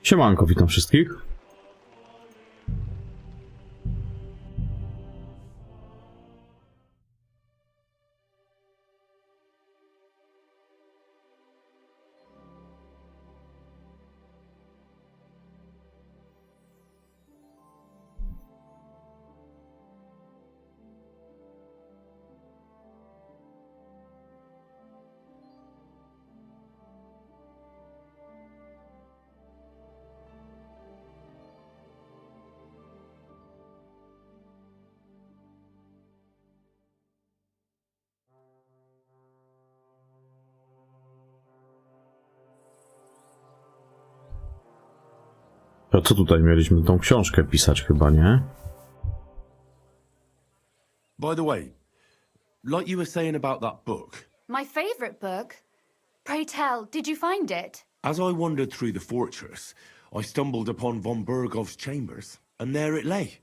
Siemanko, witam wszystkich. A co tutaj mieliśmy tą książkę pisać chyba, nie? By the way, like you were saying about that book, My favourite book? Pray tell, did you find it? as I wandered through the fortress, I stumbled upon von Bergov's chambers, and there it lay.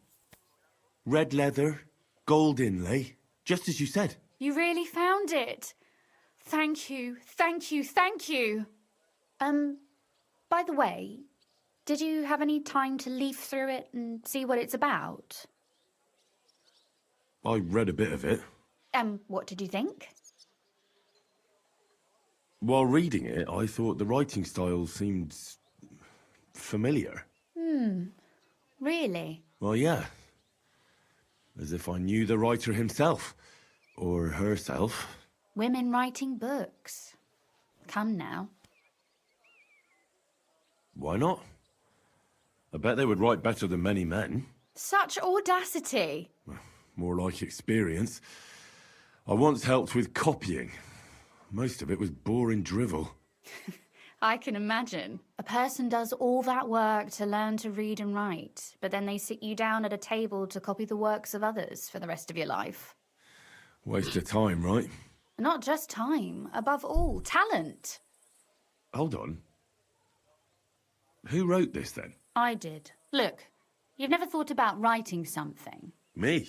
Red leather, gold inlay, just as you said. You really found it? Thank you, thank you, thank you. By the way, did you have any time to leaf through it and see what it's about? I read a bit of it. What did you think? While reading it, I thought the writing style seemed familiar. Really? Well, yeah. As if I knew the writer himself. Or herself. Women writing books. Come now. Why not? I bet they would write better than many men. Such audacity. More like experience. I once helped with copying. Most of it was boring drivel. I can imagine. A person does all that work to learn to read and write, but then they sit you down at a table to copy the works of others for the rest of your life. Waste of time, right? Not just time, above all, talent. Hold on. Who wrote this then? I did. Look, you've never thought about writing something. Me?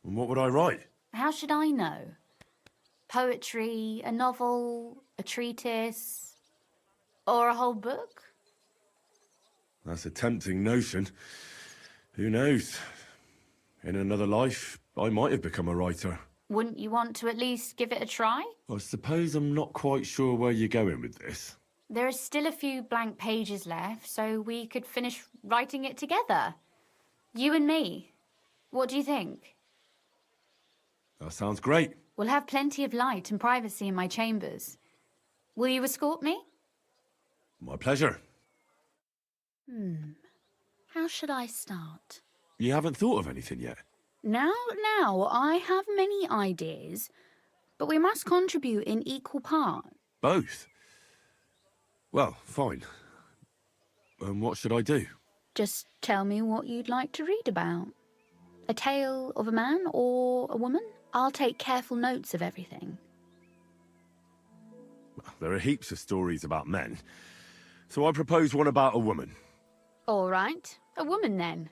And what would I write? How should I know? Poetry, a novel, a treatise, or a whole book? That's a tempting notion. Who knows? In another life, I might have become a writer. Wouldn't you want to at least give it a try? I suppose I'm not quite sure where you're going with this. There are still a few blank pages left, so we could finish writing it together. You and me. What do you think? That sounds great. We'll have plenty of light and privacy in my chambers. Will you escort me? My pleasure. How should I start? You haven't thought of anything yet? Now, I have many ideas, but we must contribute in equal part. Both? Well, fine. And what should I do? Just tell me what you'd like to read about. A tale of a man or a woman? I'll take careful notes of everything. There are heaps of stories about men. So I propose one about a woman. All right, a woman then.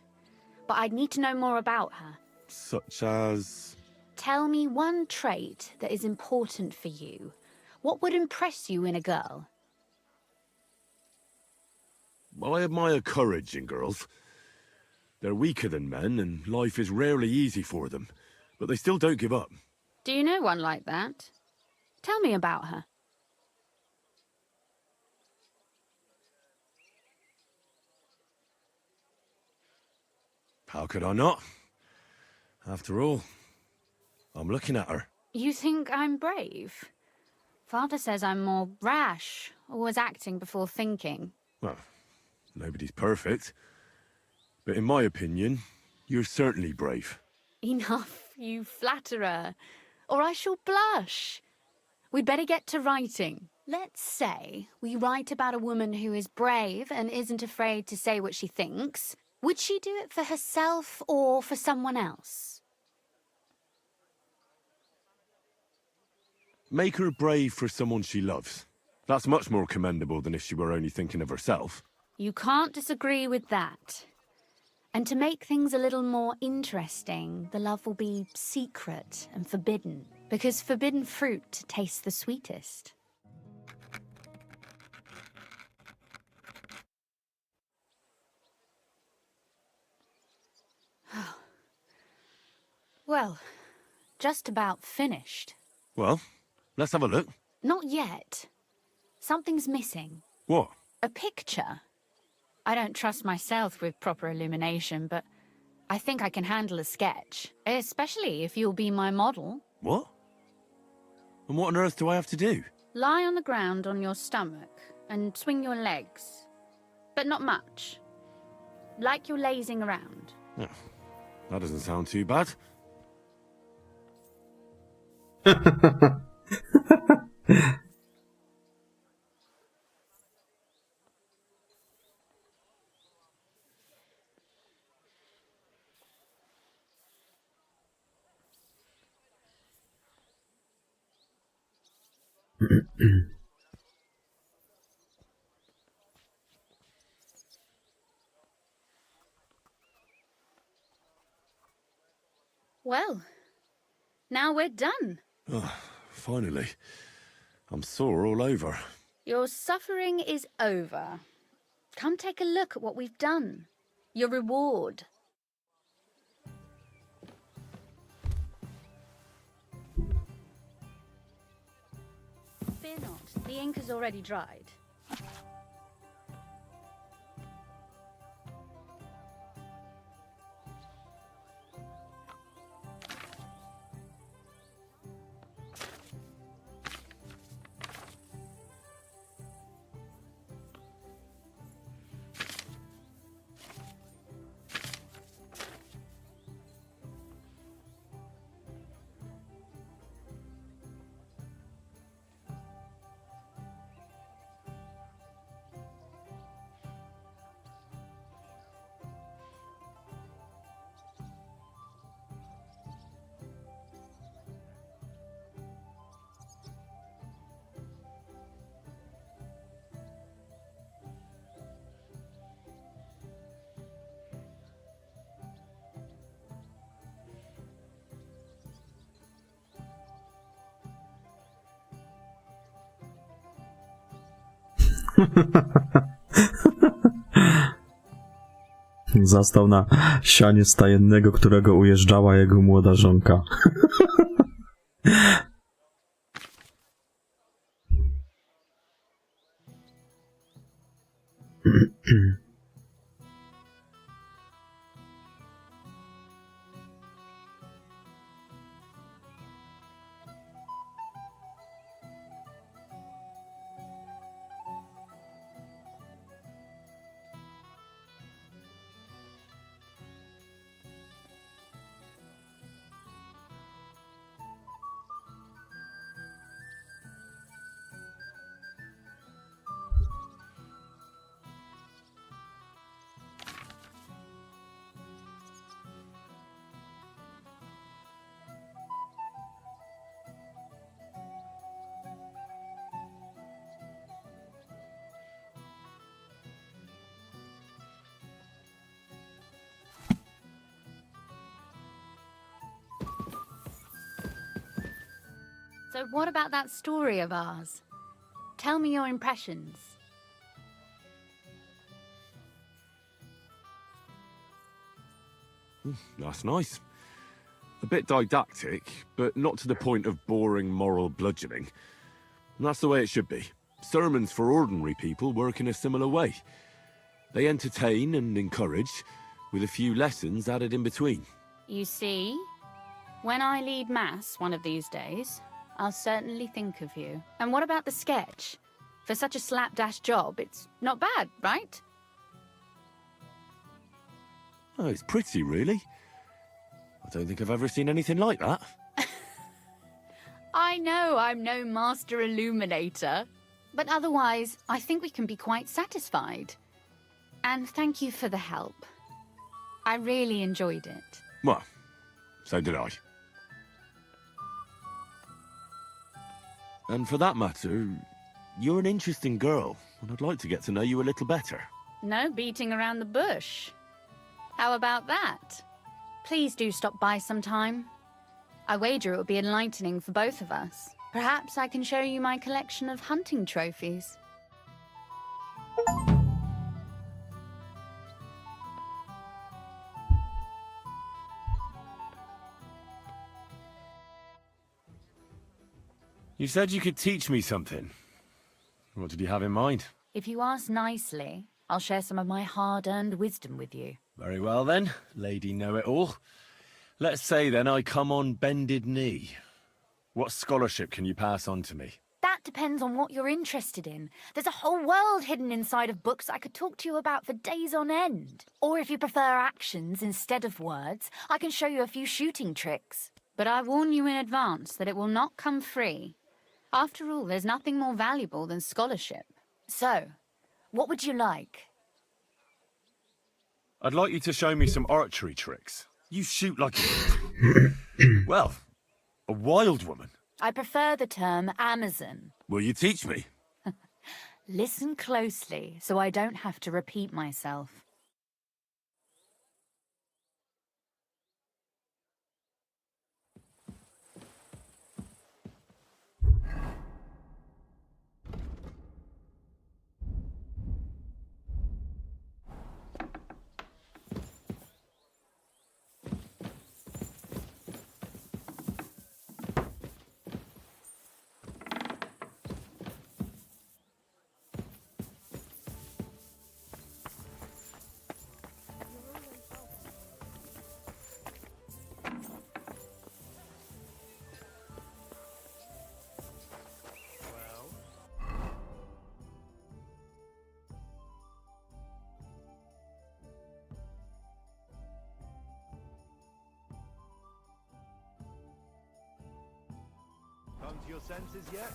But I'd need to know more about her. Such as... Tell me one trait that is important for you. What would impress you in a girl? I admire courage in girls. They're weaker than men, and life is rarely easy for them. But they still don't give up. Do you know one like that? Tell me about her. How could I not? After all, I'm looking at her. You think I'm brave? Father says I'm more rash, always acting before thinking. Well, nobody's perfect. But in my opinion, you're certainly brave. Enough, you flatterer, or I shall blush. We'd better get to writing. Let's say we write about a woman who is brave and isn't afraid to say what she thinks. Would she do it for herself or for someone else? Make her brave for someone she loves. That's much more commendable than if she were only thinking of herself. You can't disagree with that. And to make things a little more interesting, the love will be secret and forbidden, because forbidden fruit tastes the sweetest. Well, just about finished. Well, let's have a look. Not yet. Something's missing. What? A picture. I don't trust myself with proper illumination, but I think I can handle a sketch, especially if you'll be my model. What? And what on earth do I have to do? Lie on the ground on your stomach and swing your legs, but not much. Like you're lazing around. Oh, that doesn't sound too bad. Well, now we're done. Oh, finally. I'm sore all over. Your suffering is over. Come take a look at what we've done. Your reward. Fear not, the ink has already dried. Zastał na sianie stajennego, którego ujeżdżała jego młoda żonka. So what about that story of ours? Tell me your impressions. That's nice. A bit didactic, but not to the point of boring moral bludgeoning. And that's the way it should be. Sermons for ordinary people work in a similar way. They entertain and encourage, with a few lessons added in between. You see? When I lead mass one of these days, I'll certainly think of you. And what about the sketch? For such a slapdash job, it's not bad, right? Oh, it's pretty, really. I don't think I've ever seen anything like that. I know I'm no master illuminator, but otherwise, I think we can be quite satisfied. And thank you for the help. I really enjoyed it. Well, so did I. And for that matter, you're an interesting girl, and I'd like to get to know you a little better. No beating around the bush. How about that? Please do stop by sometime. I wager it will be enlightening for both of us. Perhaps I can show you my collection of hunting trophies. You said you could teach me something. What did you have in mind? If you ask nicely, I'll share some of my hard-earned wisdom with you. Very well then, Lady Know-It-All. Let's say then I come on bended knee. What scholarship can you pass on to me? That depends on what you're interested in. There's a whole world hidden inside of books I could talk to you about for days on end. Or if you prefer actions instead of words, I can show you a few shooting tricks. But I warn you in advance that it will not come free. After all, there's nothing more valuable than scholarship. So, what would you like? I'd like you to show me some archery tricks. You shoot like well, a wild woman. I prefer the term Amazon. Will you teach me? Listen closely so I don't have to repeat myself. Come to your senses yet?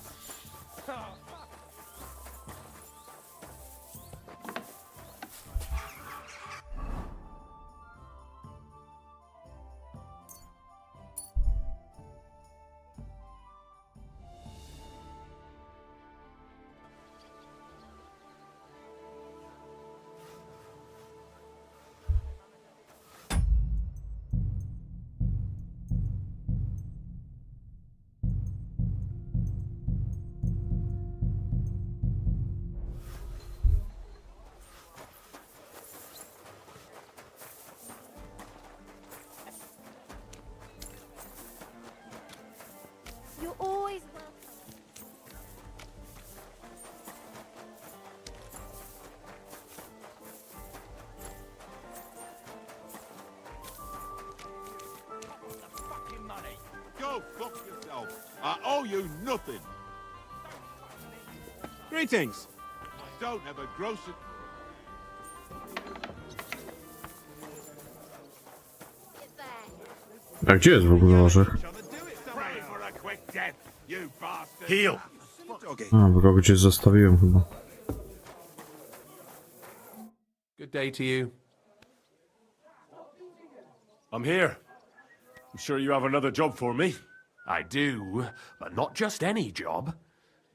You're always Fucking money. Go fuck yourself. I owe you nothing. Greetings. Don't ever gross it. A gdzie jest w ogóle orzech? Pray for a quick death, you bastard. Heal. A, bo go gdzieś zostawiłem chyba. Good day to you. I'm here. I'm sure you have another job for me. I do, but not just any job.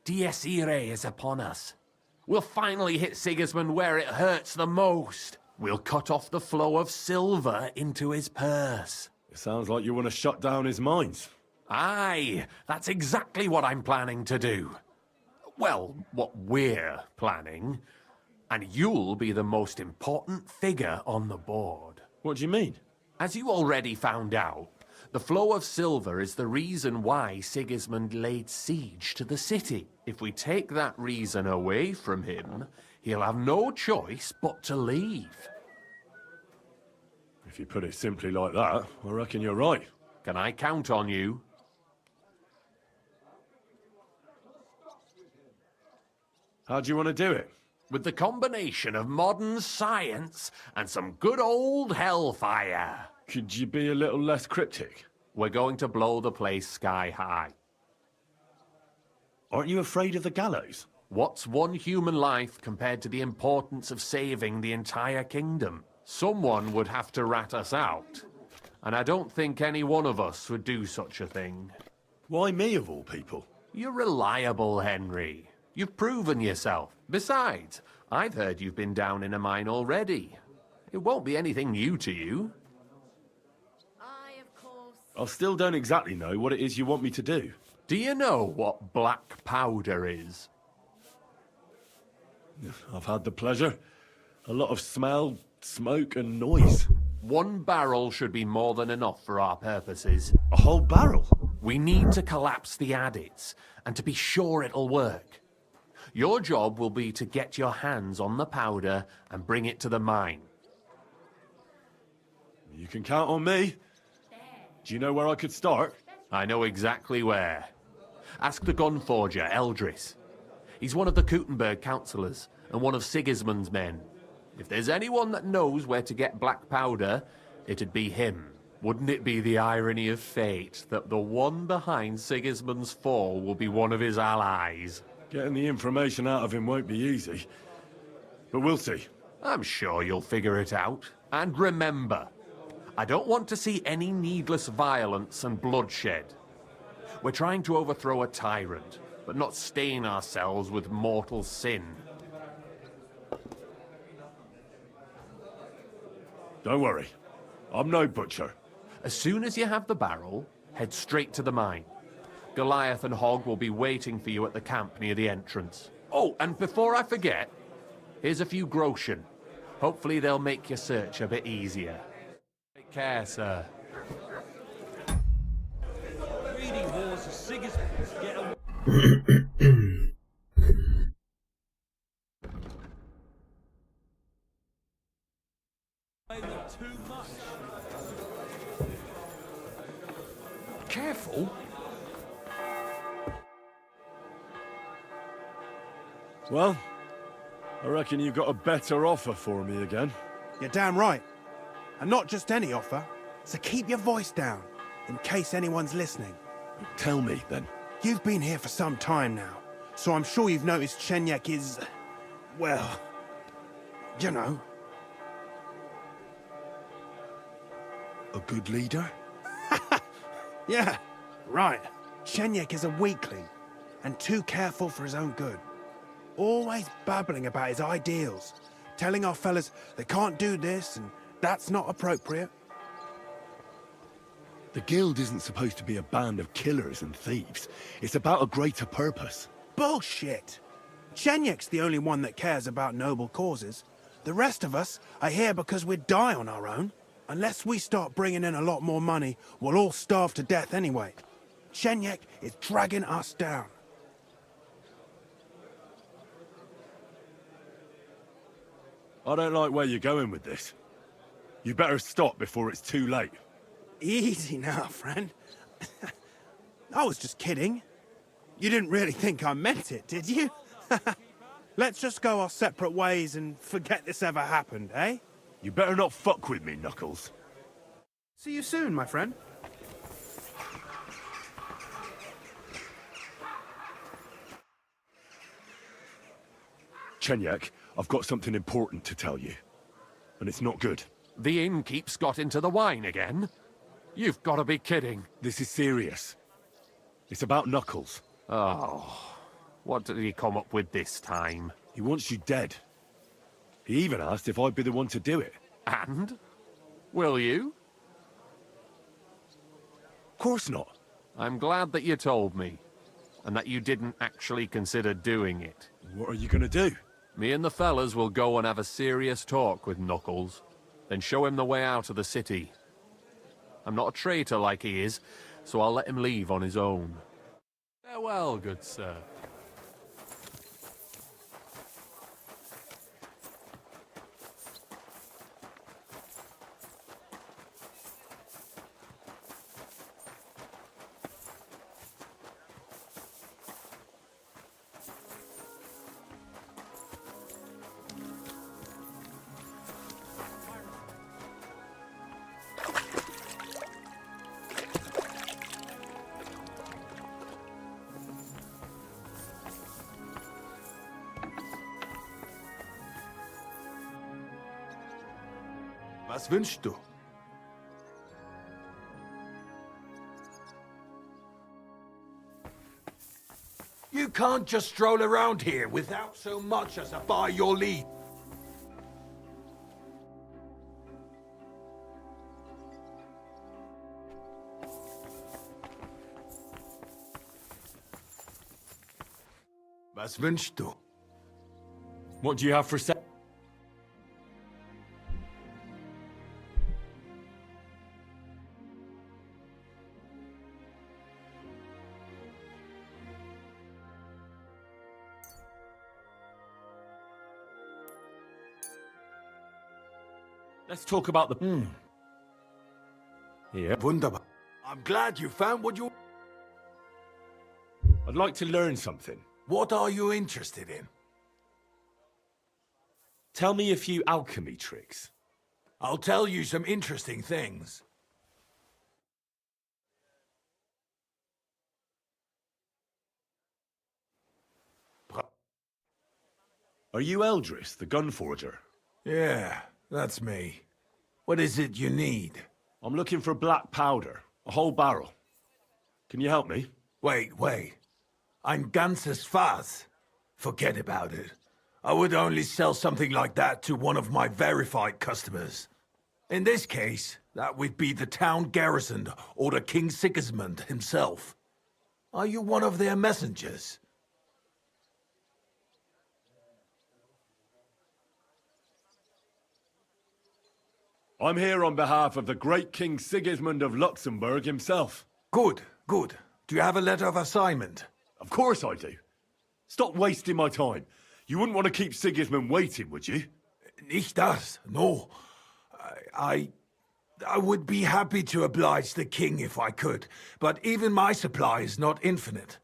Dies Irae is upon us. We'll finally hit Sigismund where it hurts the most. We'll cut off the flow of silver into his purse. It sounds like you want to shut down his mines. Aye, that's exactly what I'm planning to do. Well, what we're planning. And you'll be the most important figure on the board. What do you mean? As you already found out, the flow of silver is the reason why Sigismund laid siege to the city. If we take that reason away from him, he'll have no choice but to leave. If you put it simply like that, I reckon you're right. Can I count on you? How do you want to do it? With the combination of modern science and some good old hellfire. Could you be a little less cryptic? We're going to blow the place sky high. Aren't you afraid of the gallows? What's one human life compared to the importance of saving the entire kingdom? Someone would have to rat us out. And I don't think any one of us would do such a thing. Why me of all people? You're reliable, Henry. You've proven yourself. Besides, I've heard you've been down in a mine already. It won't be anything new to you. I still don't exactly know what it is you want me to do. Do you know what black powder is? I've had the pleasure. A lot of smell, smoke and noise. 1 barrel should be more than enough for our purposes. A whole barrel? We need to collapse the adits, and to be sure it'll work. Your job will be to get your hands on the powder and bring it to the mine. You can count on me. Do you know where I could start? I know exactly where. Ask the gun forger, Eldris. He's one of the Kuttenberg councillors, and one of Sigismund's men. If there's anyone that knows where to get black powder, it'd be him. Wouldn't it be the irony of fate that the one behind Sigismund's fall will be one of his allies? Getting the information out of him won't be easy. But we'll see. I'm sure you'll figure it out. And remember, I don't want to see any needless violence and bloodshed. We're trying to overthrow a tyrant, but not stain ourselves with mortal sin. Don't worry. I'm no butcher. As soon as you have the barrel, head straight to the mine. Goliath and Hogg will be waiting for you at the camp near the entrance. Oh, and before I forget, here's a few groschen. Hopefully they'll make your search a bit easier. Take care, sir. Careful. Well, I reckon you've got a better offer for me again. You're damn right. And not just any offer. So keep your voice down, in case anyone's listening. Tell me, then. You've been here for some time now, so I'm sure you've noticed Chenyek is, well, you know. A good leader? Yeah, right. Chenyek is a weakling, and too careful for his own good. Always babbling about his ideals, telling our fellas they can't do this and that's not appropriate. The guild isn't supposed to be a band of killers and thieves. It's about a greater purpose. Bullshit! Chenyek's the only one that cares about noble causes. The rest of us are here because we'd die on our own. Unless we start bringing in a lot more money, we'll all starve to death anyway. Chenyek is dragging us down. I don't like where you're going with this. You better stop before it's too late. Easy now, friend. I was just kidding. You didn't really think I meant it, did you? Let's just go our separate ways and forget this ever happened, eh? You better not fuck with me, Knuckles. See you soon, my friend. Chenyek, I've got something important to tell you. And it's not good. The innkeep's got into the wine again? You've got to be kidding. This is serious. It's about Knuckles. Oh, what did he come up with this time? He wants you dead. He even asked if I'd be the one to do it. And? Will you? Of course not. I'm glad that you told me, and that you didn't actually consider doing it. What are you gonna do? Me and the fellas will go and have a serious talk with Knuckles, then show him the way out of the city. I'm not a traitor like he is, so I'll let him leave on his own. Farewell, good sir. Was wünschst du? You can't just stroll around here without so much as a by your leave. Was wünschst du? What do you have for sale? Let's talk about the... Yeah. Wunderbar. I'm glad you found what you... I'd like to learn something. What are you interested in? Tell me a few alchemy tricks. I'll tell you some interesting things. Are you Eldris, the gun forger? Yeah, that's me. What is it you need? I'm looking for black powder, a whole barrel. Can you help me? Wait. Ein ganzes Fass. Forget about it. I would only sell something like that to one of my verified customers. In this case, that would be the town garrison or the King Sigismund himself. Are you one of their messengers? I'm here on behalf of the great King Sigismund of Luxembourg himself. Good. Do you have a letter of assignment? Of course I do. Stop wasting my time. You wouldn't want to keep Sigismund waiting, would you? Nicht das, no. I would be happy to oblige the king if I could, but even my supply is not infinite.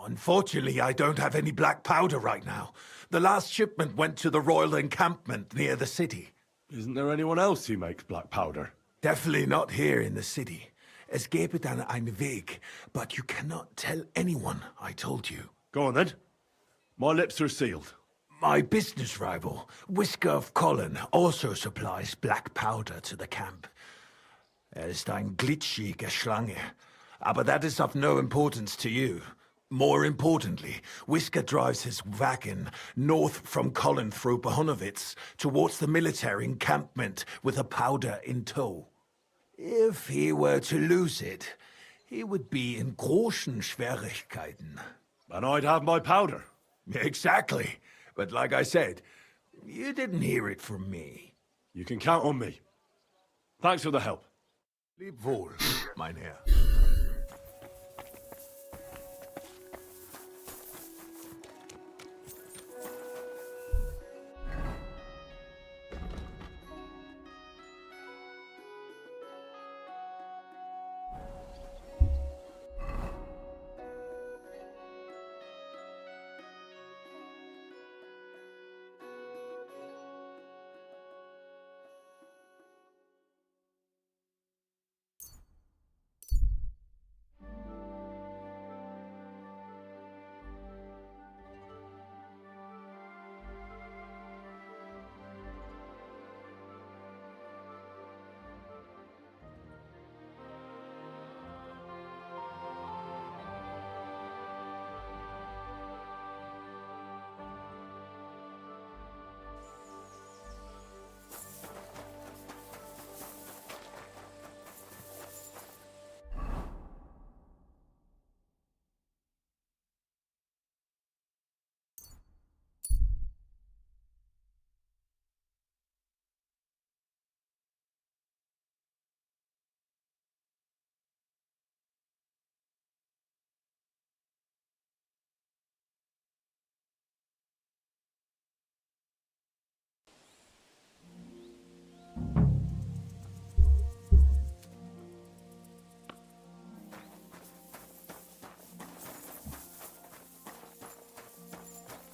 Unfortunately, I don't have any black powder right now. The last shipment went to the royal encampment near the city. Isn't there anyone else who makes black powder? Definitely not here in the city. Es gäbe dann einen Weg, but you cannot tell anyone I told you. Go on then. My lips are sealed. My business rival, Whisker of Colin, also supplies black powder to the camp. Ist ein glitschige Schlange, aber that is of no importance to you. More importantly, Whisker drives his wagon north from Colin through Bohunowitz towards the military encampment with a powder in tow. If he were to lose it, he would be in großen Schwierigkeiten. And I'd have my powder. Exactly. But like I said, you didn't hear it from me. You can count on me. Thanks for the help. Leb wohl, mein Herr.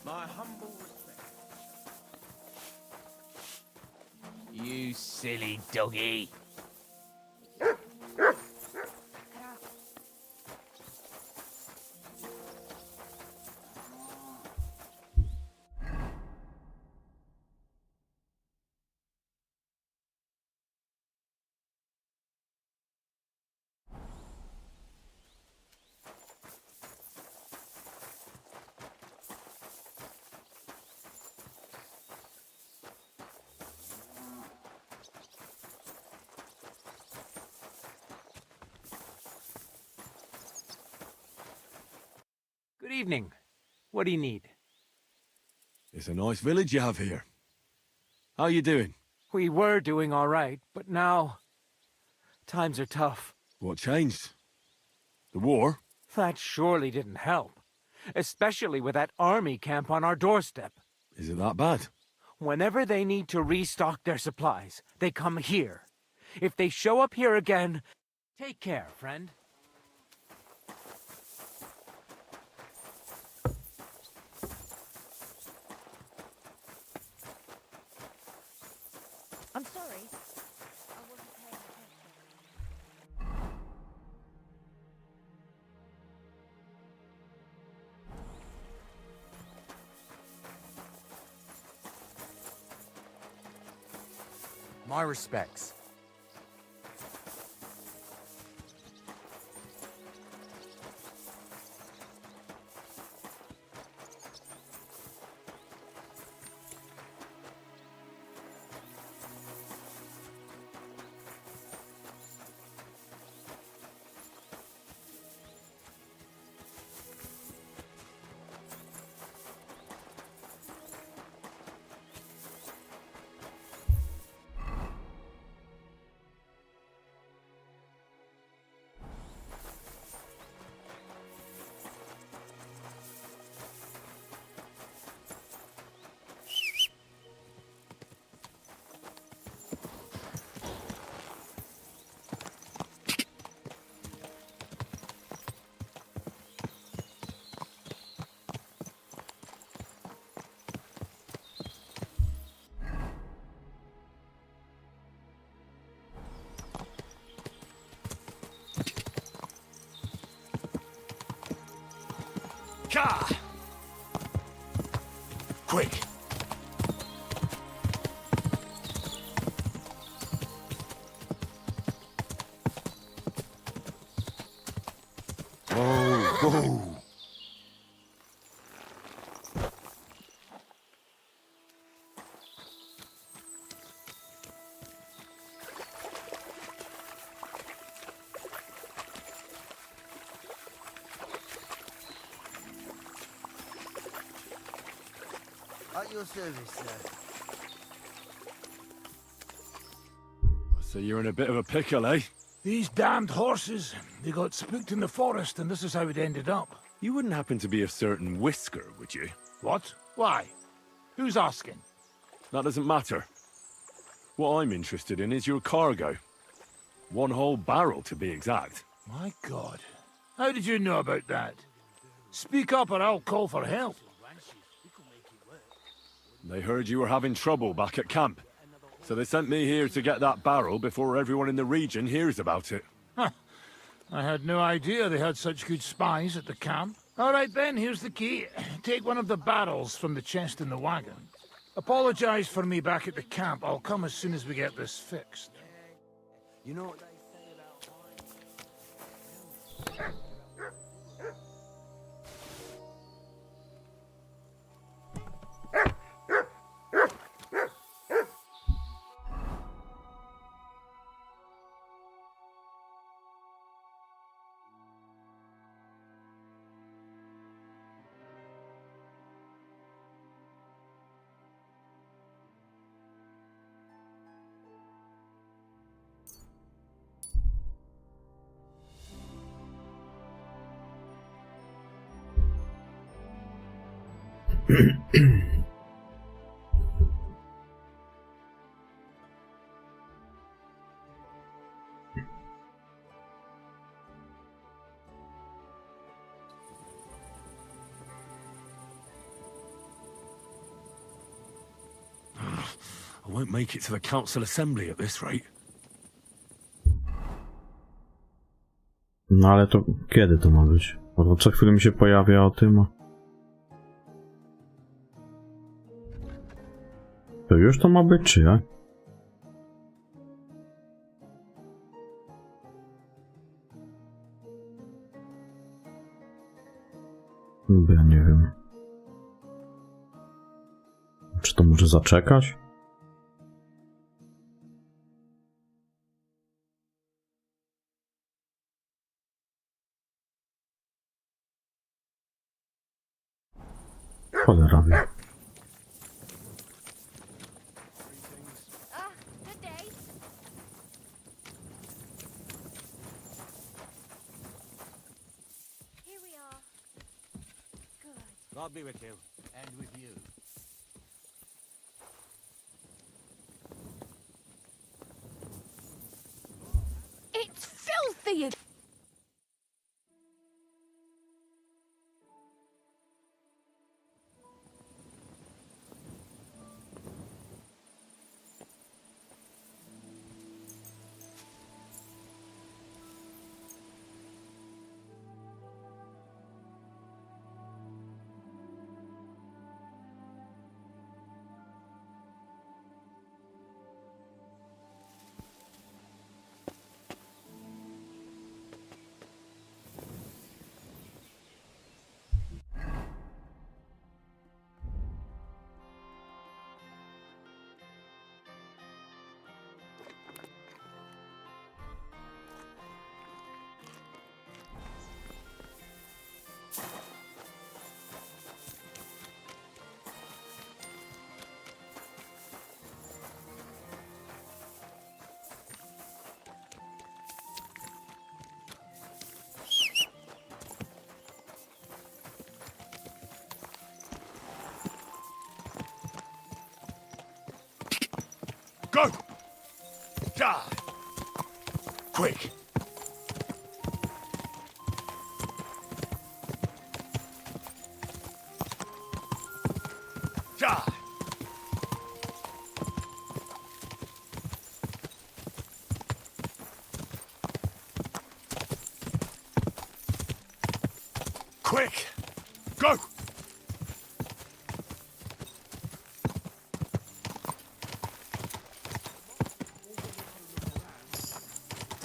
My humble respect. You silly doggy. evening. What do you need? It's a nice village you have here. How you doing? We were doing all right, but now... times are tough. What changed? The war? That surely didn't help. Especially with that army camp on our doorstep. Is it that bad? Whenever they need to restock their supplies, they come here. If they show up here again, take care, friend. I'm sorry. I wasn't paying attention. My respects. Ka! Quick! Oh. At your service, sir. So you're in a bit of a pickle, eh? These damned horses, they got spooked in the forest and this is how it ended up. You wouldn't happen to be a certain Whisker, would you? What? Why? Who's asking? That doesn't matter. What I'm interested in is your cargo. One whole barrel, to be exact. My God. How did you know about that? Speak up or I'll call for help. They heard you were having trouble back at camp. So they sent me here to get that barrel before everyone in the region hears about it. Huh. I had no idea they had such good spies at the camp. All right then, here's the key. Take one of the barrels from the chest in the wagon. Apologize for me back at the camp. I'll come as soon as we get this fixed. You know what they say about... I won't make it to the council assembly at this rate. No ale to kiedy to ma być? Bo to co chwilę mi się pojawia o tym. To już to ma być, czy jak? Bo ja nie wiem. Czy to może zaczekać? Cholera wie. Good day. Here we are. Good. God be with you. And with you. It's filthy! Go! Die! Quick! Die! Quick! Go!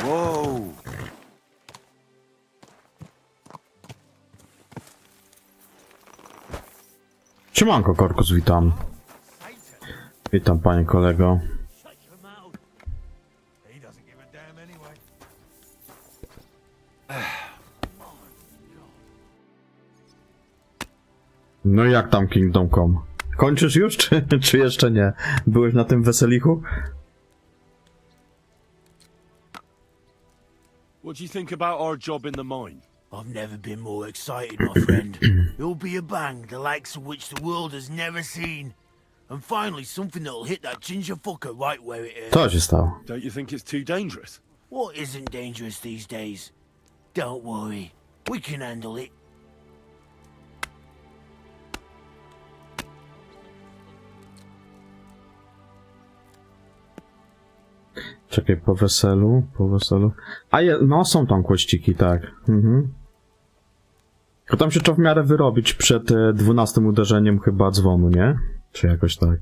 Whoa! Siemanko, Korkus, witam. Witam, panie kolego. He doesn't give a damn anyway. No i jak tam Kingdom Come? Kończysz już, czy jeszcze nie? Byłeś na tym weselichu? What do you think about our job in the mine? I've never been more excited, my friend. It'll be a bang, the likes of which the world has never seen. And finally, something that'll hit that ginger fucker right where it is. Co się stało? Don't you think it's too dangerous? What isn't dangerous these days? Don't worry, we can handle it. Czekaj, po weselu. A no, są tam kłościki, tak. Tylko tam się trzeba w miarę wyrobić przed 12 uderzeniem chyba dzwonu, nie? Czy jakoś tak.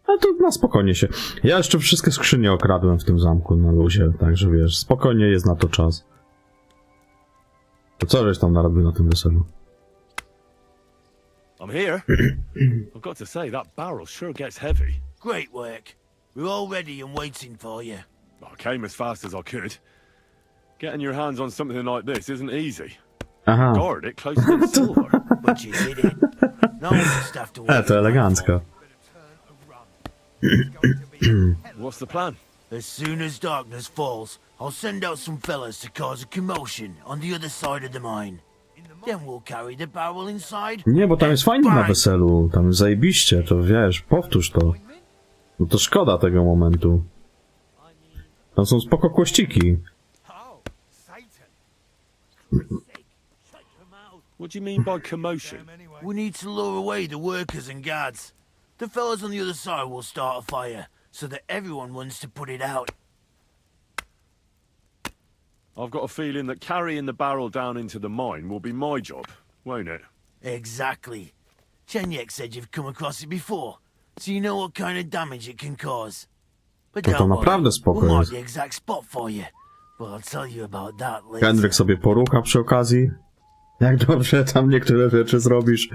A to na spokojnie się. Ja jeszcze wszystkie skrzynie okradłem w tym zamku na luzie, także wiesz, spokojnie jest na to czas. To co żeś tam narobił na tym weselu? I'm here. I've got to say, that barrel sure gets heavy. Great work. We're all ready and waiting for you. I came as fast as I could. Getting your hands on something like this isn't easy. Aha. Guard it closer than silver. But you did it. No one just have to wait. To elegancko. What's the plan? As soon as darkness falls, I'll send out some fellas to cause a commotion on the other side of the mine. Then we'll carry the barrel inside. Nie, bo tam jest fajnie na weselu. Tam jest zajebiście, to wiesz, powtórz to. No to szkoda tego momentu. Tam są spoko kłościki. What do you mean by commotion? We need to lure away the workers and guards. The fellas on the other side will start a fire, so that everyone runs to put it out. I've got a feeling that carrying the barrel down into the mine will be my job, won't it? Exactly. Chenyek said you've come across it before, so you know what kind of damage it can cause. But No to don't naprawdę worry, spoko we'll mark jest. the exact spot for you. But I'll tell you about that later. Henryk sobie porucha przy okazji. Jak dobrze tam niektóre rzeczy zrobisz.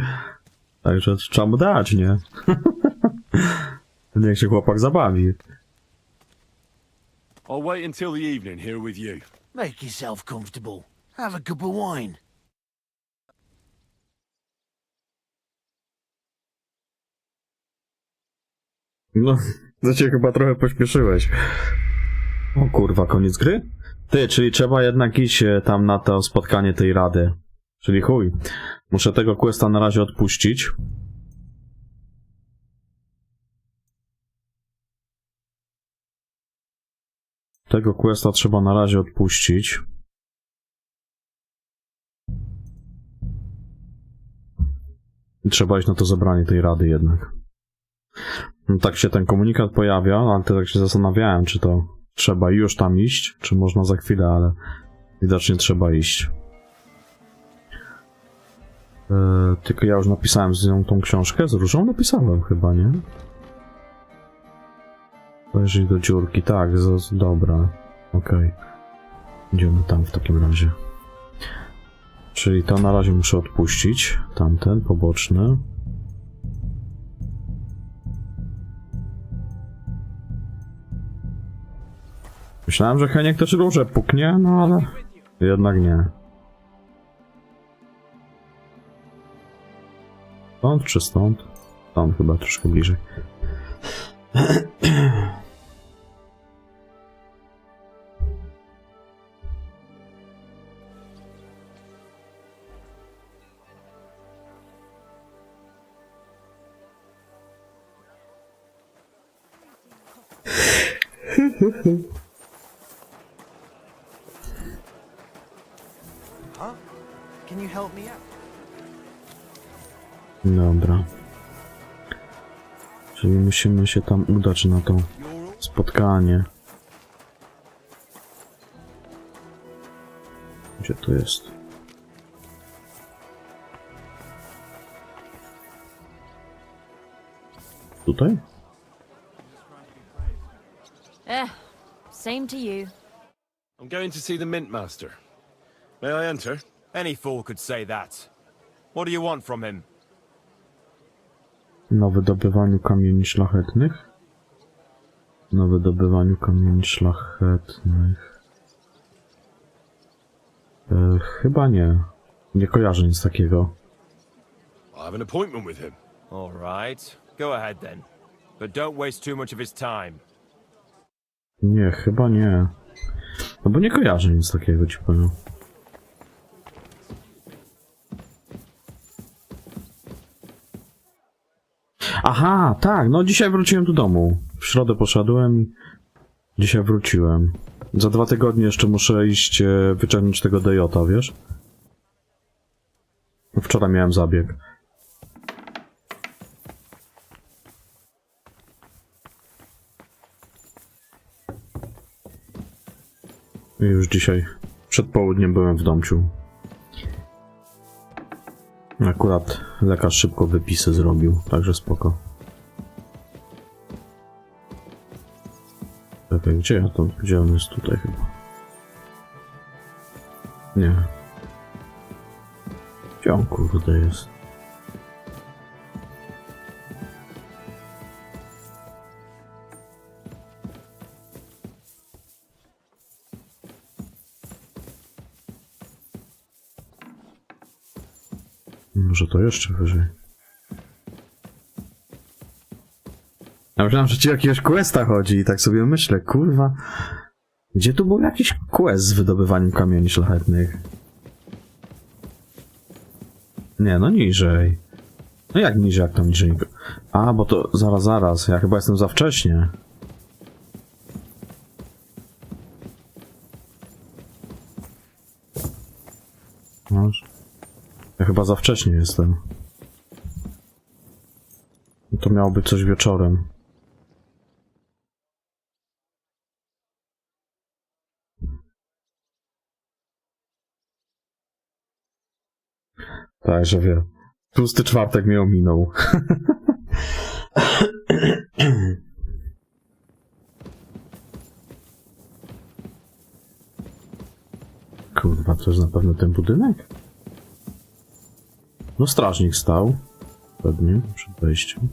Także trzeba mu dać, nie? Niech się chłopak zabawi. I'll wait until the evening here with you. Make yourself comfortable. Have a cup of wine. No, to cię chyba trochę pośpieszyłeś. O kurwa, koniec gry? Ty, czyli trzeba jednak iść tam na to spotkanie tej rady. Czyli chuj. Muszę tego questa na razie odpuścić. Tego questa trzeba na razie odpuścić. I trzeba iść na to zebranie tej rady jednak. No, tak się ten komunikat pojawia, ale tak się zastanawiałem, czy to trzeba już tam iść, czy można za chwilę, ale widocznie trzeba iść. Tylko ja już napisałem z nią tą książkę, z Różą napisałem chyba, nie? Zajrzyj do dziurki, tak, dobra, okej. Idziemy tam w takim razie. Czyli to na razie muszę odpuścić, tamten, poboczny. Myślałem, że Heniek też Różę puknie, no ale jednak nie. Stąd czy stąd? Stąd chyba troszkę bliżej. Huh? Can you help me out? Dobra. Czyli musimy się tam udać na to spotkanie. Gdzie to jest? Tutaj? Same to you. I'm going to see the Mint Master. May I enter? Any fool could say that. What do you want from him? Na wydobywaniu kamieni szlachetnych? Na wydobywaniu kamieni szlachetnych... chyba nie. Nie kojarzę nic takiego. I have an appointment with him. All right. Go ahead then. But don't waste too much of his time. Nie, chyba nie. No bo nie kojarzę nic takiego, ci powiem. Aha, tak, no dzisiaj wróciłem do domu. W środę poszedłem i dzisiaj wróciłem. Za 2 tygodnie jeszcze muszę iść wyciągnąć tego DJ-a, wiesz? Wczoraj miałem zabieg. I już dzisiaj przed południem byłem w domciu. Akurat lekarz szybko wypisy zrobił, także spoko. Czekaj, gdzie ja to? Gdzie on jest? Tutaj chyba. Nie. Gdzie on kurde jest? Może to jeszcze wyżej. Ja myślałem, że ci o jakiegoś questa chodzi i tak sobie myślę, kurwa, gdzie tu był jakiś quest z wydobywaniem kamieni szlachetnych? Nie, no niżej. No jak niżej, jak tam niżej? A, bo to zaraz, ja chyba jestem za wcześnie. No, ja chyba za wcześnie jestem. To miało być coś wieczorem. Także wie. Tłusty czwartek mnie ominął. Kurwa, to jest na pewno ten budynek? No strażnik stał. Pewnie, przed wejściem.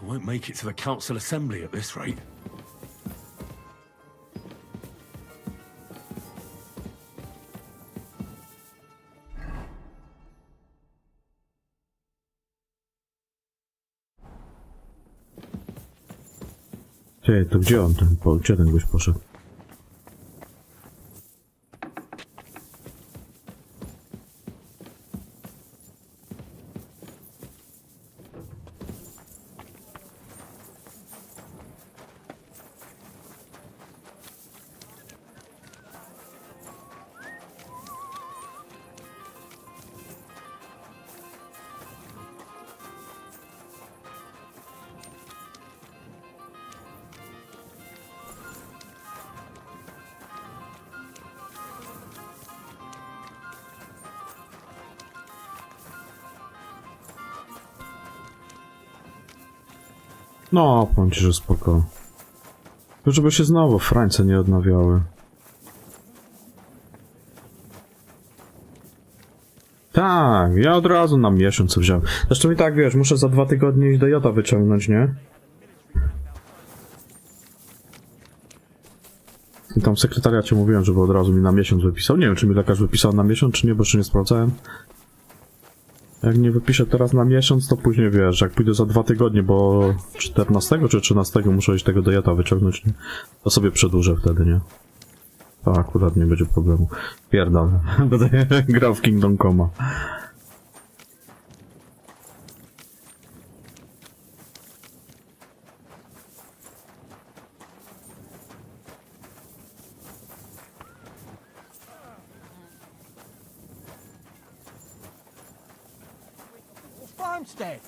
I won't make it to the council assembly at this rate. Ty, to gdzie on ten? Gdzie ten gość poszedł? No, powiem ci, że spoko. Tylko żeby się znowu frańce nie odnawiały. Tak, ja od razu na miesiąc wziąłem. Zresztą i tak, wiesz, muszę za 2 tygodnie iść do Jota wyciągnąć, nie? I tam w sekretariacie mówiłem, żeby od razu mi na miesiąc wypisał. Nie wiem, czy mi lekarz wypisał na miesiąc, czy nie, bo jeszcze nie sprawdzałem. Jak nie wypiszę teraz na miesiąc, to później wiesz, jak pójdę za 2 tygodnie, bo 14 czy 13 muszę iść tego do Jota wyciągnąć, nie? To sobie przedłużę wtedy, nie? To akurat nie będzie problemu. Pierdolę. Będę grał w Kingdom Coma. Farmstead.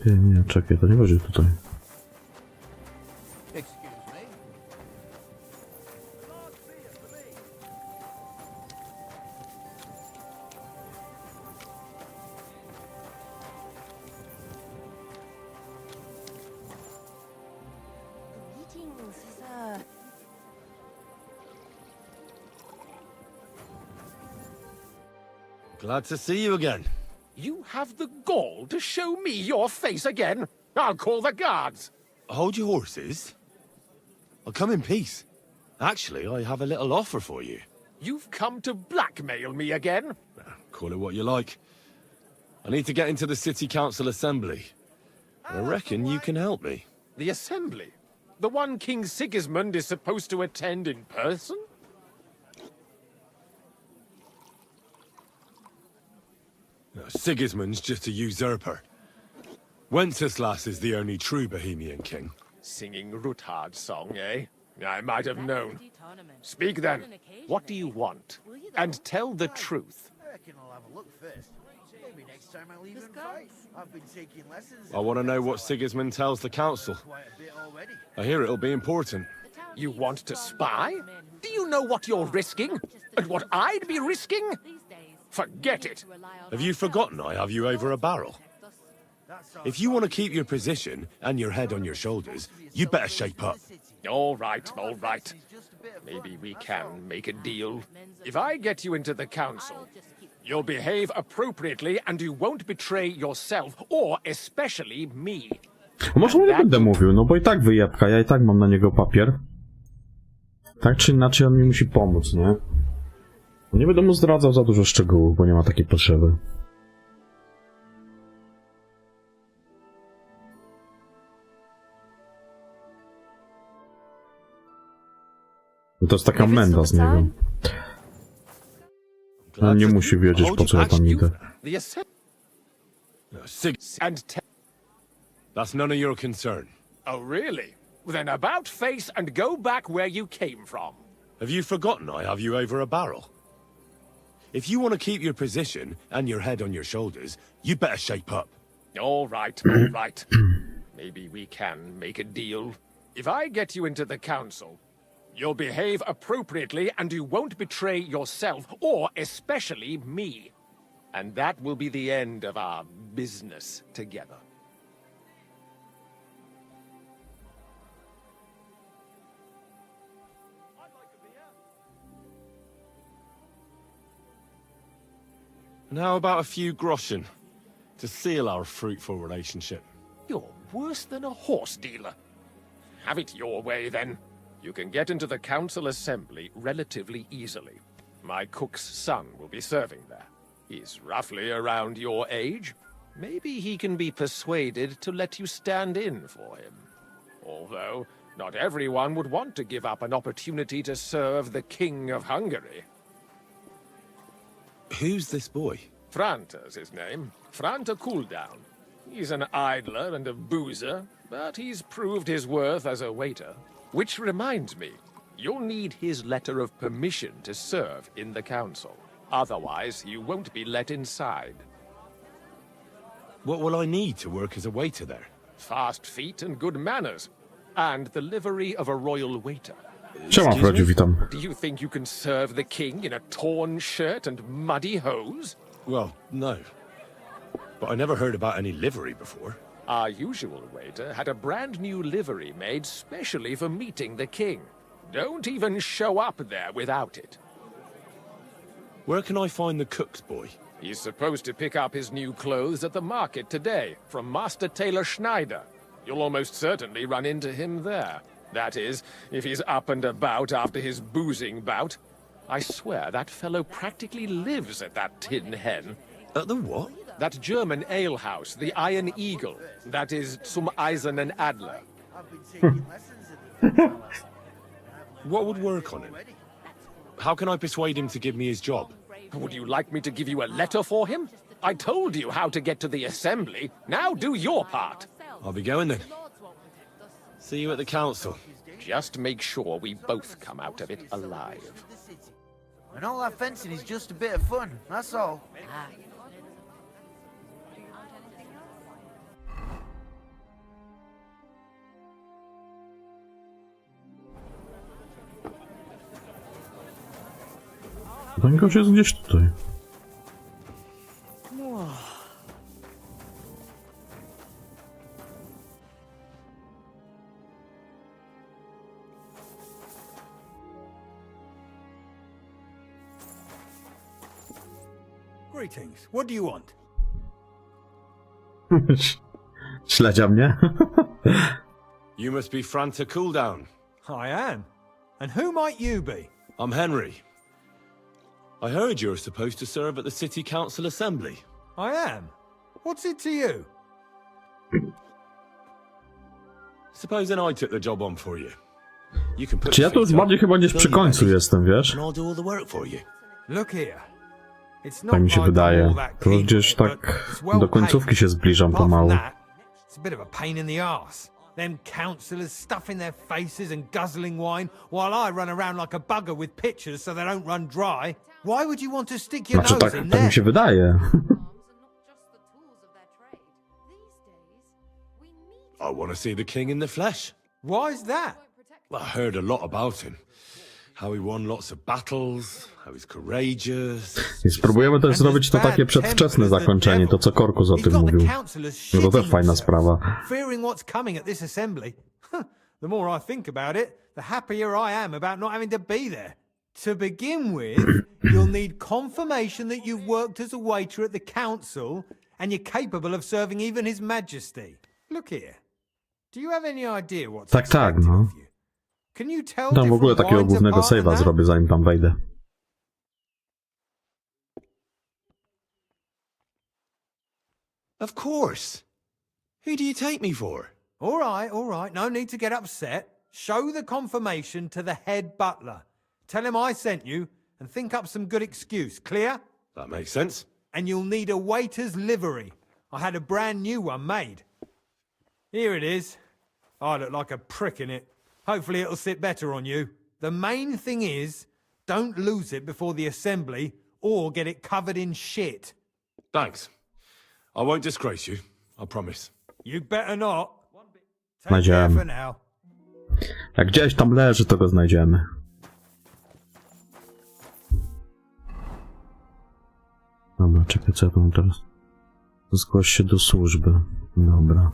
Nie, czekaj, to nie będzie tutaj. Excuse me. Greetings, sir. Glad to see you again. You have the gall to show me your face again? I'll call the guards. Hold your horses. I'll come in peace. Actually, I have a little offer for you. You've come to blackmail me again? Call it what you like. I need to get into the city council assembly. I reckon you can help me. The assembly? The one King Sigismund is supposed to attend in person? No, Sigismund's just a usurper. Wenceslas is the only true Bohemian king. Singing Ruthard's song, eh? I might have known. Speak then. What do you want? And tell the truth. I reckon I'll have a look first. Maybe next time I'll even fight. I've been taking lessons. I want to know what Sigismund tells the council. Quite a bit already. I hear it'll be important. You want to spy? Do you know what you're risking? And what I'd be risking? Forget it. Have you forgotten I have you over a barrel? If you want to keep your position and your head on your shoulders, you better shape up. All right, all right. Maybe we can make a deal. If I get you into the council, you'll behave appropriately and you won't betray yourself, or especially me. Może nie będę mówił, no bo i tak wyjebka, ja i tak mam na niego papier. Tak czy inaczej on mi musi pomóc, nie? Nie będę mu zdradzał za dużo szczegółów, bo nie ma takiej potrzeby. To jest taka menda z niego. On nie musi wiedzieć, po co ja tam idę. That's none of your concern. Oh, really? Then about face and go back where you came from. Have you forgotten I have you over a barrel? If you want to keep your position and your head on your shoulders, you better shape up. All right, all right. Maybe we can make a deal. If I get you into the council, you'll behave appropriately and you won't betray yourself, or especially me. And that will be the end of our business together. And how about a few groschen to seal our fruitful relationship? You're worse than a horse dealer. Have it your way, then. You can get into the council assembly relatively easily. My cook's son will be serving there. He's roughly around your age. Maybe he can be persuaded to let you stand in for him. Although, Not everyone would want to give up an opportunity to serve the King of Hungary. Who's this boy? Franta's his name. Franta Cooldown. He's an idler and a boozer, but he's proved his worth as a waiter. Which reminds me, you'll need his letter of permission to serve in the council. Otherwise, you won't be let inside. What will I need to work as a waiter there? Fast feet and good manners. And the livery of a royal waiter. Siema, Frodziu, witam. Do you think you can serve the king in a torn shirt and muddy hose? Well, no. But I never heard about any livery before. Our usual waiter had a brand new livery made specially for meeting the king. Don't even show up there without it. Where can I find the cook's boy? He's supposed to pick up his new clothes at the market today from Master Tailor Schneider. You'll almost certainly run into him there. That is, if he's up and about after his boozing bout. I swear that fellow practically lives at that Tin Hen. At the what? That German alehouse, the Iron Eagle. That is zum Eisernen Adler. What would work on him? How can I persuade him to give me his job? Would you like me to give you a letter for him? I told you how to get to the assembly. Now do your part. I'll be going then. See you at the council. Just make sure we both come out of it alive. And all that fencing is just a bit of fun, that's all. Węgorz jest gdzieś tutaj. Greetings. What do you want? Śledzia mnie. You must be Franta Cooldown. I am. And who might you be? I'm Henry. I heard you're supposed to serve at the City Council Assembly. I am. What's it to you? Supposing I took the job on for you. You can put Czy ja to już bardziej chyba gdzieś przy końcu jestem, wiesz? And I'll do all the work for you. Look here. It's not Tak mi się like I'm wydaje. all that To keen gdzieś on it, but tak it's well do końcówki paid. się zbliżam Apart from pomału. that, it's a bit of a pain in the arse. Them councillors stuffing their faces and guzzling wine while I run around like a bugger with pitchers so they don't run dry. Why would you want to stick your Znaczy nose tak, in tak there? mi się wydaje. I want to see the king in the flesh. Why's that? I heard a lot about him. How he won lots of battles, how he's courageous. I spróbujemy też zrobić to takie przedwczesne zakończenie, to co Korkus o tym mówił. No to też fajna sprawa. Fearing what's coming at this assembly. The more I think about it, the happier I am about not having to be there. To begin with, you'll need confirmation that you've worked as a waiter at the council and you're capable of serving even His Majesty. Look here. Do you have any idea what's Tak, expected no. of you? Can you tell Tam w ogóle different takiego wines głównego apart than save'a that? zrobię, zanim tam wejdę. Of course. Who do you take me for? All right. No need to get upset. Show the confirmation to the head butler. Tell him I sent you and think up some good excuse. Clear? That makes sense. And you'll need a waiter's livery. I had a brand new one made. Here it is. I look like a prick in it. Hopefully it'll sit better on you. The main thing is, don't lose it before the assembly or get it covered in shit. Thanks. I won't disgrace you. I promise. You better not. Take care Znajdziemy. for now. Jak gdzieś tam leży, to go znajdziemy. Dobra, czekaj, co ja tu mam teraz? Zgłoś się do służby. Dobra.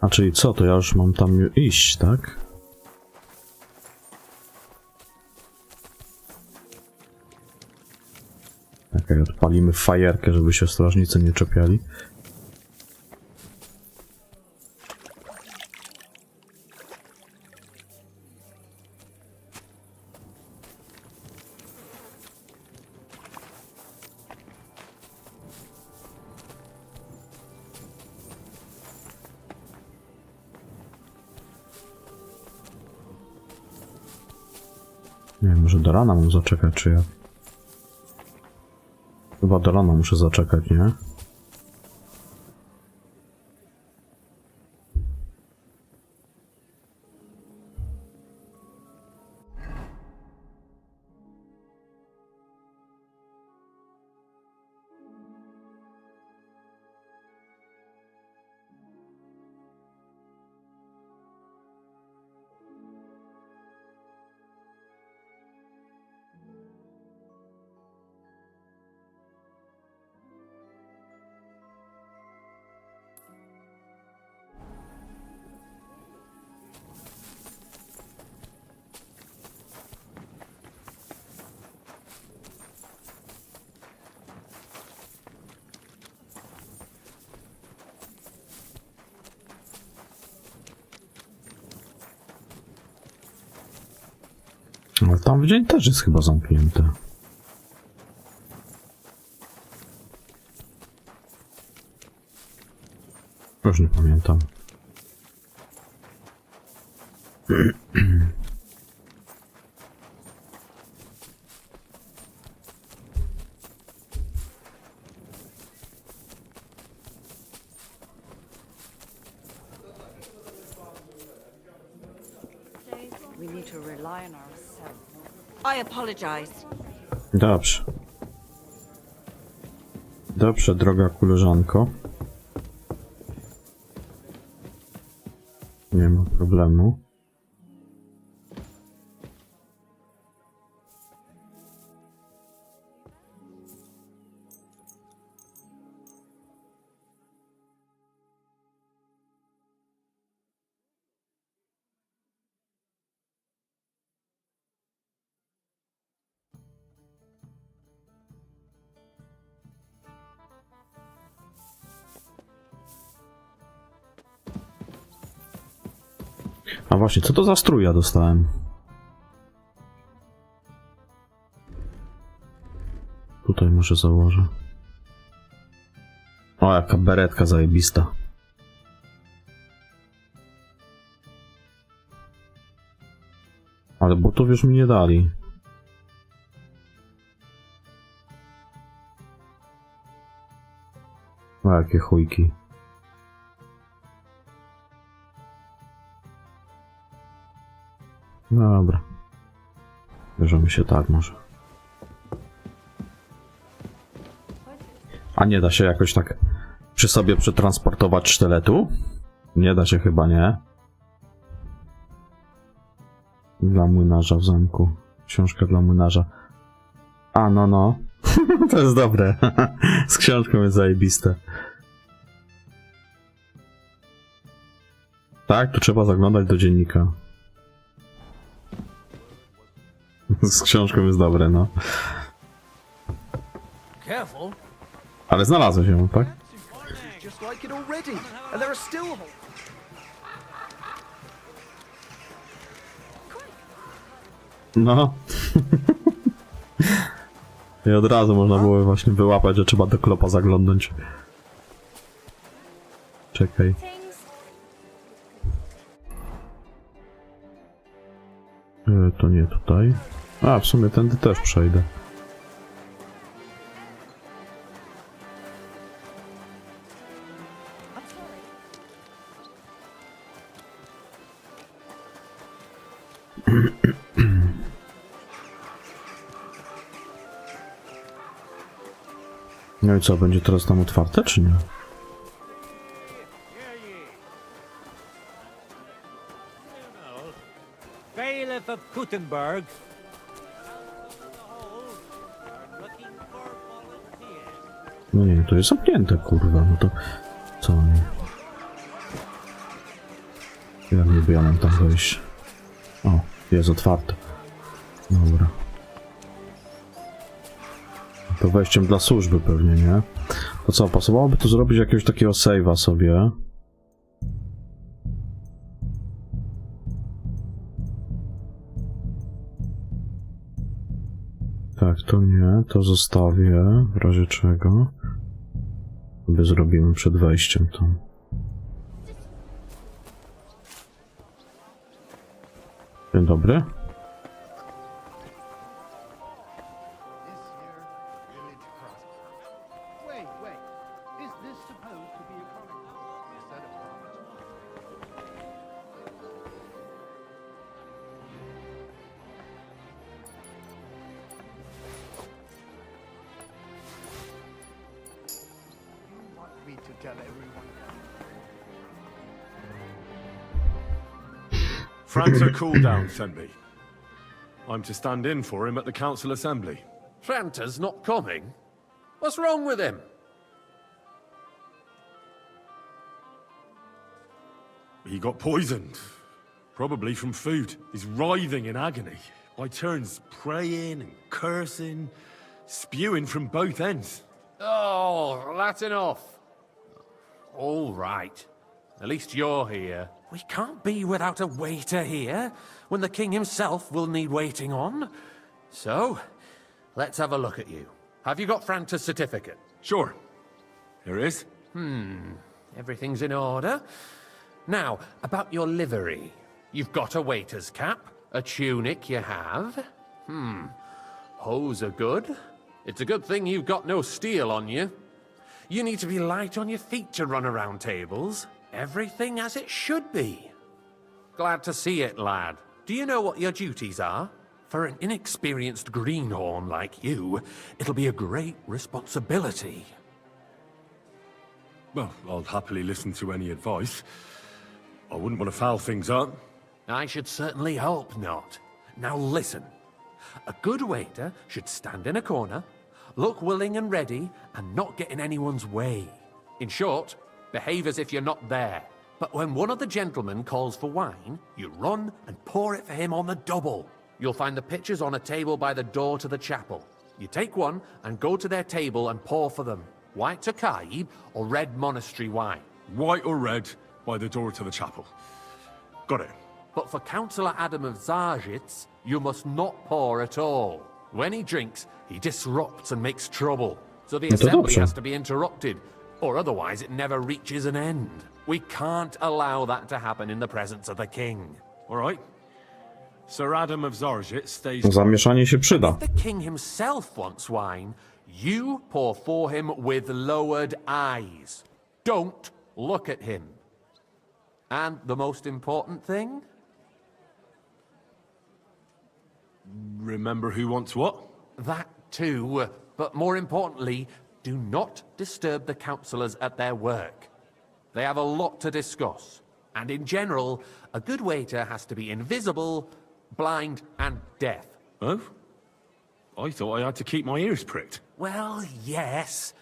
A czyli co, to ja już mam tam iść, tak? Okej, odpalimy fajerkę, żeby się strażnicy nie czepiali. Nie wiem, może do rana mam zaczekać, czy ja... Chyba do rana muszę zaczekać, nie? Ale tam w dzień też jest chyba zamknięte. Już nie pamiętam. We need to rely on ourselves. I apologize. Dobrze. Dobrze, droga koleżanko. Nie ma problemu. A właśnie, co to za strój ja dostałem? Tutaj może założę. O, jaka beretka zajebista. Ale butów już mi nie dali. O, jakie chujki. No dobra. Bierzemy się tak może. A nie da się jakoś tak przy sobie przetransportować sztyletu? Nie da się chyba, nie? Dla młynarza w zamku. Książka dla młynarza. A, no. To jest dobre. Z książką jest zajebiste. Tak, tu trzeba zaglądać do dziennika. Z książką jest dobre, no. Ale znalazłeś ją, tak? No. I od razu można było właśnie wyłapać, że trzeba do klopa zaglądnąć. Czekaj. To nie tutaj. A, w sumie tędy też przejdę. No i co, będzie teraz tam otwarte, czy nie? Bailiff of Gutenberg. No nie, to jest zamknięte, kurwa, no to... Co oni? Jak niby ja mam tam wejść? O, jest otwarte. Dobra. To wejściem dla służby pewnie, nie? To co, pasowałoby tu zrobić jakiegoś takiego save'a sobie. Tak, to nie, to zostawię, w razie czego. Sobie zrobimy przed wejściem tam. Dzień dobry. to tell everyone. Franter Cooldown sent me. I'm to stand in for him at the council assembly. Franta's not coming? What's wrong with him? He got poisoned. Probably from food. He's writhing in agony. By turns praying and cursing, spewing from both ends. Oh, that's enough. All right. At least you're here. We can't be without a waiter here, when the king himself will need waiting on. So, let's have a look at you. Have you got Franta's certificate? Sure. Here it is. Everything's in order. Now, about your livery. You've got a waiter's cap, a tunic you have. Hose are good. It's a good thing you've got no steel on you. You need to be light on your feet to run around tables. Everything as it should be. Glad to see it, lad. Do you know what your duties are? For an inexperienced greenhorn like you, it'll be a great responsibility. Well, I'll happily listen to any advice. I wouldn't want to foul things up. I should certainly hope not. Now listen. A good waiter should stand in a corner, look willing and ready, and not get in anyone's way. In short, behave as if you're not there. But when one of the gentlemen calls for wine, you run and pour it for him on the double. You'll find the pitchers on a table by the door to the chapel. You take one and go to their table and pour for them. White Tokaib or red monastery wine. White or red, by the door to the chapel. Got it. But for Councillor Adam of Zarjitz, you must not pour at all. When he drinks, he disrupts and makes trouble. So the assembly has to be interrupted, or otherwise it never reaches an end. We can't allow that to happen in the presence of the king. All right. Sir Adam of Zarjit stays... Zamieszanie się przyda. If the king himself wants wine, you pour for him with lowered eyes. Don't look at him. And the most important thing? Remember who wants what? That too, but more importantly, do not disturb the councillors at their work. They have a lot to discuss. And in general, a good waiter has to be invisible, blind, and deaf. Oh? I thought I had to keep my ears pricked. Well, yes,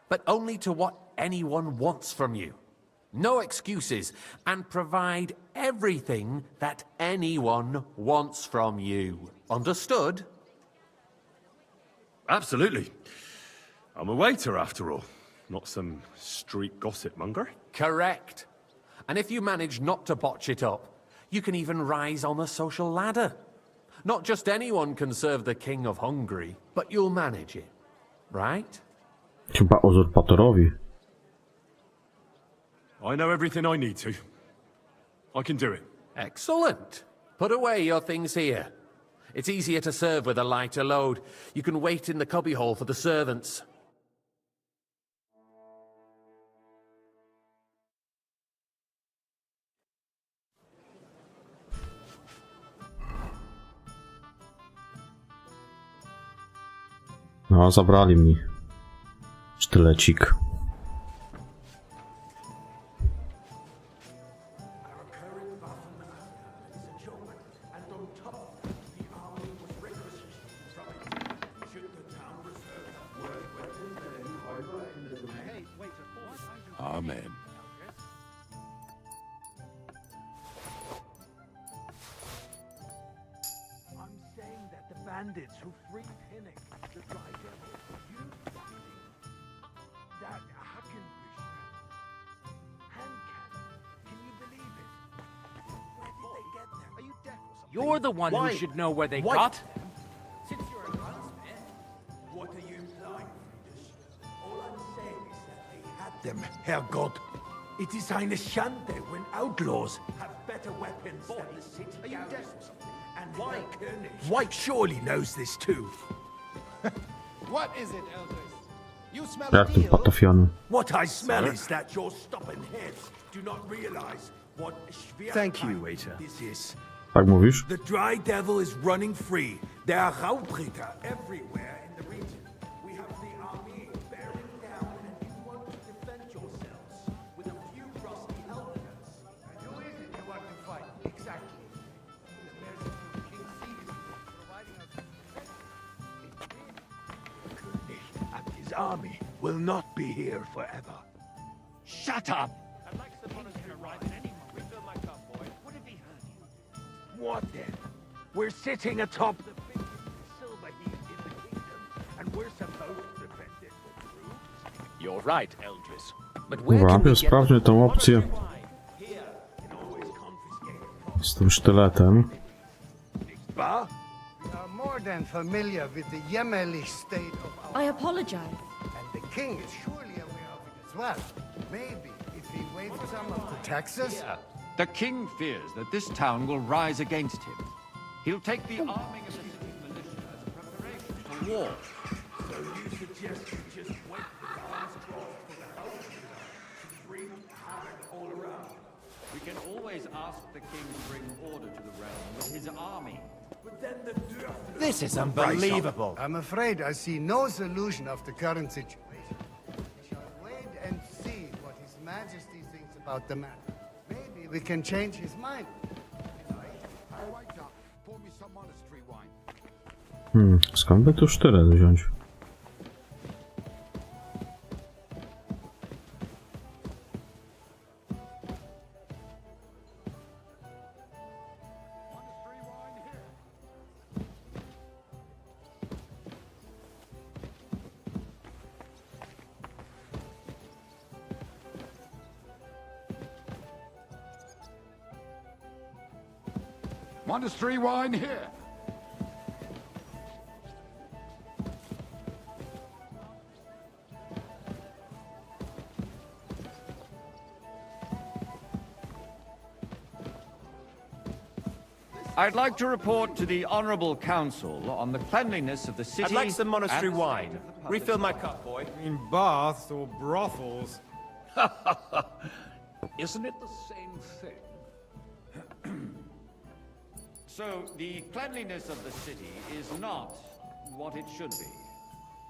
but only to what anyone wants from you. No excuses, and provide everything that anyone wants from you. Understood? Absolutely. I'm a waiter, after all. Not some street gossip monger. Correct. And if you manage not to botch it up, you can even rise on the social ladder. Not just anyone can serve the King of Hungary, but you'll manage it. Right? Chyba uzurpatorowi. I know everything I need to. I can do it. Excellent. Put away your things here. It's easier to serve with a lighter load. You can wait in the cubbyhole for the servants. No, zabrali mi sztylecik. Amen. I'm saying that the bandits who freed Pinnock, the dry devil, you that Hackenbücher, hand cannon. Can you believe it? Where did they get them? Are you deaf or something? You're the one who should know where they got them. Since you're a gunsmith, what are you implying, Friedrich? All I'm saying is that they had them, Herrgott. It is eine Schande when outlaws have better weapons than the city. Are you deaf or something? And White surely knows this too. What is it, elders? You smell Jak ten patafiany. What I smell is that your stubborn heads do not realize what Thank you, waiter. this is. Tak mówisz? The dry devil is running free. There are Raubritter everywhere in the region. We have the army bearing down, and you want to defend yourselves. army will not be here forever. Shut up! I'd like someone to arrive at any moment. Refill my cup, boy. Would it be handy? What then? We're sitting atop the biggest silver heap in the kingdom, and we're supposed to defend it with troops? You're right, Eldris. But where Dobra, can we najpierw get sprawdźmy tą opcję z tym sztyletem. Ba? We are more than familiar with the Yemeni state of our... I apologize. And the king is surely aware of it as well. Maybe if he waived some of the taxes... The king fears that this town will rise against him. He'll take the arming of the city's militia as a preparation for war. So you suggest we just wait for the last draw for the house to bring havoc all around? We can always ask the king to bring order to the realm with his army. But then the This is unbelievable. I'm afraid I see no solution of the current situation. We shall wait and see what His Majesty thinks about the matter. Maybe we can change his mind. Skąd by tu sztylet wziąć? Monastery wine here. I'd like to report to the Honorable Council on the cleanliness of the city. I'd like some monastery and the wine. state of the public Refill my cup, boy. In baths or brothels. Isn't it the same thing? So, the cleanliness of the city is not what it should be.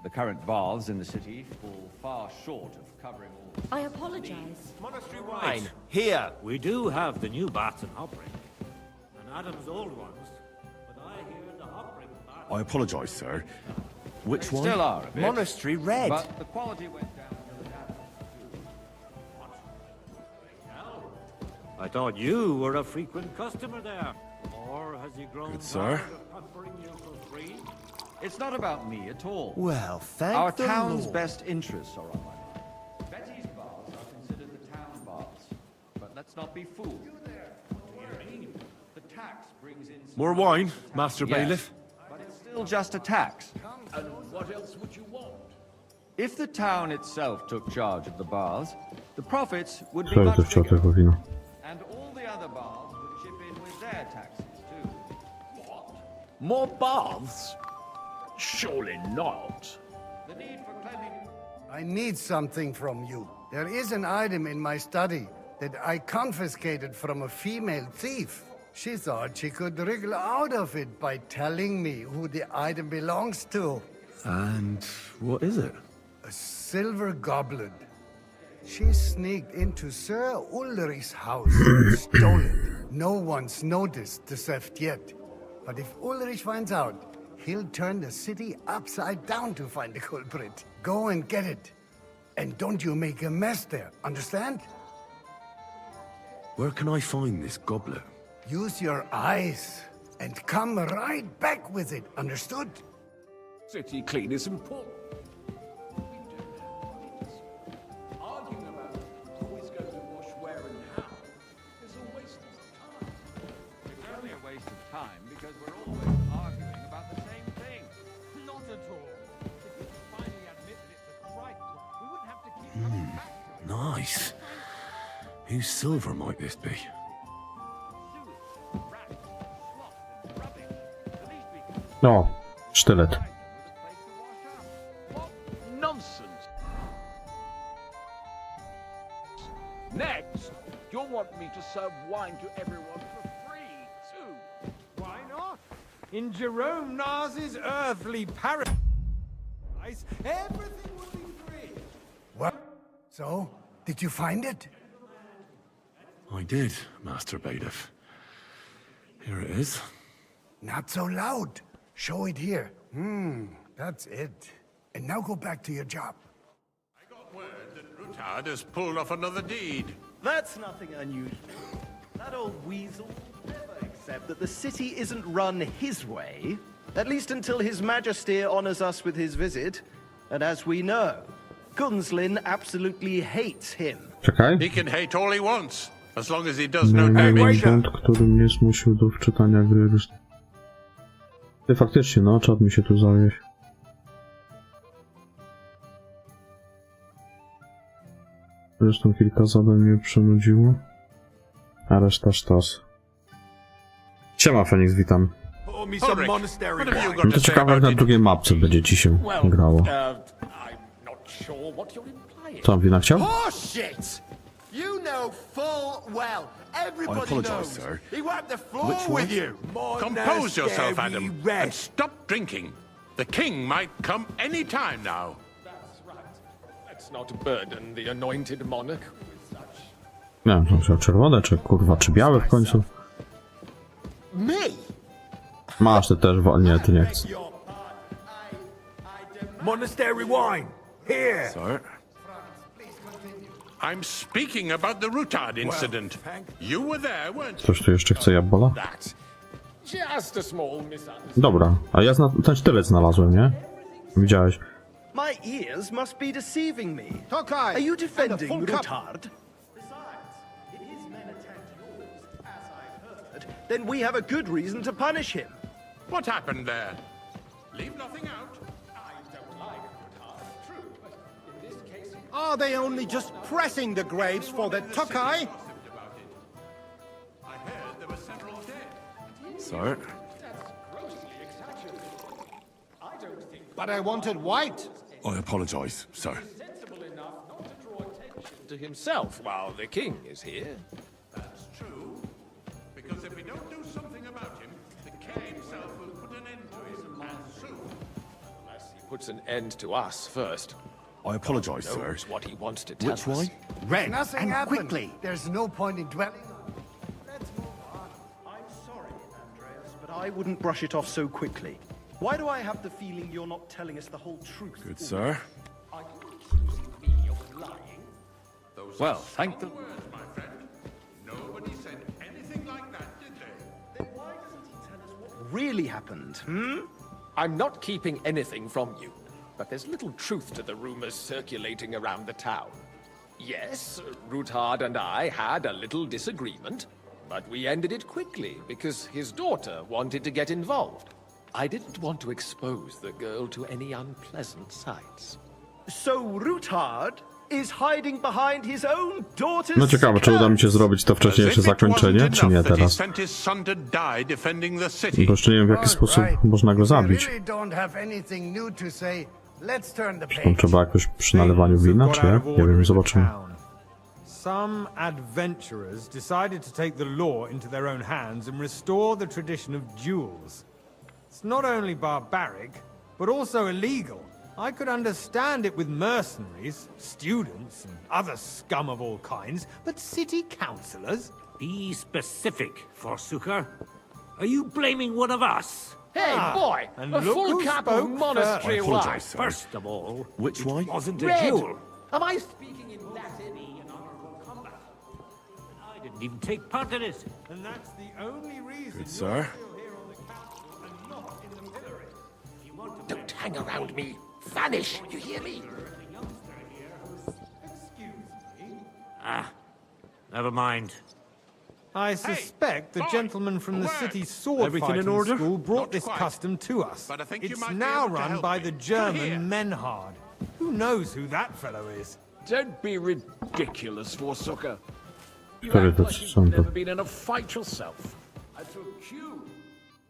The current baths in the city fall far short of covering all. I apologize. Monastery wine here. We do have the new baths in Hopring, and Adam's old ones, but I hear the Hopring baths... I apologize, sir. Which one? Still are a bit, Monastery red. but the quality went down to the Adams too. I thought you were a frequent customer there. Or has he grown Good, sir. tired of pampering you for free? It's not about me at all. Well, thank Our the town's Lord. best interests are on my mind. Betty's baths are considered the town baths. But let's not be fooled. What do you mean? The tax brings in... More wine, Master Yes, Bailiff? but it's still just a tax. And what else would you want? If the town itself took charge of the baths, the profits would be Co much to chciał bigger. tego wina? And all the other baths would chip in with their taxes too. What? More baths? Surely not. The need for cleanliness... I need something from you. There is an item in my study that I confiscated from a female thief. She thought she could wriggle out of it by telling me who the item belongs to. And what is it? A silver goblet. She sneaked into Sir Ulrich's house and stole it. No one's noticed the theft yet. But if Ulrich finds out, he'll turn the city upside down to find the culprit. Go and get it. And don't you make a mess there, understand? Where can I find this goblet? Use your eyes and come right back with it, understood? City clean is important. Arguing about who is going to wash where and how is a waste of time. It's only a waste of time because we're always arguing about the same thing. Not at all. If you finally admitted it's a trifle, we wouldn't have to keep coming back to it. Nice. Whose silver might this be? No, sztylet. What nonsense! Next, you'll want me to serve wine to everyone for free, too. Why not? In Jerome Nas's earthly paradise, everything would be free. What? So, did you find it? I did, Master Bailiff. Here it is. Not so loud. Show it here. That's it. And now go back to your job. Rutard has pulled off another deed. That's nothing unusual. That old weasel will never accept that the city isn't run his way, at least until His Majesty honors us with his visit. And as we know, Gunslin absolutely hates him. Czekaj. He can hate all he wants, as long as he does no damage. Błąd, który mnie zmusił do wczytania gry. Ty faktycznie, no, czad mi się tu zawiesił. Zresztą kilka zadań mnie przynudziło. A reszta sztos. Siema, Fenix, witam. No to ciekawe, jak na drugiej mapce będzie ci się grało. Co on wina chciał? You know full well. Everybody apologize, knows. sir. He wiped the floor Which one? with you. Compose yourself, Adam, Monastery and stop drinking. The king might come any time now. That's right. Let's not burden the anointed monarch with such... Nie wiem, czy czerwone, czy kurwa, czy białe w końcu? Me? Masz, ty też, nie, ty nie chcesz. Monastery wine. Here. Sir? I'm speaking about the Rutard incident. You were there, weren't you? Ktoś tu jeszcze chce jabbola? Just a small misunderstanding. Dobra, a ja ten sztylet znalazłem, nie? Widziałeś? My ears must be deceiving me. Tokai! Are you defending and the full Rutard? Besides, if his men attacked yours, as I've heard, then we have a good reason to punish him. What happened there? Leave nothing out. I don't like Rutard, true, but in this case... Are they only just pressing the graves for the Tokai? I heard there were several dead. Sir? But I wanted white. I apologize, sir. sensible enough not to draw attention to himself while the king is here. That's true. Because if we don't do something about him, the king himself will put an end to it, and soon. Unless he puts an end to us first. I apologize, sir. Knows what he wants to tell Which us. way? Red, Nothing and happened. quickly. There's no point in dwelling on it. Let's move on. I'm sorry, Andreas, but I wouldn't brush it off so quickly. Why do I have the feeling you're not telling us the whole truth? Good, sir. Are you accusing me of lying? Well, thank the... Words, my friend. Nobody said anything like that, did they? Then why doesn't he tell us what really happened, I'm not keeping anything from you, but there's little truth to the rumors circulating around the town. Yes, Rutard and I had a little disagreement, but we ended it quickly because his daughter wanted to get involved. I didn't want to expose the girl to any unpleasant sights. So Rutard is hiding behind his own daughter's No ciekawe, czy uda mi się zrobić to wcześniejsze zakończenie, czy nie teraz? Bo jeszcze nie wiem, w jaki sposób można go zabić. Tam trzeba jakoś przy nalewaniu wina, czy jak? Nie wiem, zobaczymy. Some adventurers decided to take the law into their own hands and restore the tradition of duels. It's not only barbaric, but also illegal. I could understand it with mercenaries, students, and other scum of all kinds, but city councillors? Be specific, Forsooker. Are you blaming one of us? Hey, boy! and A look full who cap spoke of monastery first. I apologize, wine. sir. First of all, Which it way? wasn't a Red! duel. Am I speaking in Latin? An honorable combat. And I didn't even take part in it. And that's the only reason Good, sir. Don't hang around me. Vanish, you hear me? Ah, never mind. I suspect the boy, gentleman from the a word. city's sword Everything in fighting order? school brought Not this quite. custom to us. But I think you It's might be now able to run help by me. the Come here. German Menhard. Who knows who that fellow is? Don't be ridiculous, Forsooker. You Sorry, act like that's you've something. never been in a fight yourself. I took you.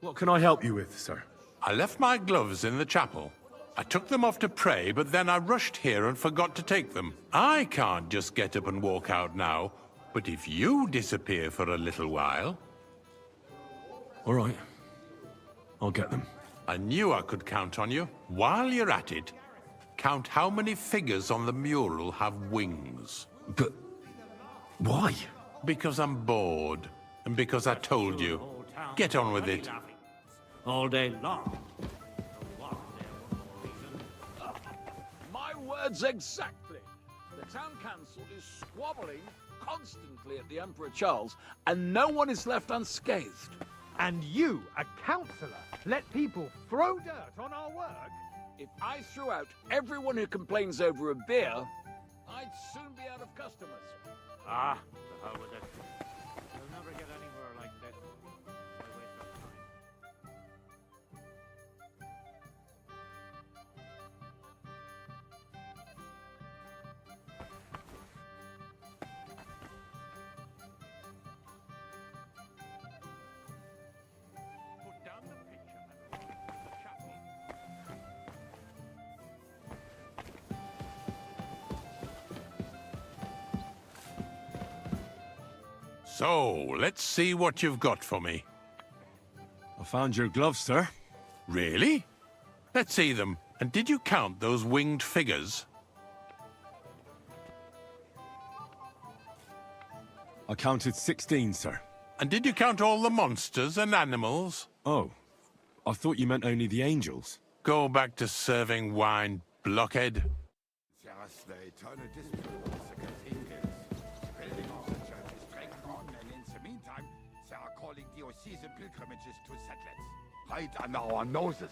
What can I help you with, sir? I left my gloves in the chapel. I took them off to pray, but then I rushed here and forgot to take them. I can't just get up and walk out now, but if you disappear for a little while... All right. I'll get them. I knew I could count on you. While you're at it, count how many figures on the mural have wings. But... why? Because I'm bored, and because I told you. Get on with it. All day long. words exactly. The town council is squabbling constantly at the Emperor Charles, and no one is left unscathed. And you, a councillor, let people throw dirt on our work? If I threw out everyone who complains over a beer, I'd soon be out of customers. Ah, the hell with it. We'll never get anywhere like this. Why waste our time? Put down the pitcher and open the chapel. So, let's see what you've got for me. I found your gloves, sir. Really? Let's see them. And did you count those winged figures? I counted 16, sir. And did you count all the monsters and animals? Oh, I thought you meant only the angels. Go back to serving wine, blockhead. Just the eternal dispute of the cathedrals. Building of the church is dragging on, and in the meantime, they are calling diocesan pilgrimages to settlers. Right under our noses.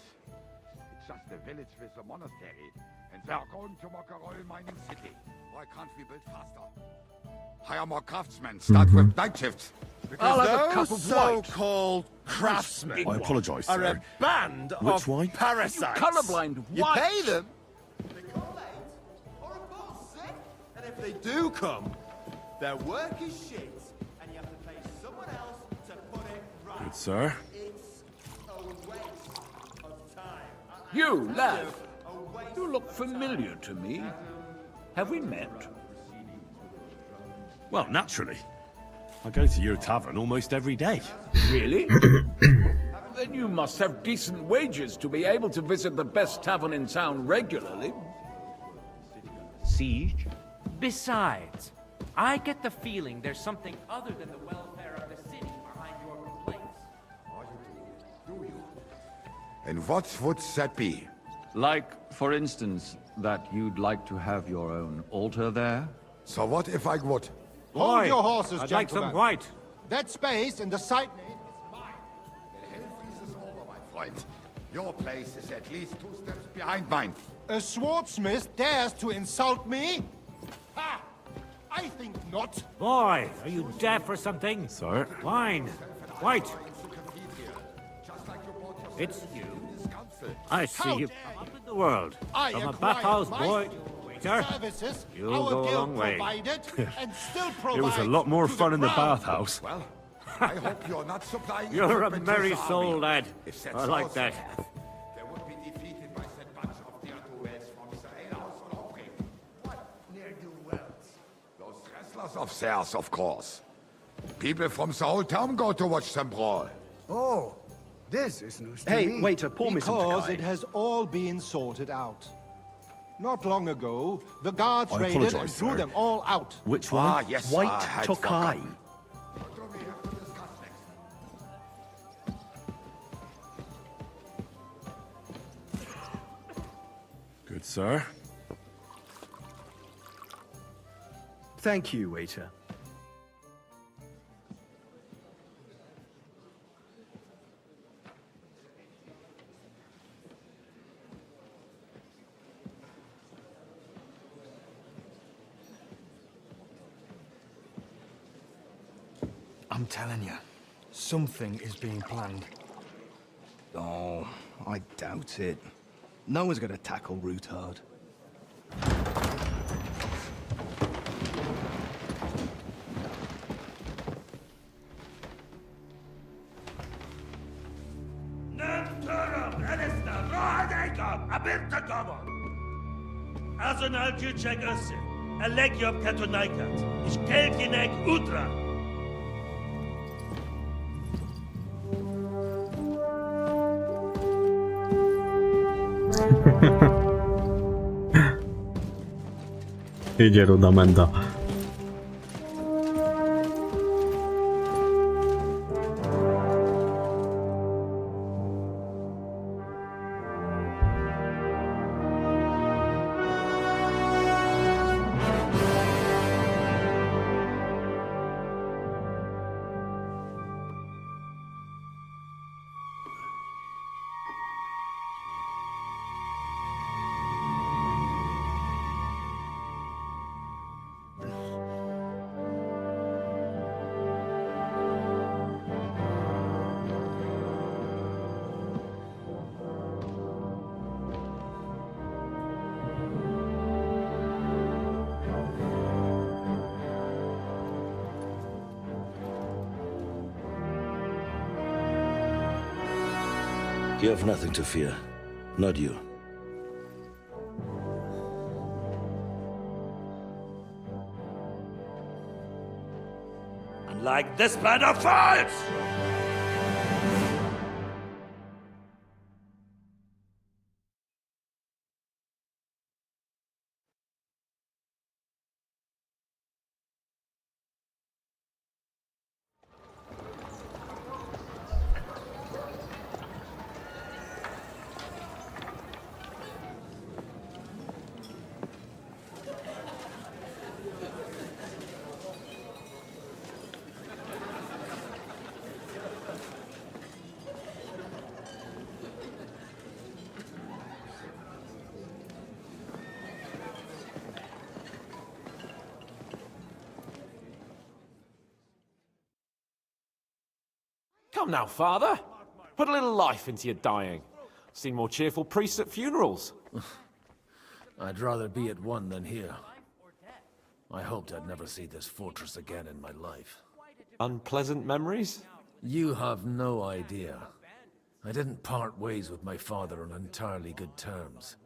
It's just a village with a monastery, and they are going to make a oil mining city. Why can't we build faster? Hire more craftsmen, start with night shifts. I'll have a cup Those of white. so-called craftsmen I apologise, are sir. a band Which of wine? parasites. You colourblind You white. pay them. They come late or a bus, eh? And if they do come, their work is shit, and you have to pay someone else to put it right. Good, sir. It's a waste of time. You, lad, you look familiar to me. Have we met? Well, naturally. I go to your tavern almost every day. Really? Then you must have decent wages to be able to visit the best tavern in town regularly. Siege? Besides, I get the feeling there's something other than the welfare of the city behind your complaints. Do you? And what would that be? Like, for instance, that you'd like to have your own altar there? So what if I would? Hold your horses, I'd like some white. That space in the side name. The hell freezes over, my friend. Your place is at least 2 steps behind mine. A swordsmith dares to insult me? Ha! I think not. Boy, are you deaf or something? Sir? Wine. White. It's you. I see you up in the world. From a bathhouse boy to a waiter. You'll go a long way. It was a lot more fun in the bathhouse. Well, I hope you're not supplying... You're a equipment to merry the soul, army. lad. If that's I like also that. have, they would be defeated by that bunch of ne'er-do-wells from the House on Hofring. What ne'er-do-wells? Those wrestlers of theirs, of course. People from the whole town go to watch them brawl. Oh, this is news to Hey, me. waiter, pour me some Because Sky. it has all been sorted out. Not long ago, the guards I raided apologise, and threw sir. them all out. Which one? Ah, yes, I White had Tokai. forgotten. What do we have to discuss next? Good, sir. Thank you, waiter. I'm telling you, something is being planned. Oh, I doubt it. No one's gonna tackle Rootard. Azonal Juchek Össe, Alegiop Katonaikat, Ich Kelkinek Utra. Idzie rudamenda. You have nothing to fear. Not you. Unlike this plan of fights! Come now, father. Put a little life into your dying. Seen more cheerful priests at funerals. I'd rather be at one than here. I hoped I'd never see this fortress again in my life. Unpleasant memories? You have no idea. I didn't part ways with my father on entirely good terms.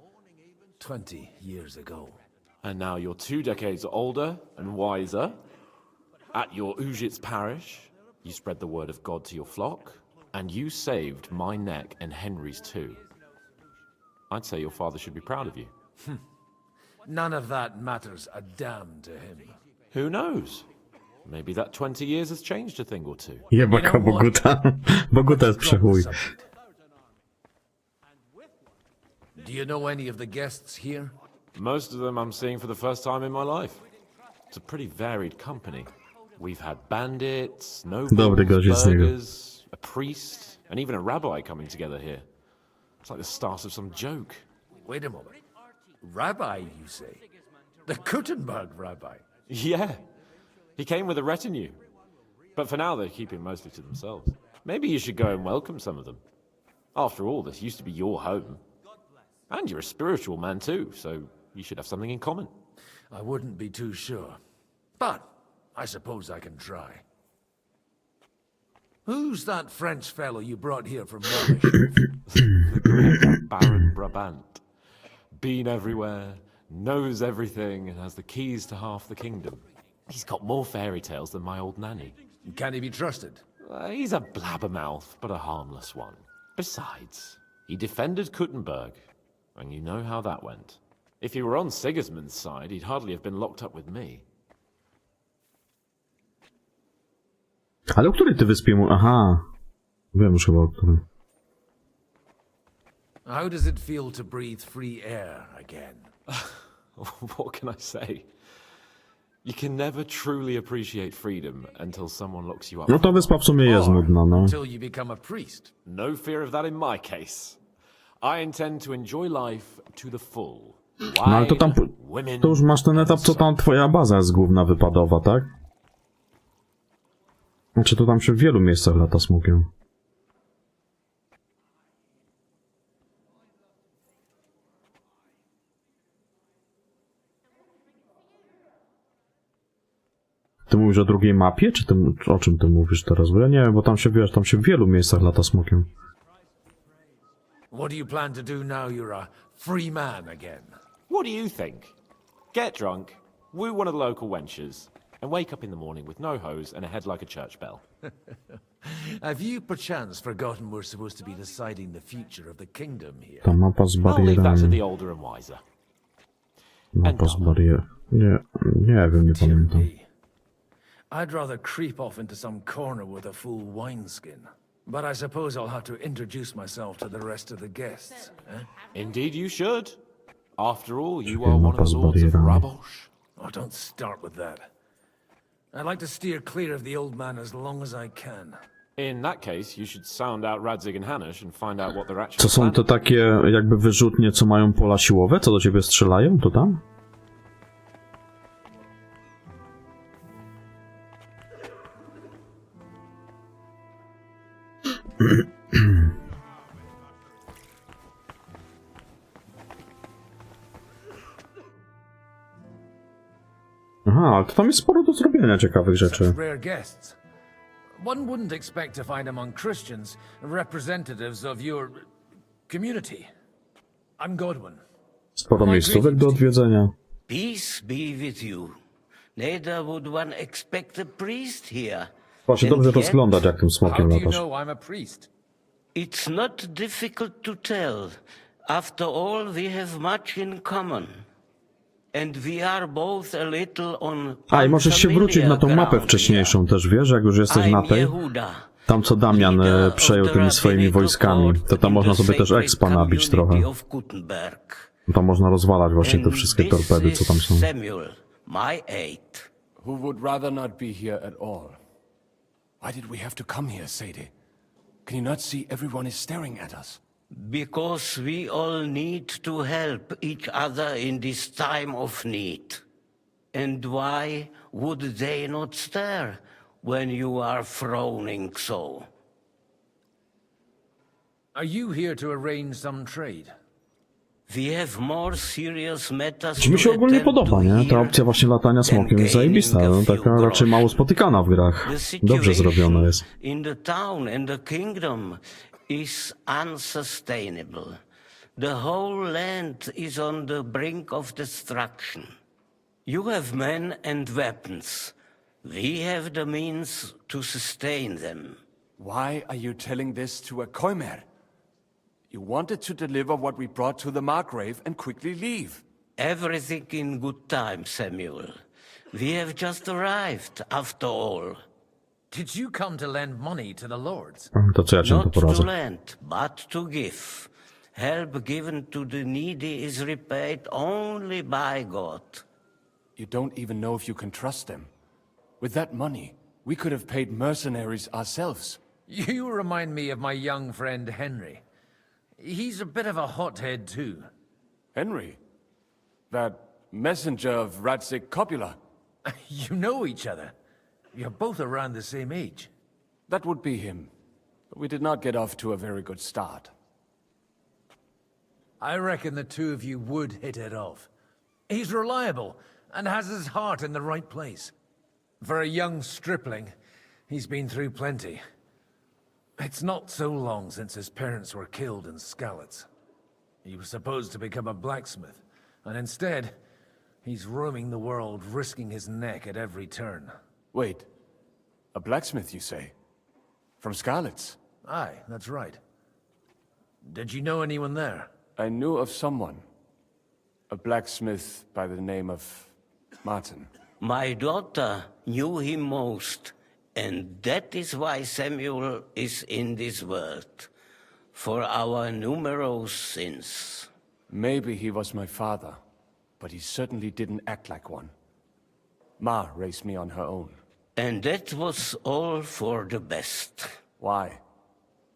20 years ago. And now you're 2 decades older and wiser. At your Ujit's parish, you spread the word of God to your flock, and you saved my neck and Henry's too. I'd say your father should be proud of you. None of that matters a damn to him. Who knows? Maybe that 20 years has changed a thing or two. Jebaka Boguta. Boguta jest przechuj. Do you know any of the guests here? Most of them I'm seeing for the first time in my life. It's a pretty varied company. We've had bandits, nobles, burghers, a priest, and even a rabbi coming together here. It's like the start of some joke. Wait a moment. Rabbi, you say? The Gutenberg rabbi? Yeah. He came with a retinue. But for now, they keep him mostly to themselves. Maybe you should go and welcome some of them. After all, this used to be your home. And you're a spiritual man too, so you should have something in common. I wouldn't be too sure. But I suppose I can try. Who's that French fellow you brought here from Moje? The great Baron Brabant. Been everywhere, knows everything, and has the keys to half the kingdom. He's got more fairy tales than my old nanny. Can he be trusted? He's a blabbermouth, but a harmless one. Besides, he defended Gutenberg, and you know how that went. If he were on Sigismund's side, he'd hardly have been locked up with me. Ale o której ty wyspie mu... Aha. Wiem już chyba o którym. How does it feel to breathe free air again? What can I say? You can never truly appreciate freedom until someone locks you up. No to wyspa w sumie jest nudna, no. Until you become a priest. No fear of that in my case. I intend to enjoy life to the full. No ale to tam... To już masz ten etap, co tam twoja baza jest główna wypadowa, tak? Znaczy to tam się w wielu miejscach lata smokiem. Ty mówisz o drugiej mapie, czy o czym ty mówisz teraz? Bo ja nie wiem, bo tam się, wiesz, tam się w wielu miejscach lata smokiem. What do you plan to do now you're a free man again? What do you think? Get drunk, woo one of the local wenches, and wake up in the morning with no hose and a head like a church bell. Have you perchance forgotten we're supposed to be deciding the future of the kingdom here? Ta mapa z I'll leave that to barierami. the older and wiser. Mapa z barier... Nie wiem, nie pamiętam. I'd rather creep off into some corner with a full wineskin. But I suppose I'll have to introduce myself to the rest of the guests. Eh? Indeed you should. After all, you are one of the lords of Rabosh. Oh, don't start with that. I'd like to steer clear of the old man as long as I can. In that case, you should sound out Radzig and Hanush and find out what they're actually Co są to takie jakby wyrzutnie, co mają pola siłowe? Co do ciebie strzelają? To tam? Aha, ale to tam jest sporo do zrobienia ciekawych rzeczy. Rare guests. One wouldn't expect to find among Christians representatives of your Community. I'm Godwin. Sporo miejscówek do odwiedzenia. Peace be with you. Neither would one expect a priest here. Trzeba się dobrze rozglądać, jak tym smokiem latasz. I'm a priest? It's not difficult to tell. After all, we have much in common. And we are both a little on. A, i możesz się wrócić na tą mapę wcześniejszą też, wiesz, jak już jesteś na tej. Tam, co Damian przejął tymi swoimi wojskami, to tam można sobie też expa nabić trochę. Tam można rozwalać właśnie te wszystkie torpedy, co tam są. Who would rather not be here at all? Why did we have to come here, Sadie? Can you not see everyone is staring at us? Because we all need to help each other in this time of need. And why would they not stare when you are frowning so? Are you here to arrange some trade? We have more serious matters. Czy mi się ogólnie podoba, nie? Ta opcja właśnie latania smokiem jest zajebista, no, taka raczej mało spotykana w grach. Dobrze zrobione jest. In the town and the kingdom is unsustainable. The whole land is on the brink of destruction. You have men and weapons. We have the means to sustain them. Why are you telling this to a Koimer? You wanted to deliver what we brought to the Margrave and quickly leave. Everything in good time, Samuel. We have just arrived, after all. Did you come to lend money to the lords? To co ja cię tu Not to poradzę? lend, but to give. Help given to the needy is repaid only by God. You don't even know if you can trust them. With that money, we could have paid mercenaries ourselves. You remind me of my young friend Henry. He's a bit of a hothead too. Henry? That messenger of Radzik Copula? You know each other. You're both around the same age. That would be him. But we did not get off to a very good start. I reckon the two of you would hit it off. He's reliable and has his heart in the right place. For a young stripling, he's been through plenty. It's not so long since his parents were killed in Skalitz. He was supposed to become a blacksmith, and instead, he's roaming the world, risking his neck at every turn. Wait, a blacksmith, you say? From Skalitz? Aye, that's right. Did you know anyone there? I knew of someone. A blacksmith by the name of Martin. My daughter knew him most, and that is why Samuel is in this world, for our numerous sins. Maybe he was my father, but he certainly didn't act like one. Ma raised me on her own. And that was all for the best. Why?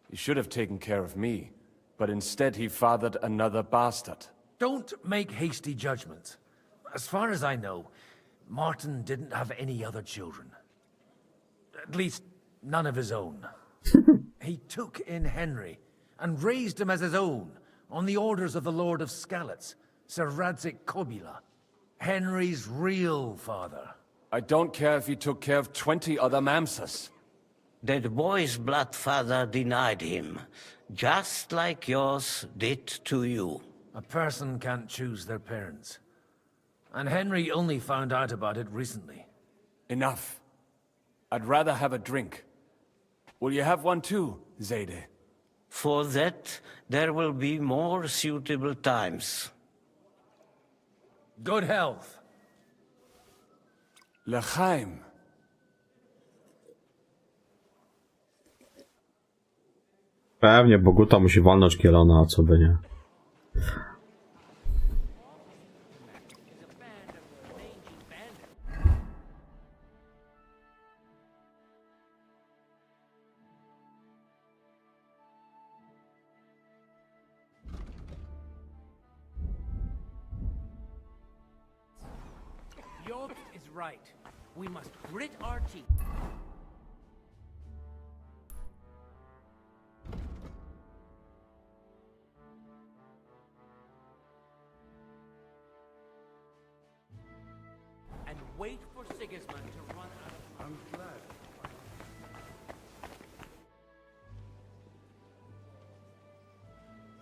He should have taken care of me, but instead he fathered another bastard. Don't make hasty judgments. As far as I know, Martin didn't have any other children. At least, none of his own. He took in Henry and raised him as his own on the orders of the Lord of Skalitz, Sir Radzik Kobila, Henry's real father. I don't care if he took care of 20 other Mamsas. That boy's blood father denied him, just like yours did to you. A person can't choose their parents. And Henry only found out about it recently. Enough. I'd rather have a drink. Will you have one too, Zayde? For that, there will be more suitable times. Good health. L'chaim. Pewnie, Boguta musi walnąć Kielona, a co by nie. Yours is right. We must grit our teeth. And wait for Sigismund to run out of... I'm glad.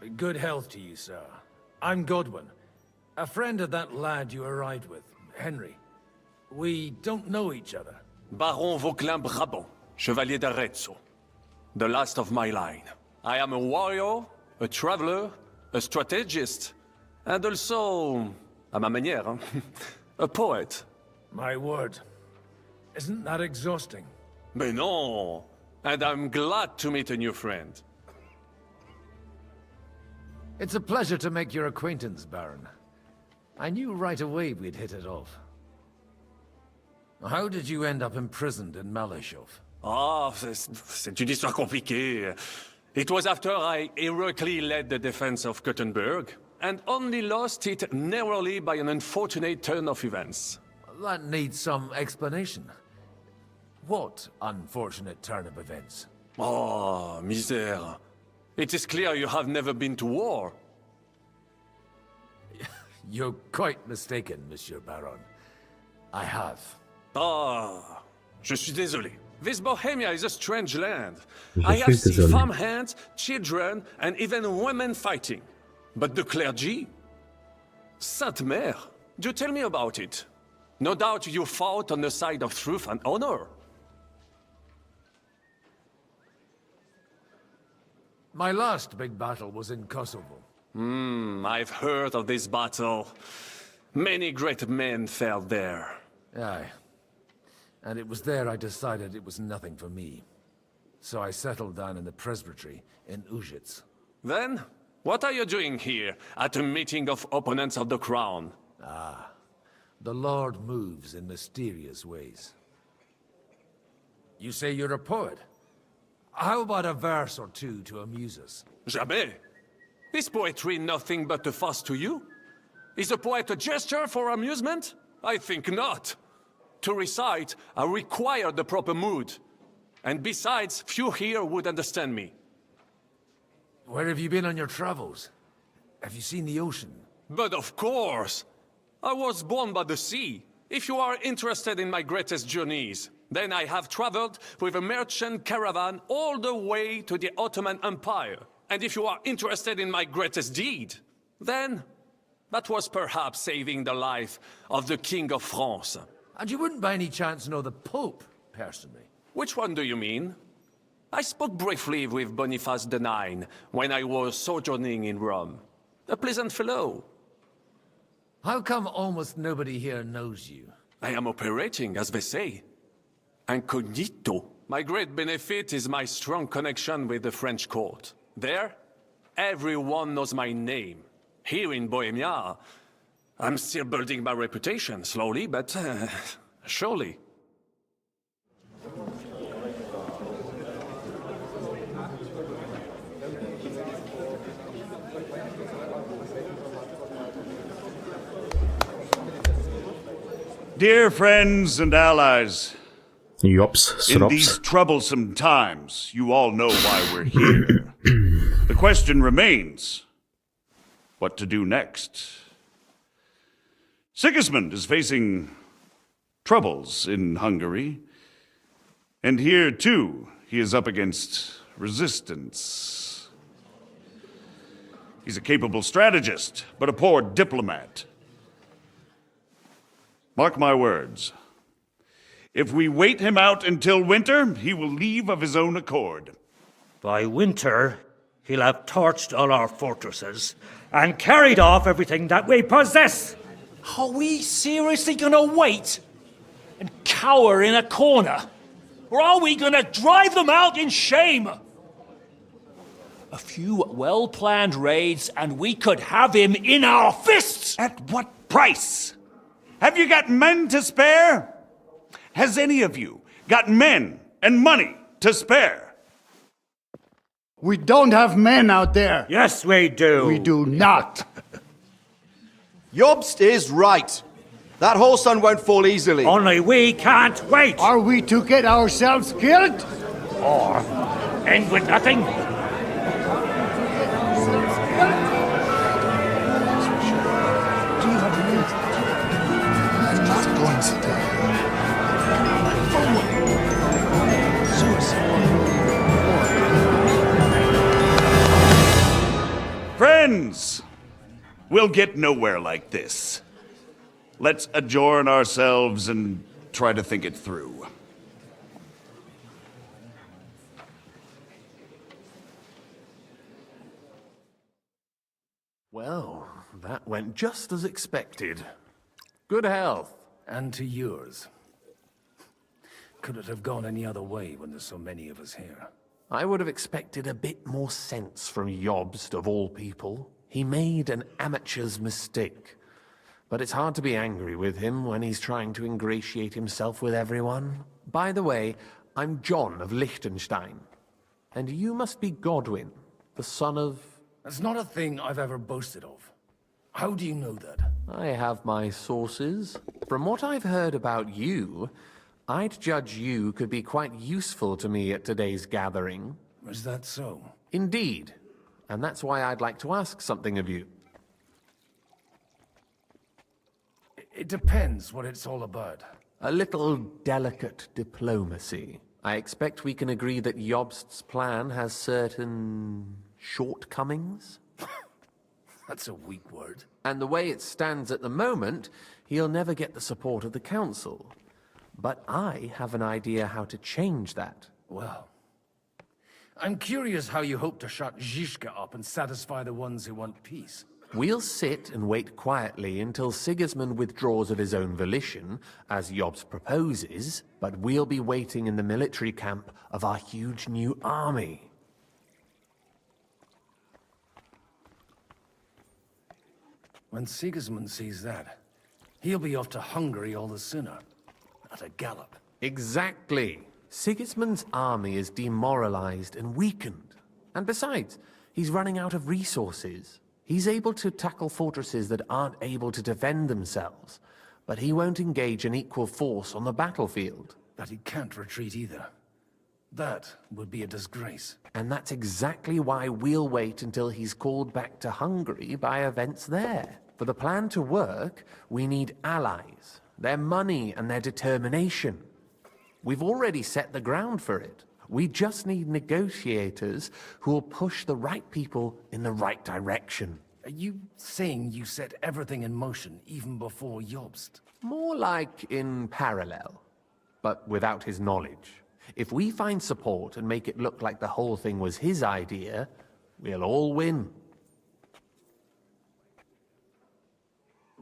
Good health to you, sir. I'm Godwin, a friend of that lad you arrived with, Henry. We don't know each other. Baron Vauclin Brabant, Chevalier d'Arezzo. The last of my line. I am a warrior, a traveler, a strategist, and also, à ma manière, a poet. My word. Isn't that exhausting? Mais non! And I'm glad to meet a new friend. It's a pleasure to make your acquaintance, Baron. I knew right away we'd hit it off. How did you end up imprisoned in Malashov? Ah, c'est une histoire compliquée. It was after I heroically led the defense of Gothenburg, and only lost it narrowly by an unfortunate turn of events. That needs some explanation. What unfortunate turn of events? Oh, misère. It is clear you have never been to war. You're quite mistaken, Monsieur Baron. I have. Ah, je suis désolé. This Bohemia is a strange land. Je I have suis seen désolé. farmhands, children, and even women fighting. But the clergy? Sainte Mère, do tell me about it. No doubt you fought on the side of truth and honor. My last big battle was in Kosovo. I've heard of this battle. Many great men fell there. Aye. And it was there I decided it was nothing for me. So I settled down in the presbytery in Ujits. Then, what are you doing here at a meeting of opponents of the crown? Ah, the Lord moves in mysterious ways. You say you're a poet? How about a verse or two to amuse us? Jamais. Is poetry nothing but a fuss to you? Is a poet a gesture for amusement? I think not. To recite, I require the proper mood. And besides, few here would understand me. Where have you been on your travels? Have you seen the ocean? But of course! I was born by the sea. If you are interested in my greatest journeys, then I have traveled with a merchant caravan all the way to the Ottoman Empire. And if you are interested in my greatest deed, then that was perhaps saving the life of the King of France. And you wouldn't by any chance know the Pope, personally? Which one do you mean? I spoke briefly with Boniface IX when I was sojourning in Rome. A pleasant fellow. How come almost nobody here knows you? I am operating, as they say. Incognito. My great benefit is my strong connection with the French court. There, everyone knows my name. Here in Bohemia, I'm still building my reputation, slowly, but surely. Dear friends and allies, Yops, in srops. these troublesome times, you all know why we're here. The question remains, what to do next? Sigismund is facing troubles in Hungary, and here, too, he is up against resistance. He's a capable strategist, but a poor diplomat. Mark my words. If we wait him out until winter, he will leave of his own accord. By winter, he'll have torched all our fortresses and carried off everything that we possess. Are we seriously gonna wait and cower in a corner? Or are we gonna drive them out in shame? A few well-planned raids and we could have him in our fists! At what price? Have you got men to spare? Has any of you got men and money to spare? We don't have men out there. Yes, we do. We do not. Jobst is right. That whole sun won't fall easily. Only we can't wait. Are we to get ourselves killed? Or end with nothing? Friends, we'll get nowhere like this. Let's adjourn ourselves and try to think it through. Well, that went just as expected. Good health. And to yours. Could it have gone any other way when there's so many of us here? I would have expected a bit more sense from Jobst, of all people. He made an amateur's mistake. But it's hard to be angry with him when he's trying to ingratiate himself with everyone. By the way, I'm John of Liechtenstein. And you must be Godwin, the son of... That's not a thing I've ever boasted of. How do you know that? I have my sources. From what I've heard about you, I'd judge you could be quite useful to me at today's gathering. Is that so? Indeed. And that's why I'd like to ask something of you. It depends what it's all about. A little delicate diplomacy. I expect we can agree that Jobst's plan has certain shortcomings? That's a weak word. And the way it stands at the moment, he'll never get the support of the council. But I have an idea how to change that. Well, I'm curious how you hope to shut Zizka up and satisfy the ones who want peace. We'll sit and wait quietly until Sigismund withdraws of his own volition, as Jobst proposes, but we'll be waiting in the military camp of our huge new army. When Sigismund sees that, he'll be off to Hungary all the sooner. At a gallop. Exactly. Sigismund's army is demoralized and weakened. And besides, he's running out of resources. He's able to tackle fortresses that aren't able to defend themselves, but he won't engage an equal force on the battlefield. But he can't retreat either. That would be a disgrace. And that's exactly why we'll wait until he's called back to Hungary by events there. For the plan to work, we need allies, their money and their determination. We've already set the ground for it. We just need negotiators who will push the right people in the right direction. Are you saying you set everything in motion even before Jobst? More like in parallel, but without his knowledge. If we find support and make it look like the whole thing was his idea, we'll all win.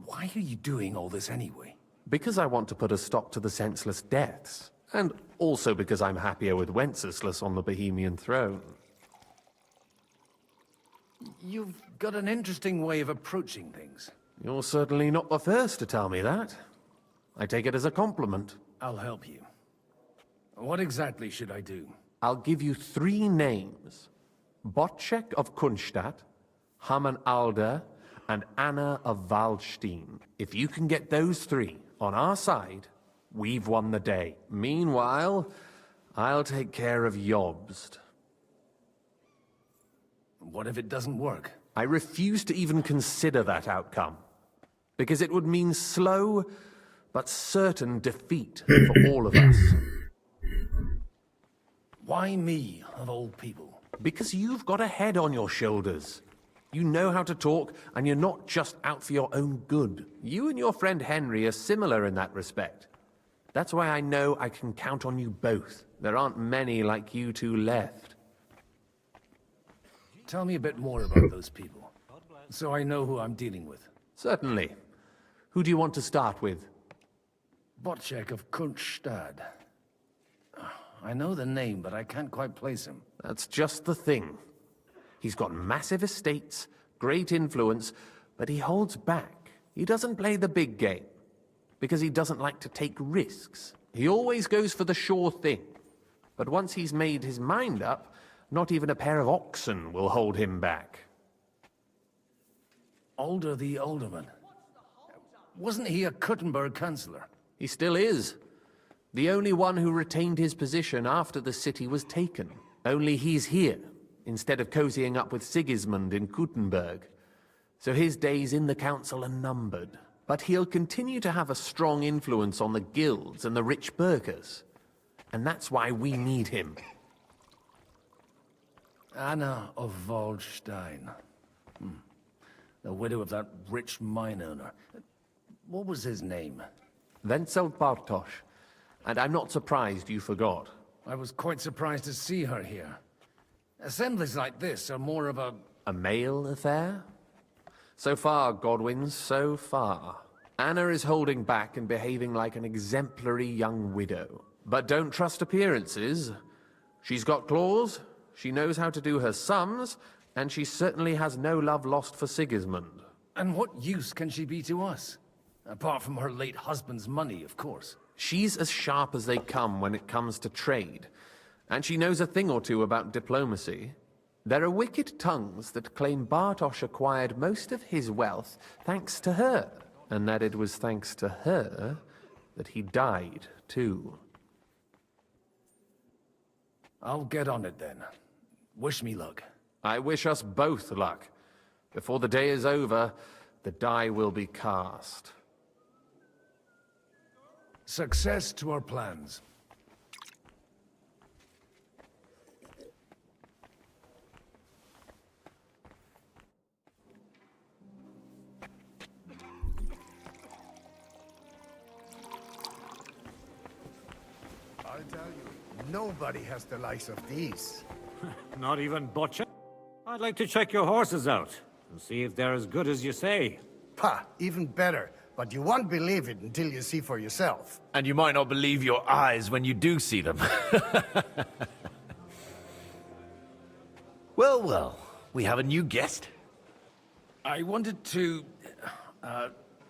Why are you doing all this anyway? Because I want to put a stop to the senseless deaths. And also because I'm happier with Wenceslas on the Bohemian throne. You've got an interesting way of approaching things. You're certainly not the first to tell me that. I take it as a compliment. I'll help you. What exactly should I do? I'll give you 3 names. Botchek of Kunstadt, Hamann Alder, and Anna of Waldstein. If you can get those 3 on our side, we've won the day. Meanwhile, I'll take care of Jobst. What if it doesn't work? I refuse to even consider that outcome, because it would mean slow but certain defeat for all of us. Why me, of all people? Because you've got a head on your shoulders. You know how to talk, and you're not just out for your own good. You and your friend Henry are similar in that respect. That's why I know I can count on you both. There aren't many like you two left. Tell me a bit more about those people, so I know who I'm dealing with. Certainly. Who do you want to start with? Botchek of Kunstadt. I know the name, but I can't quite place him. That's just the thing. He's got massive estates, great influence, but he holds back. He doesn't play the big game, because he doesn't like to take risks. He always goes for the sure thing. But once he's made his mind up, not even a pair of oxen will hold him back. Alder the Alderman. Wasn't he a Kuttenberg councillor? He still is. The only one who retained his position after the city was taken. Only he's here, instead of cozying up with Sigismund in Kuttenberg. So his days in the council are numbered. But he'll continue to have a strong influence on the guilds and the rich burghers. And that's why we need him. Anna of Waldstein. the widow of that rich mine owner. What was his name? Wenzel Bartosz. And I'm not surprised you forgot. I was quite surprised to see her here. Assemblies like this are more of a... A male affair? So far, Godwin, so far. Anna is holding back and behaving like an exemplary young widow. But don't trust appearances. She's got claws, she knows how to do her sums, and she certainly has no love lost for Sigismund. And what use can she be to us? Apart from her late husband's money, of course. She's as sharp as they come when it comes to trade, and she knows a thing or two about diplomacy. There are wicked tongues that claim Bartosz acquired most of his wealth thanks to her, and that it was thanks to her that he died, too. I'll get on it then. Wish me luck. I wish us both luck. Before the day is over, the die will be cast. Success to our plans. I'll tell you, nobody has the likes of these. Not even butcher? I'd like to check your horses out and see if they're as good as you say. Pah, even better. But you won't believe it until you see for yourself. And you might not believe your eyes when you do see them. Well, well, we have a new guest. I wanted to...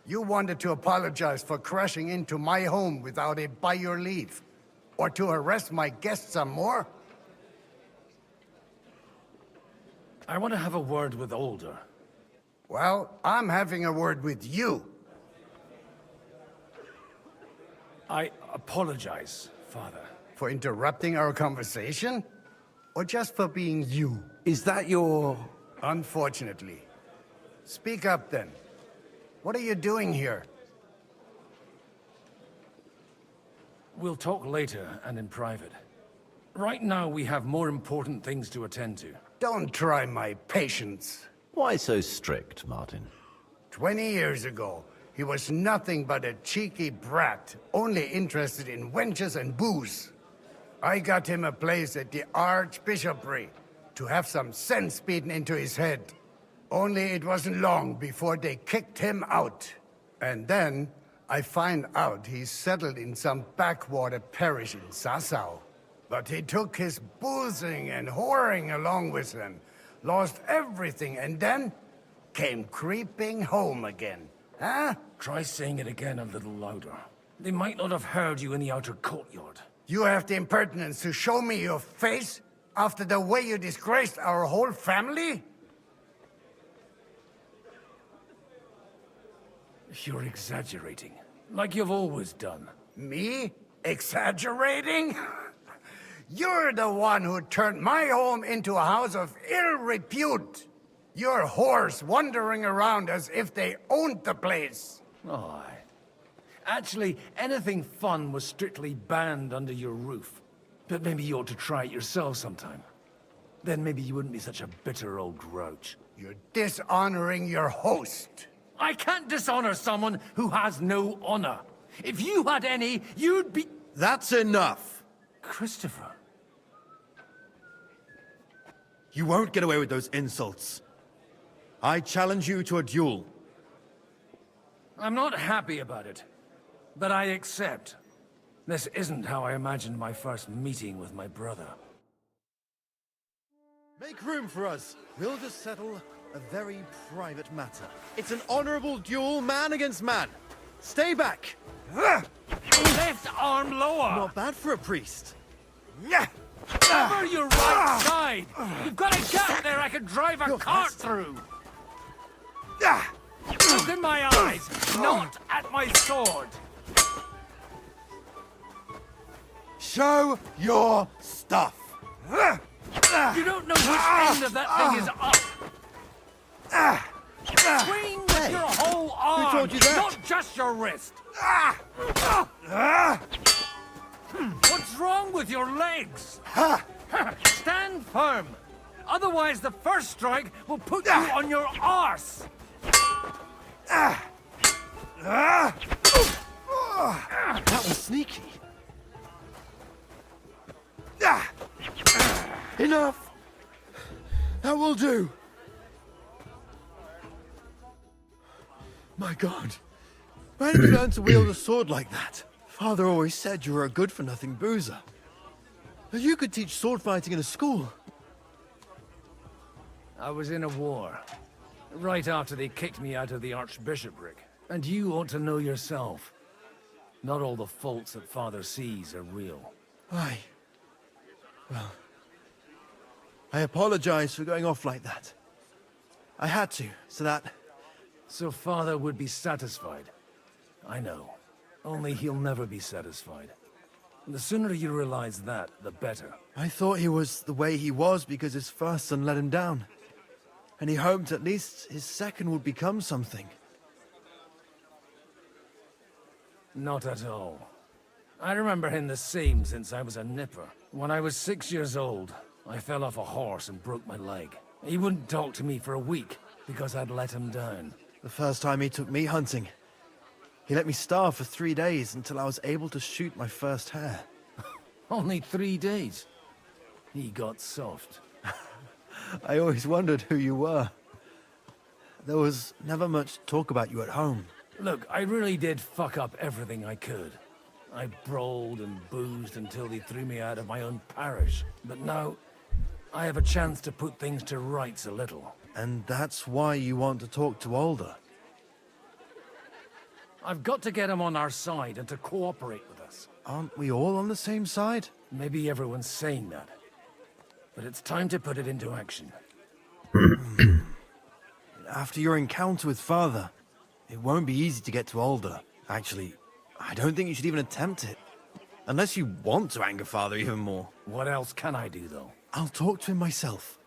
You wanted to apologize for crashing into my home without a by your leave. Or to arrest my guests some more? I want to have a word with Older. Well, I'm having a word with you. I apologize, Father. For interrupting our conversation? Or just for being you? Is that your... Unfortunately. Speak up then. What are you doing here? We'll talk later and in private. Right now we have more important things to attend to. Don't try my patience. Why so strict, Martin? 20 years ago, he was nothing but a cheeky brat, only interested in wenches and booze. I got him a place at the Archbishopry to have some sense beaten into his head. Only it wasn't long before they kicked him out. And then I find out he's settled in some backwater parish in Sassau. But he took his boozing and whoring along with him, lost everything, and then came creeping home again. Huh? Try saying it again a little louder. They might not have heard you in the outer courtyard. You have the impertinence to show me your face after the way you disgraced our whole family? You're exaggerating, like you've always done. Me? Exaggerating? You're the one who turned my home into a house of ill repute. Your whores wandering around as if they owned the place. Oh, actually, anything fun was strictly banned under your roof. But maybe you ought to try it yourself sometime. Then maybe you wouldn't be such a bitter old grouch. You're dishonoring your host. I can't dishonor someone who has no honor. If you had any, you'd be... That's enough. Christopher. You won't get away with those insults. I challenge you to a duel. I'm not happy about it, but I accept. This isn't how I imagined my first meeting with my brother. Make room for us. We'll just settle a very private matter. It's an honorable duel, man against man. Stay back. Left arm lower. Not bad for a priest. Cover your right side. You've got a gap there I could drive a cart through. Look in my eyes, not at my sword. Show your stuff. You don't know which end of that thing is up. Swing with your whole arm, Who told you that? not just your wrist. What's wrong with your legs? Stand firm. Otherwise, the first strike will put you on your arse. That was sneaky. Enough! That will do. My God. Where did you learn to wield a sword like that? Father always said you were a good-for-nothing boozer. But you could teach sword fighting in a school. I was in a war. Right after they kicked me out of the archbishopric. And you ought to know yourself. Not all the faults that Father sees are real. Aye. Well, I apologize for going off like that. I had to, so that... So Father would be satisfied. I know. Only he'll never be satisfied. The sooner you realize that, the better. I thought he was the way he was because his first son let him down. And he hoped at least his second would become something. Not at all. I remember him the same since I was a nipper. When I was 6 years old, I fell off a horse and broke my leg. He wouldn't talk to me for a week because I'd let him down. The first time he took me hunting, he let me starve for 3 days until I was able to shoot my first hare. Only 3 days? He got soft. I always wondered who you were. There was never much talk about you at home. Look, I really did fuck up everything I could. I brawled and boozed until they threw me out of my own parish. But now, I have a chance to put things to rights a little. And that's why you want to talk to Alder. I've got to get him on our side and to cooperate with us. Aren't we all on the same side? Maybe everyone's saying that. But it's time to put it into action. After your encounter with Father, it won't be easy to get to Alder. Actually, I don't think you should even attempt it. Unless you want to anger Father even more. What else can I do, though? I'll talk to him myself.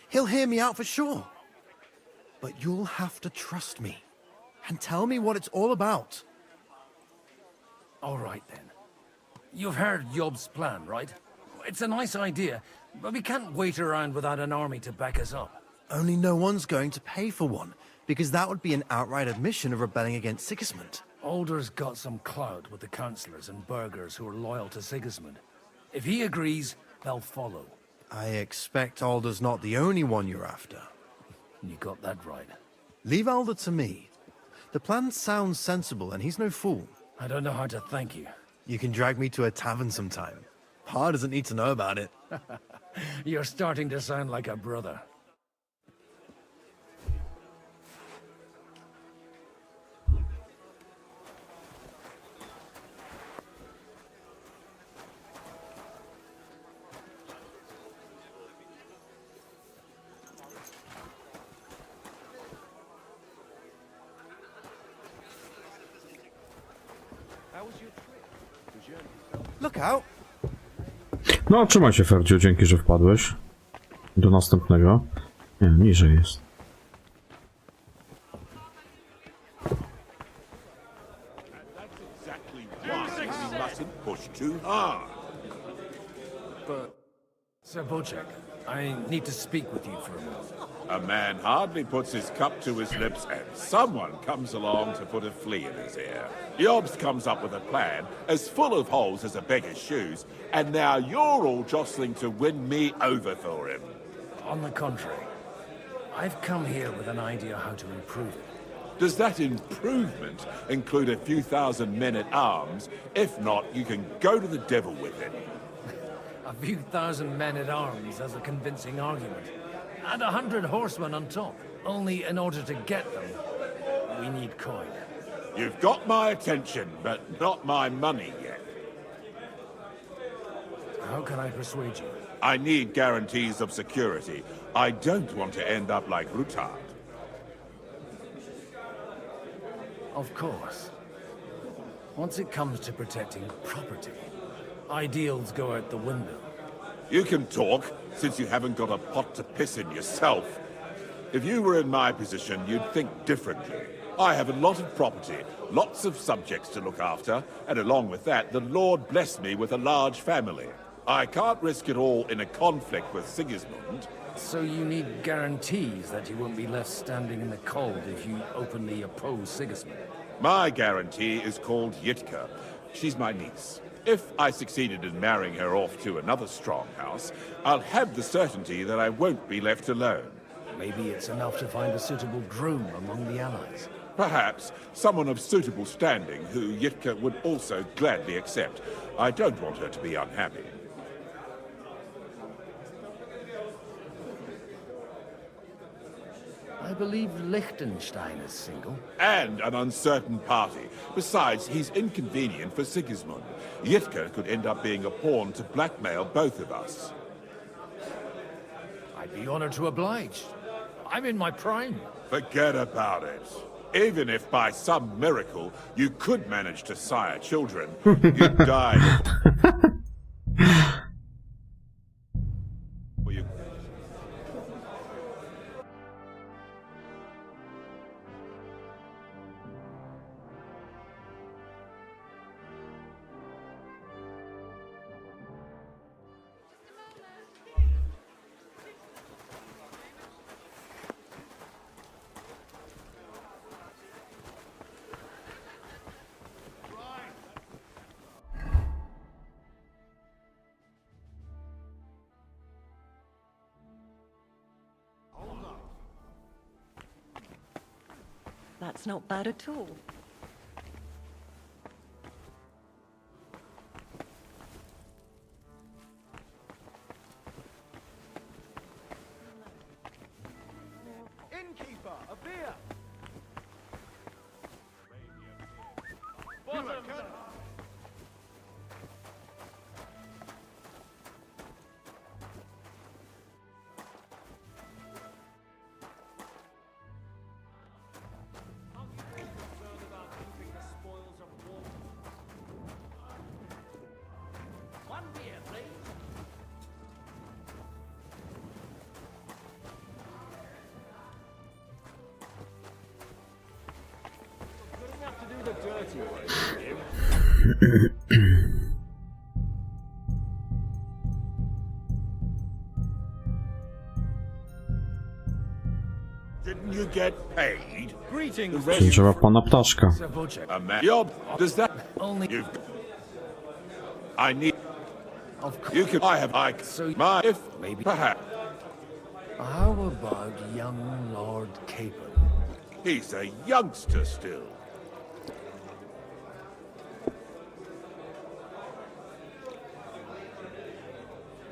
He'll hear me out for sure. But you'll have to trust me. And tell me what it's all about. All right, then. You've heard Yob's plan, right? It's a nice idea, but we can't wait around without an army to back us up. Only no one's going to pay for one, because that would be an outright admission of rebelling against Sigismund. Alder's got some clout with the councillors and burghers who are loyal to Sigismund. If he agrees, they'll follow. I expect Alder's not the only one you're after. You got that right. Leave Alder to me. The plan sounds sensible, and he's no fool. I don't know how to thank you. You can drag me to a tavern sometime. Pa doesn't need to know about it. You're starting to sound like a brother. Look out! No, trzymaj się, Ferdziu, dzięki, że wpadłeś. Do następnego. Nie, niżej jest. Sir Boczek, I need to speak with you for a moment. A man hardly puts his cup to his lips and someone comes along to put a flea in his ear. Yobs comes up with a plan as full of holes as a beggar's shoes, and now you're all jostling to win me over for him. On the contrary, I've come here with an idea how to improve it. Does that improvement include a few thousand men at arms? If not, you can go to the devil with it. A few thousand men at arms as a convincing argument. And 100 horsemen on top. Only in order to get them, we need coin. You've got my attention, but not my money yet. How can I persuade you? I need guarantees of security. I don't want to end up like Rutard. Of course. Once it comes to protecting property, ideals go out the window. You can talk, since you haven't got a pot to piss in yourself. If you were in my position, you'd think differently. I have a lot of property, lots of subjects to look after, and along with that, the Lord blessed me with a large family. I can't risk it all in a conflict with Sigismund. So you need guarantees that you won't be left standing in the cold if you openly oppose Sigismund? My guarantee is called Yitka. She's my niece. If I succeeded in marrying her off to another strong house, I'll have the certainty that I won't be left alone. Maybe it's enough to find a suitable groom among the allies. Perhaps someone of suitable standing who Yitka would also gladly accept. I don't want her to be unhappy. I believe Liechtenstein is single. And an uncertain party. Besides, he's inconvenient for Sigismund. Yitka could end up being a pawn to blackmail both of us. I'd be honored to oblige. I'm in my prime. Forget about it. Even if by some miracle you could manage to sire children, you'd die. That's not bad at all. Innkeeper, a beer! One beer, please. Good enough to do the dirty work, Didn't you get paid? Greetings. Czyli trzeba pana ptaszka. Does that only you? I need. You can. I have. I. So my. If maybe. Perhaps. How about young Lord Capon? He's a youngster still.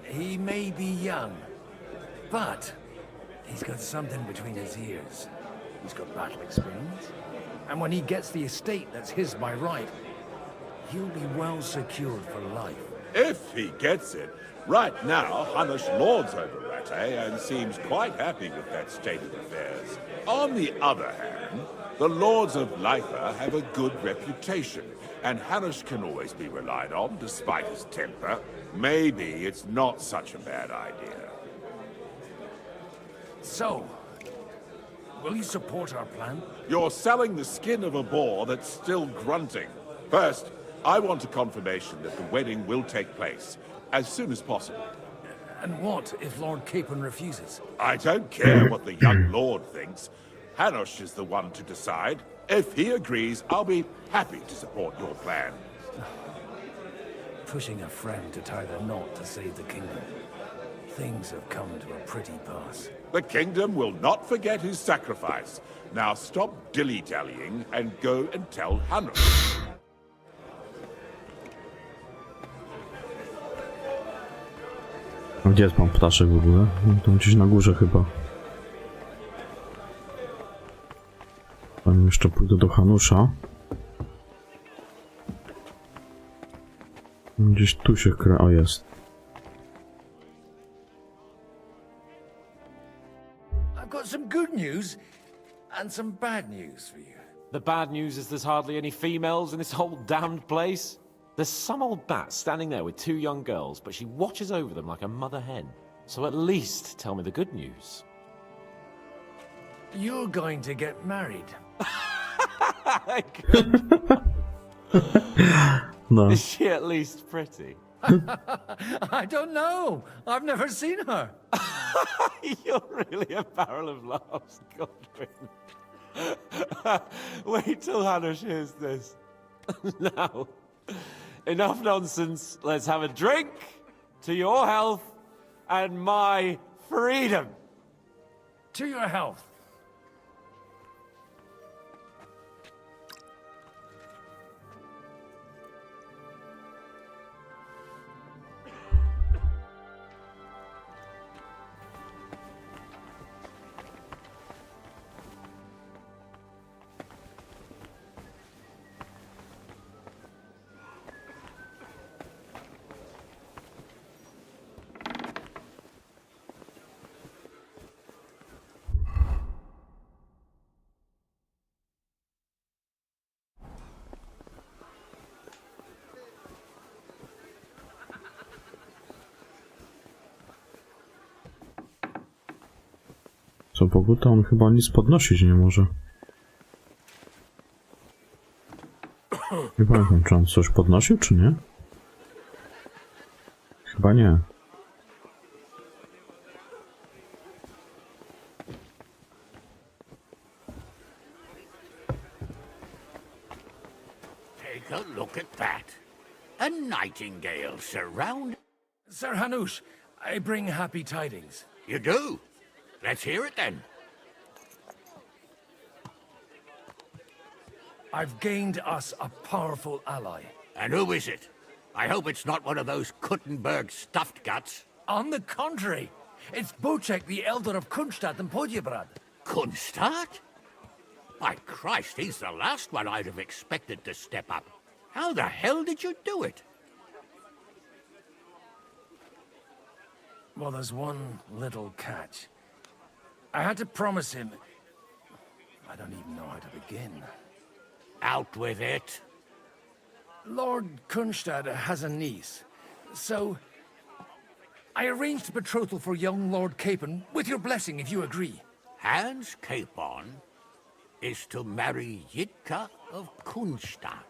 He may be young, but he's got something between his ears. He's got battle experience. And when he gets the estate that's his by right, he'll be well secured for life. If he gets it. Right now, Hanush lords over Rattay and seems quite happy with that state of affairs. On the other hand, the lords of Leifa have a good reputation, and Hanush can always be relied on despite his temper. Maybe it's not such a bad idea. So, will you support our plan? You're selling the skin of a boar that's still grunting. First, I want a confirmation that the wedding will take place as soon as possible. And what if Lord Capon refuses? I don't care what the young lord thinks. Hanush is the one to decide. If he agrees, I'll be happy to support your plan. Pushing a friend to tie the knot to save the kingdom. Things have come to a pretty pass. The kingdom will not forget his sacrifice. Now stop dilly-dallying and go and tell Hanush. A gdzie jest pan ptaszek w ogóle? No, to gdzieś na górze chyba. Zanim jeszcze pójdę do Hanusza. Gdzieś tu się o, jest. I've got some good news and some bad news for you. The bad news is there's hardly any females in this whole damned place. There's some old bat standing there with two young girls, but she watches over them like a mother hen. So at least tell me the good news. You're going to get married. No. Is she at least pretty? I don't know. I've never seen her. You're really a barrel of laughs, Godwin. Wait till Hannah hears this. Now, enough nonsense. Let's have a drink to your health and my freedom. To your health. Co Boguta, on chyba nic podnosić nie może. Nie pamiętam, czy on coś podnosił, czy nie? Chyba nie. Take a look at that. A nightingale surround... Sir Hanush, I bring happy tidings. You do? Let's hear it then. I've gained us a powerful ally. And who is it? I hope it's not one of those Kuttenberg stuffed guts. On the contrary, it's Bocek, the Elder of Kunstadt and Podjebrad. Kunstadt? By Christ, he's the last one I'd have expected to step up. How the hell did you do it? Well, there's one little catch. I had to promise him... I don't even know how to begin. Out with it. Lord Kunstad has a niece, so... I arranged a betrothal for young Lord Capon, with your blessing, if you agree. Hans Capon is to marry Yitka of Kunstadt.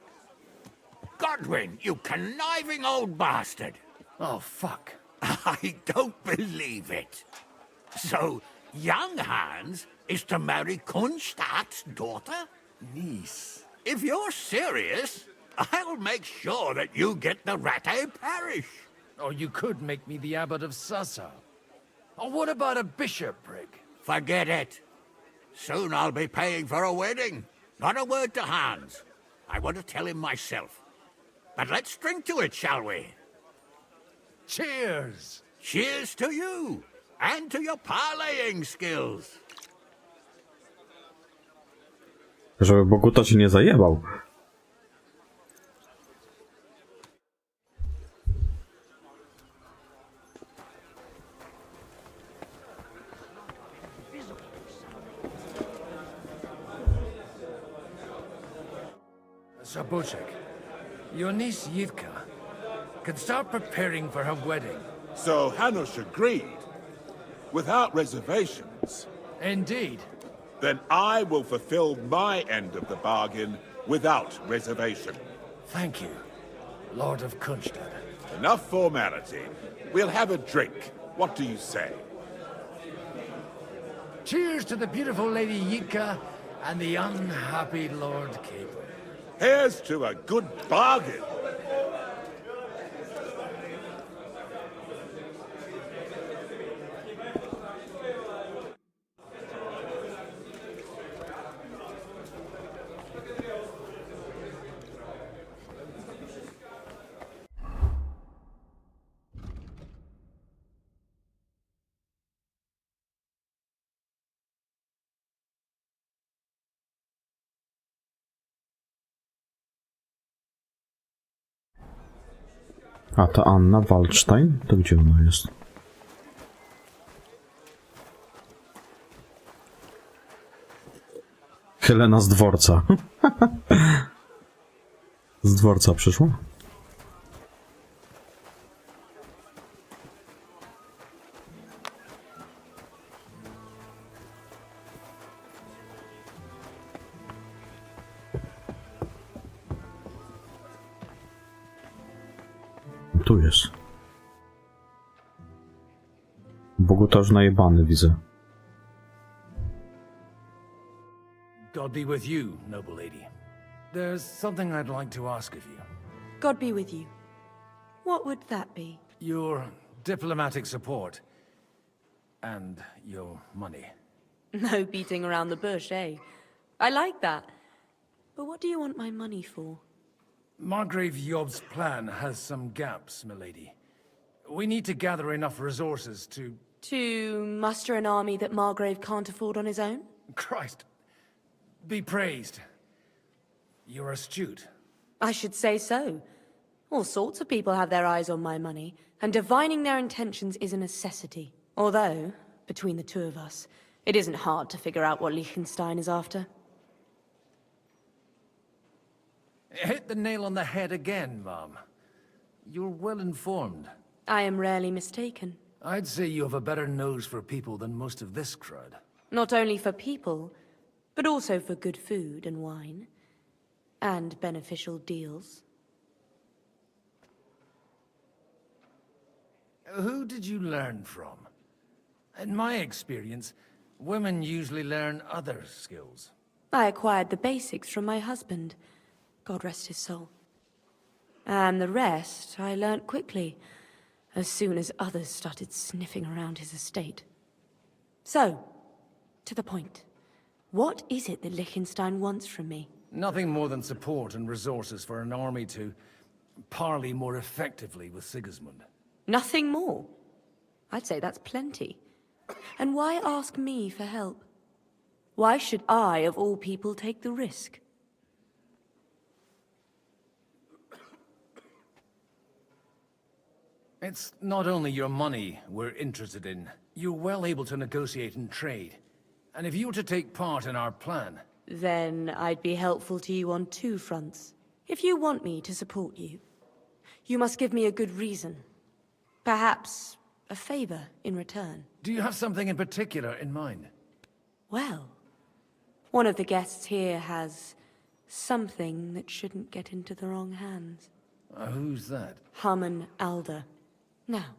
Godwin, you conniving old bastard! Oh, fuck. I don't believe it. So, young Hans is to marry Kunstadt's daughter? Niece. If you're serious, I'll make sure that you get the Rattay parish. Or you could make me the abbot of Sassa. Or what about a bishopric? Forget it. Soon I'll be paying for a wedding. Not a word to Hans. I want to tell him myself. But let's drink to it, shall we? Cheers! Cheers to you, and to your parlaying skills. Żeby Boguta się nie zajebał. Sir Bocek, your niece Yitka can start preparing for her wedding. So Hanush agreed, without reservations. Indeed. Then I will fulfill my end of the bargain without reservation. Thank you, Lord of Kunstad. Enough formality. We'll have a drink. What do you say? Cheers to the beautiful Lady Yitka and the unhappy Lord Capon. Here's to a good bargain. A ta Anna Waldstein? To gdzie ona jest? Helena z dworca. Z dworca przyszła? tu jest. Bogu to już najebany widzę. God be with you, noble lady. There's something I'd like to ask of you. God be with you. What would that be? Your diplomatic support. And your money. No beating around the bush, eh? I like that. But what do you want my money for? Margrave Yob's plan has some gaps, milady. We need to gather enough resources to... To muster an army that Margrave can't afford on his own? Christ. Be praised. You're astute. I should say so. All sorts of people have their eyes on my money, and divining their intentions is a necessity. Although, between the two of us, it isn't hard to figure out what Liechtenstein is after. Hit the nail on the head again, Mom. You're well informed. I am rarely mistaken. I'd say you have a better nose for people than most of this crowd. Not only for people, but also for good food and wine. And beneficial deals. Who did you learn from? In my experience, women usually learn other skills. I acquired the basics from my husband. God rest his soul. And the rest I learnt quickly, as soon as others started sniffing around his estate. So, to the point. What is it that Liechtenstein wants from me? Nothing more than support and resources for an army to parley more effectively with Sigismund. Nothing more? I'd say that's plenty. And why ask me for help? Why should I, of all people, take the risk? It's not only your money we're interested in. You're well able to negotiate and trade. And if you were to take part in our plan... Then I'd be helpful to you on two fronts. If you want me to support you, you must give me a good reason. Perhaps a favor in return. Do you have something in particular in mind? Well, one of the guests here has something that shouldn't get into the wrong hands. Who's that? Harmon Alder. Now,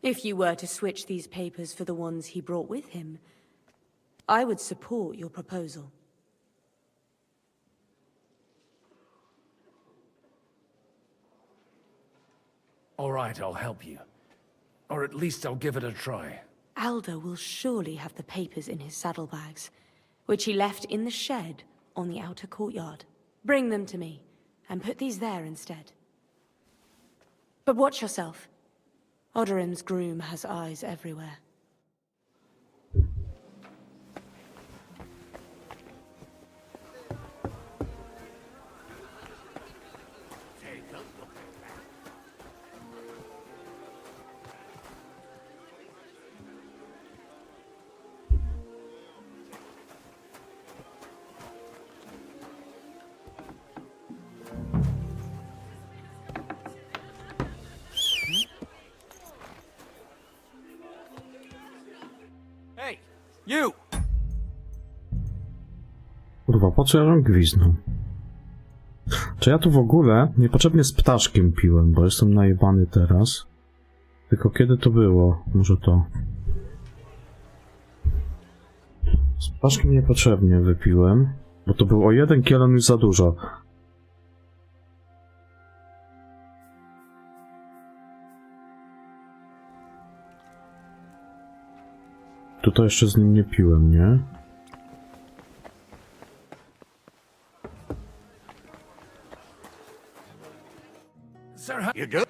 if you were to switch these papers for the ones he brought with him, I would support your proposal. All right, I'll help you. Or at least I'll give it a try. Alder will surely have the papers in his saddlebags, which he left in the shed on the outer courtyard. Bring them to me, and put these there instead. But watch yourself. Odorim's groom has eyes everywhere. Hey, you! Kurwa, po co ja żem gwizdnął? Czy ja tu w ogóle niepotrzebnie z ptaszkiem piłem, bo jestem najebany teraz. Tylko kiedy to było? Może to... Z ptaszkiem niepotrzebnie wypiłem, bo to był o 1 kielon już za dużo. Tutaj jeszcze z nim nie piłem, nie? Sir, You do?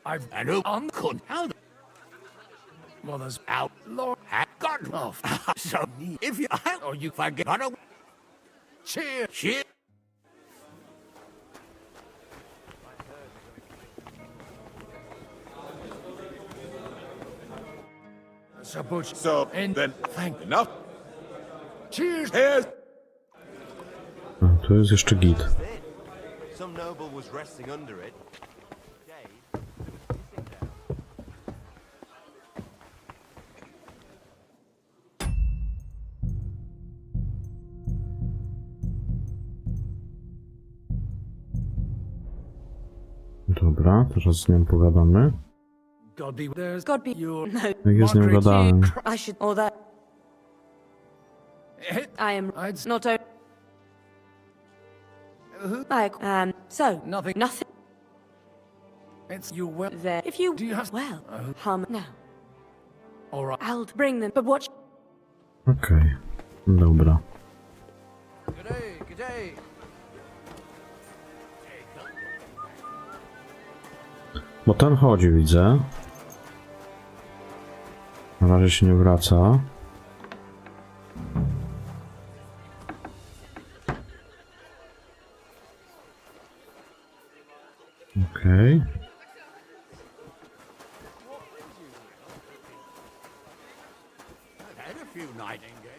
I've... And who on could how Well, there's... outlaw had got off. So if you or you forget how to cheer, cheer. Sir Butch... So, then, enough. Cheers! Here's... A, tu jest jeszcze git. Some noble was resting under it. Dobra, teraz z nią pogadamy. God be there's God be your no. Jak ja z nią gadałem. I should or that I am not a so nothing. It's you well there. If you do you have well now. All right. I'll bring them, but watch. Okej, dobra. Good day. Bo ten chodzi, widzę. Na razie się nie wraca. Okej. Had a few nightingales.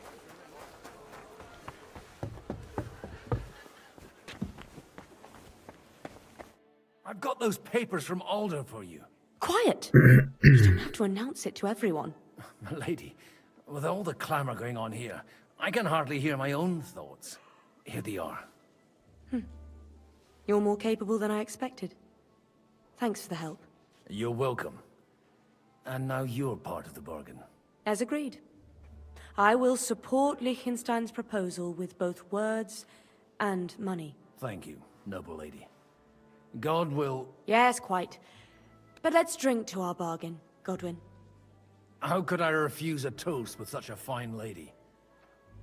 I've got those papers from Alder for you. Quiet. You don't have to announce it to everyone. Lady, with all the clamor going on here, I can hardly hear my own thoughts. Here they are. You're more capable than I expected. Thanks for the help. You're welcome. And now you're part of the bargain. As agreed. I will support Liechtenstein's proposal with both words and money. Thank you, noble lady. God will... Yes, quite. But let's drink to our bargain, Godwin. How could I refuse a toast with such a fine lady?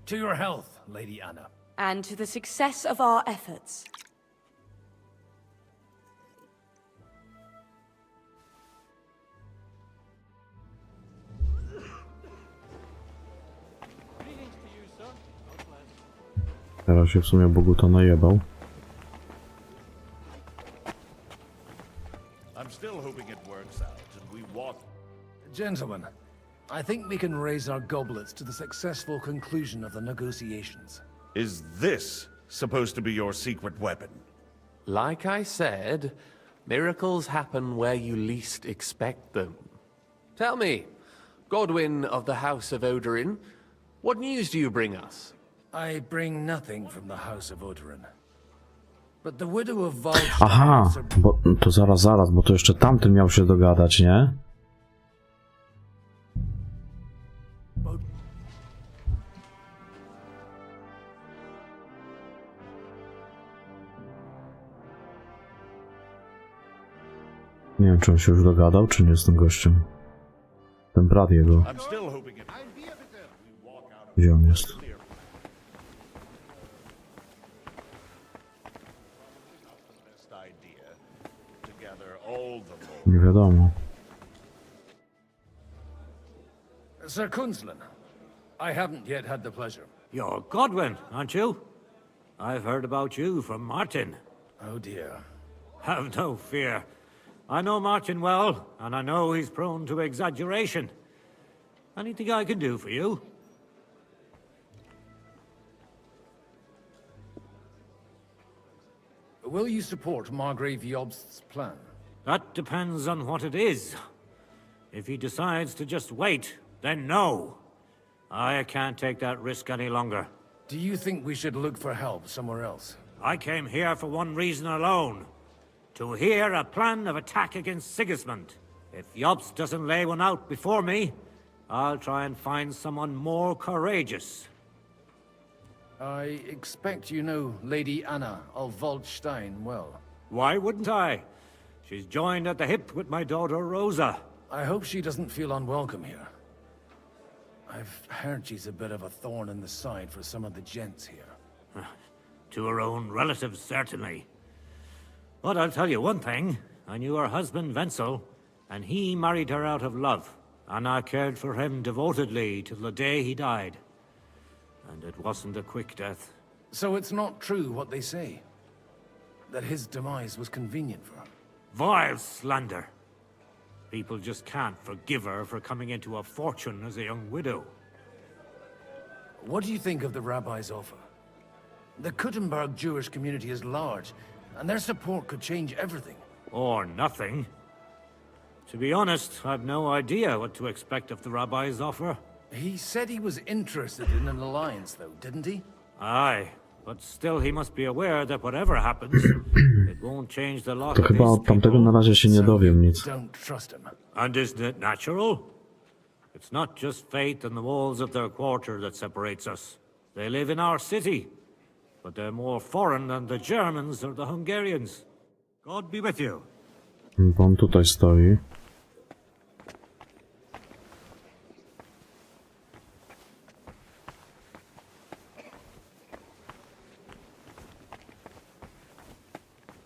To your health, Lady Anna. And to the success of our efforts. Teraz się w sumie Bogu to najebał. I'm still hoping it works out and we walk. Gentlemen, I think we can raise our goblets to the successful conclusion of the negotiations. Is this supposed to be your secret weapon? Like I said, miracles happen where you least expect them. Tell me, Godwin of the House of Odorin, what news do you bring us? I bring nothing from the House of Odorin. But the widow of Volgart... Aha, bo to zaraz, bo to jeszcze tamten miał się dogadać, nie? Nie wiem, czy on się już dogadał, czy nie z tym gościem. Ten brat jego. Gdzie on jest? Nie wiadomo. Sir Kunzlin, I haven't yet had the pleasure. You're Godwin, aren't you? I've heard about you from Martin. Oh dear. Have no fear. I know Martin well, and I know he's prone to exaggeration. Anything I can do for you? Will you support Margrave Jobst's plan? That depends on what it is. If he decides to just wait, then no. I can't take that risk any longer. Do you think we should look for help somewhere else? I came here for one reason alone. To hear a plan of attack against Sigismund. If Jobst doesn't lay one out before me, I'll try and find someone more courageous. I expect you know Lady Anna of Waldstein well. Why wouldn't I? She's joined at the hip with my daughter Rosa. I hope she doesn't feel unwelcome here. I've heard she's a bit of a thorn in the side for some of the gents here. To her own relatives, certainly. But I'll tell you one thing. I knew her husband, Wenzel, and he married her out of love. And I cared for him devotedly till the day he died. And it wasn't a quick death. So it's not true what they say? That his demise was convenient for her? Vile slander. People just can't forgive her for coming into a fortune as a young widow. What do you think of the rabbi's offer? The Kuttenberg Jewish community is large, and their support could change everything. Or nothing. To be honest, I've no idea what to expect of the rabbi's offer. He said he was interested in an alliance, though, didn't he? Aye. But still he must be aware that whatever happens, it won't change the lot To of chyba his od tamtego na razie się nie dowiem nic. Don't trust him. And isn't it natural? It's not just fate and the walls of their quarter that separates us. They live in our city, but they're more foreign than the Germans or the Hungarians. God be with you. Bo on tutaj stoi.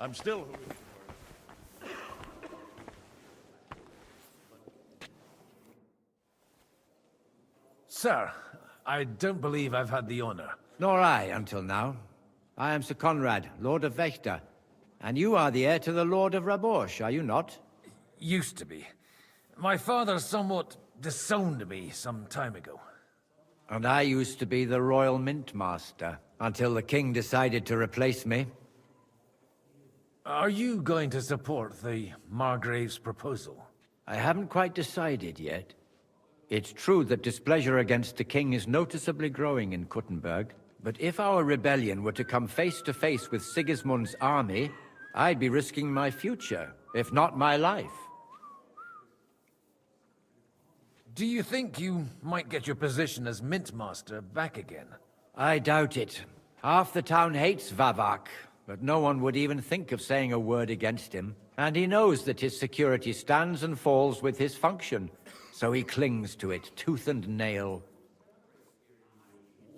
I'm still... Sir, I don't believe I've had the honor. Nor I, until now. I am Sir Conrad, Lord of Wächter. And you are the heir to the Lord of Rabosh, are you not? Used to be. My father somewhat disowned me some time ago. And I used to be the Royal Mint Master, until the king decided to replace me. Are you going to support the Margrave's proposal? I haven't quite decided yet. It's true that displeasure against the king is noticeably growing in Kuttenberg, but if our rebellion were to come face to face with Sigismund's army, I'd be risking my future, if not my life. Do you think you might get your position as Mint Master back again? I doubt it. Half the town hates Vavak, but no one would even think of saying a word against him. And he knows that his security stands and falls with his function, so he clings to it tooth and nail.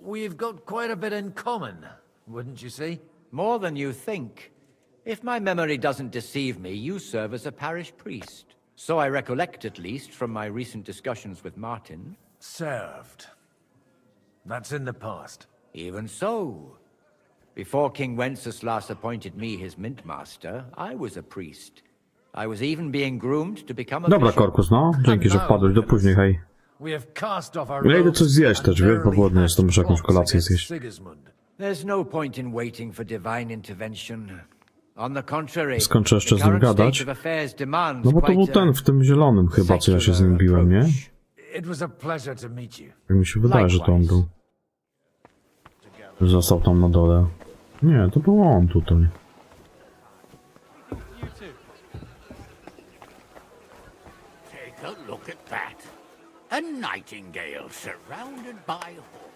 We've got quite a bit in common, wouldn't you say? More than you think. If my memory doesn't deceive me, you serve as a parish priest. So I recollect, at least, from my recent discussions with Martin. Served. That's in the past. Even so. Before King Wenceslas appointed me his mint master, I was a priest. I was even being groomed to become a Dobra, bishop. Korkus, no. Dzięki, że wpadłeś. Do później, hej. We have cast off our Ja idę coś zjeść też, wiesz, bo głodny jestem, muszę jakąś kolację zjeść. There's no point in waiting for divine intervention. On the contrary, Skończę jeszcze the z nim current gadać. state of affairs demands No bo to był quite a ten w tym zielonym chyba, co ja się z nim biłem, nie? It was a pleasure to meet you. Jak mi się wydaje, że to on był. Został tam na dole. Nie, to był on tutaj. Take a look at that. A nightingale surrounded by hawks.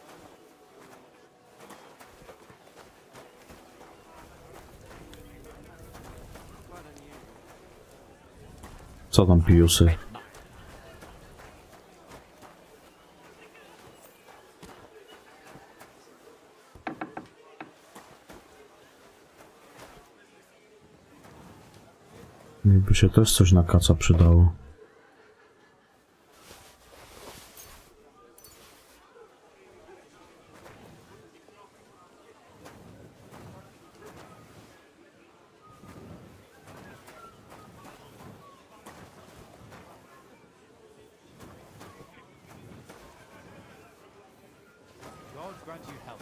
Co tam, piusy? Mi by się też coś na kaca przydało. God grant you help.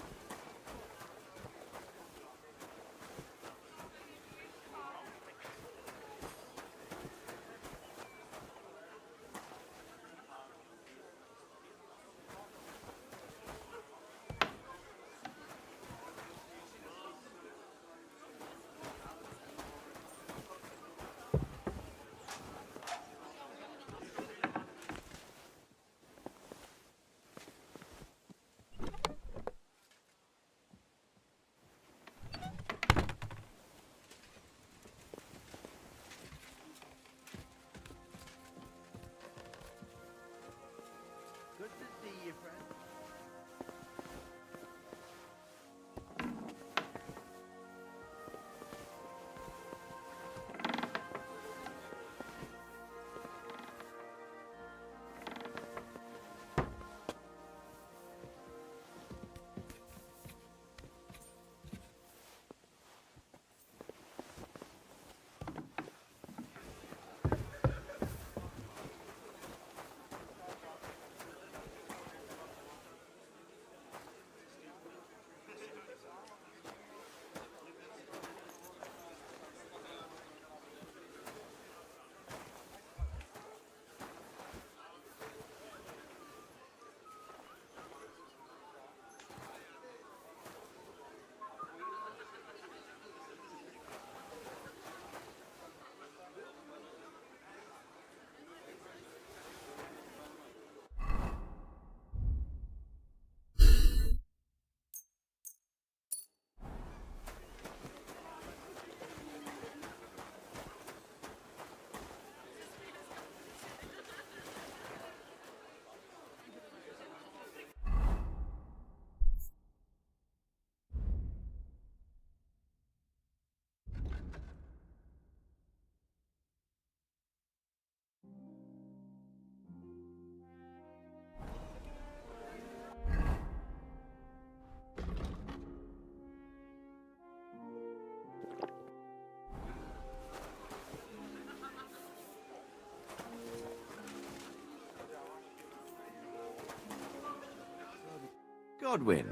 Godwin,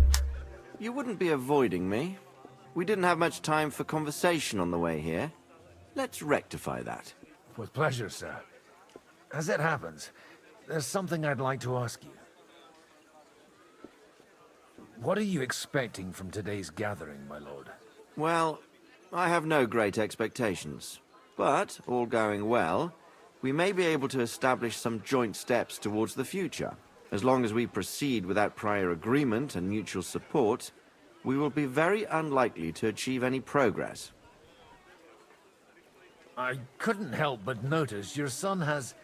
you wouldn't be avoiding me. We didn't have much time for conversation on the way here. Let's rectify that. With pleasure, sir. As it happens, there's something I'd like to ask you. What are you expecting from today's gathering, my lord? Well, I have no great expectations. But, all going well, we may be able to establish some joint steps towards the future. As long as we proceed without prior agreement and mutual support, we will be very unlikely to achieve any progress. I couldn't help but notice your son has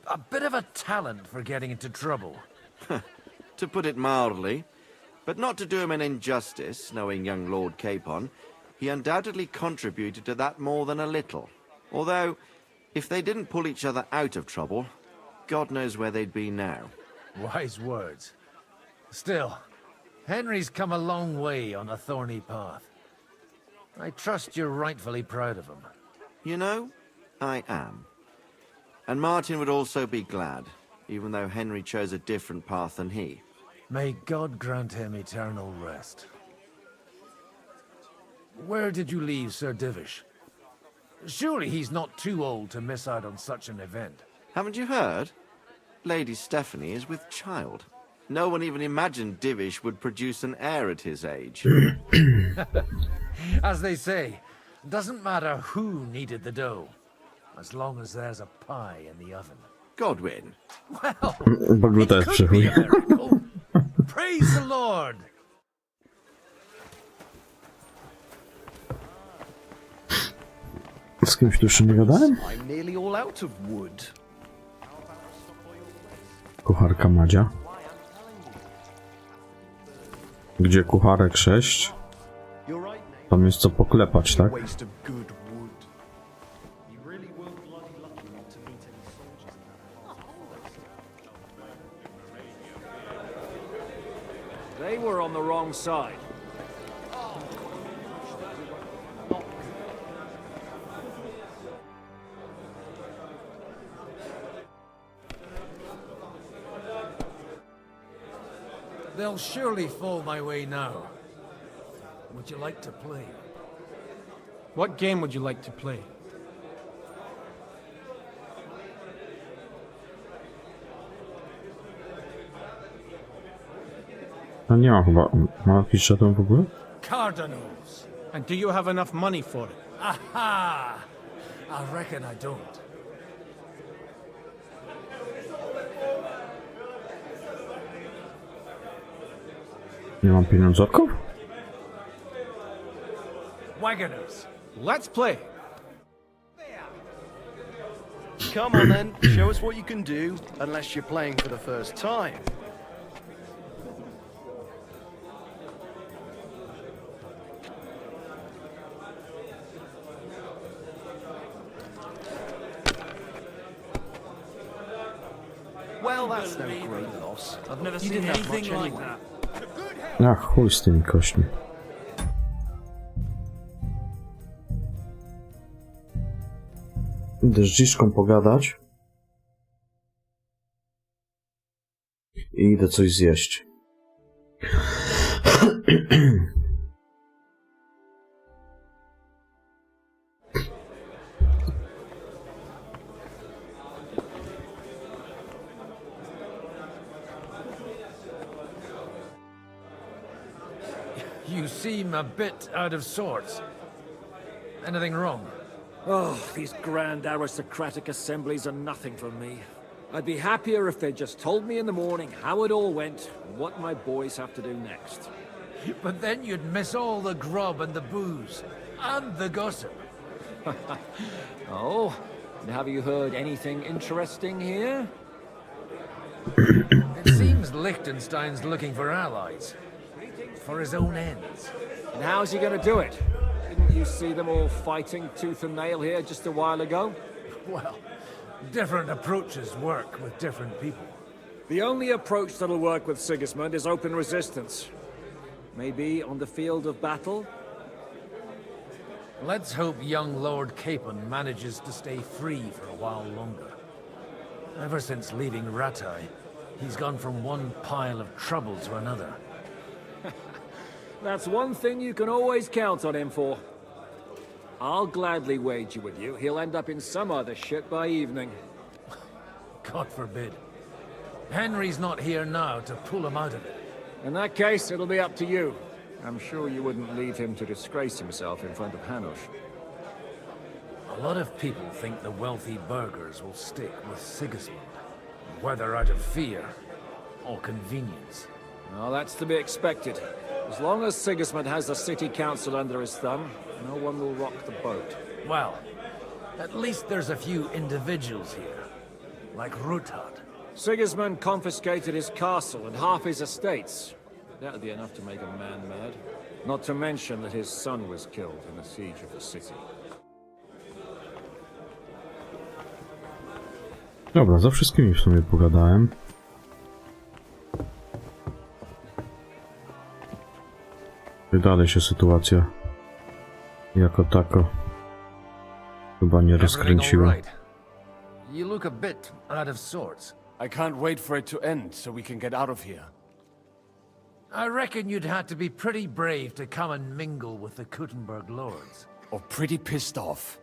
a bit of a talent for getting into trouble. To put it mildly, but not to do him an injustice, knowing young Lord Capon, he undoubtedly contributed to that more than a little. Although, if they didn't pull each other out of trouble, God knows where they'd be now. Wise words. Still, Henry's come a long way on a thorny path. I trust you're rightfully proud of him. You know, I am. And Martin would also be glad, even though Henry chose a different path than he. May God grant him eternal rest. Where did you leave Sir Divish? Surely he's not too old to miss out on such an event. Haven't you heard? Lady Stephanie is with child. No one even imagined Divish would produce an heir at his age. As they say, doesn't matter who kneaded the dough, as long as there's a pie in the oven. Godwin. Well, Bagluta jest przychuj. praise the Lord! Z kimś tu jeszcze nie gadałem? I'm nearly all out of wood. Kucharka Madzia. Gdzie kucharek 6? Tam jest co poklepać, tak? Waste of good wood. You really were bloody lucky not to meet any soldiers in that. They were on the wrong side. They'll surely fall my way now. Would you like to play? What game would you like to play? No nie mam chyba. Ma jakiś żaden w ogóle? Cardinals. And do you have enough money for it? Aha! I reckon I don't. Nie mam pieniążków? Wagoners. Let's play. Come on then, show us what you can do, unless you're playing for the first time. Well, that's no great loss. I've never You seen didn't have anything much like anyway. that. Ach, chuj z tymi kośćmi. Idę z Dziszką pogadać. I idę coś zjeść. You seem a bit out of sorts. Anything wrong? Oh, these grand aristocratic assemblies are nothing for me. I'd be happier if they just told me in the morning how it all went and what my boys have to do next. But then you'd miss all the grub and the booze. And the gossip. Oh, and have you heard anything interesting here? It seems Liechtenstein's looking for allies. For his own ends. And how's he gonna do it? Didn't you see them all fighting tooth and nail here just a while ago? Well, different approaches work with different people. The only approach that'll work with Sigismund is open resistance. Maybe on the field of battle? Let's hope young Lord Capon manages to stay free for a while longer. Ever since leaving Rattay, He's gone from one pile of trouble to another. That's one thing you can always count on him for. I'll gladly wager with you he'll end up in some other shit by evening. God forbid. Henry's not here now to pull him out of it. In that case, it'll be up to you. I'm sure you wouldn't leave him to disgrace himself in front of Hanush. A lot of people think the wealthy burghers will stick with Sigismund, whether out of fear or convenience. Well, that's to be expected. As long as Sigismund has the city council under his thumb, no one will rock the boat. Well, at least there's a few individuals here, like Ruthard. Sigismund confiscated his castle and half his estates. That'd be enough to make a man mad. Not to mention that his son was killed in the siege of the city. Dobra, za wszystkimi w sumie pogadałem. Dalej się sytuacja jako tako chyba nie rozkręciła. You look a bit out of sorts. I can't wait for it to end so we can get out of here. I reckon you'd have to be pretty brave to come and mingle with the Kuttenberg lords. Or pretty pissed off.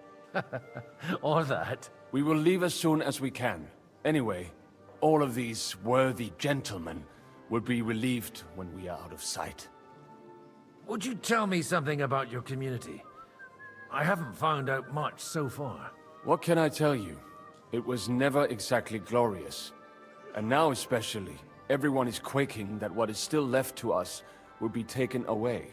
Or that. We will leave as soon as we can. Anyway, all of these worthy gentlemen will be relieved when we are out of sight. Would you tell me something about your community? I haven't found out much so far. What can I tell you? It was never exactly glorious. And now especially, everyone is quaking that what is still left to us will be taken away.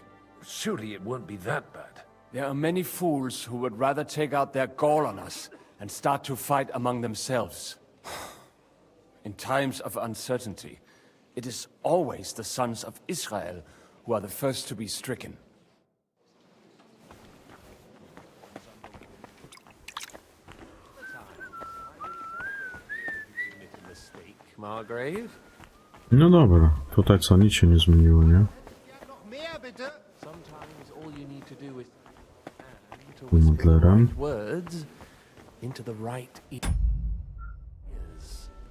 Surely it won't be that bad. There are many fools who would rather take out their gall on us and start to fight among themselves. In times of uncertainty, it is always the sons of Israel who are the first to be stricken. Margrave? No dobra, tutaj co, nic się nie zmieniło, nie? Sometimes all you need to do is to Z Modlerem. words into the right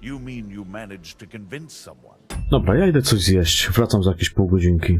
You mean you managed to convince someone? Dobra, ja idę coś zjeść. Wracam za jakieś pół godzinki.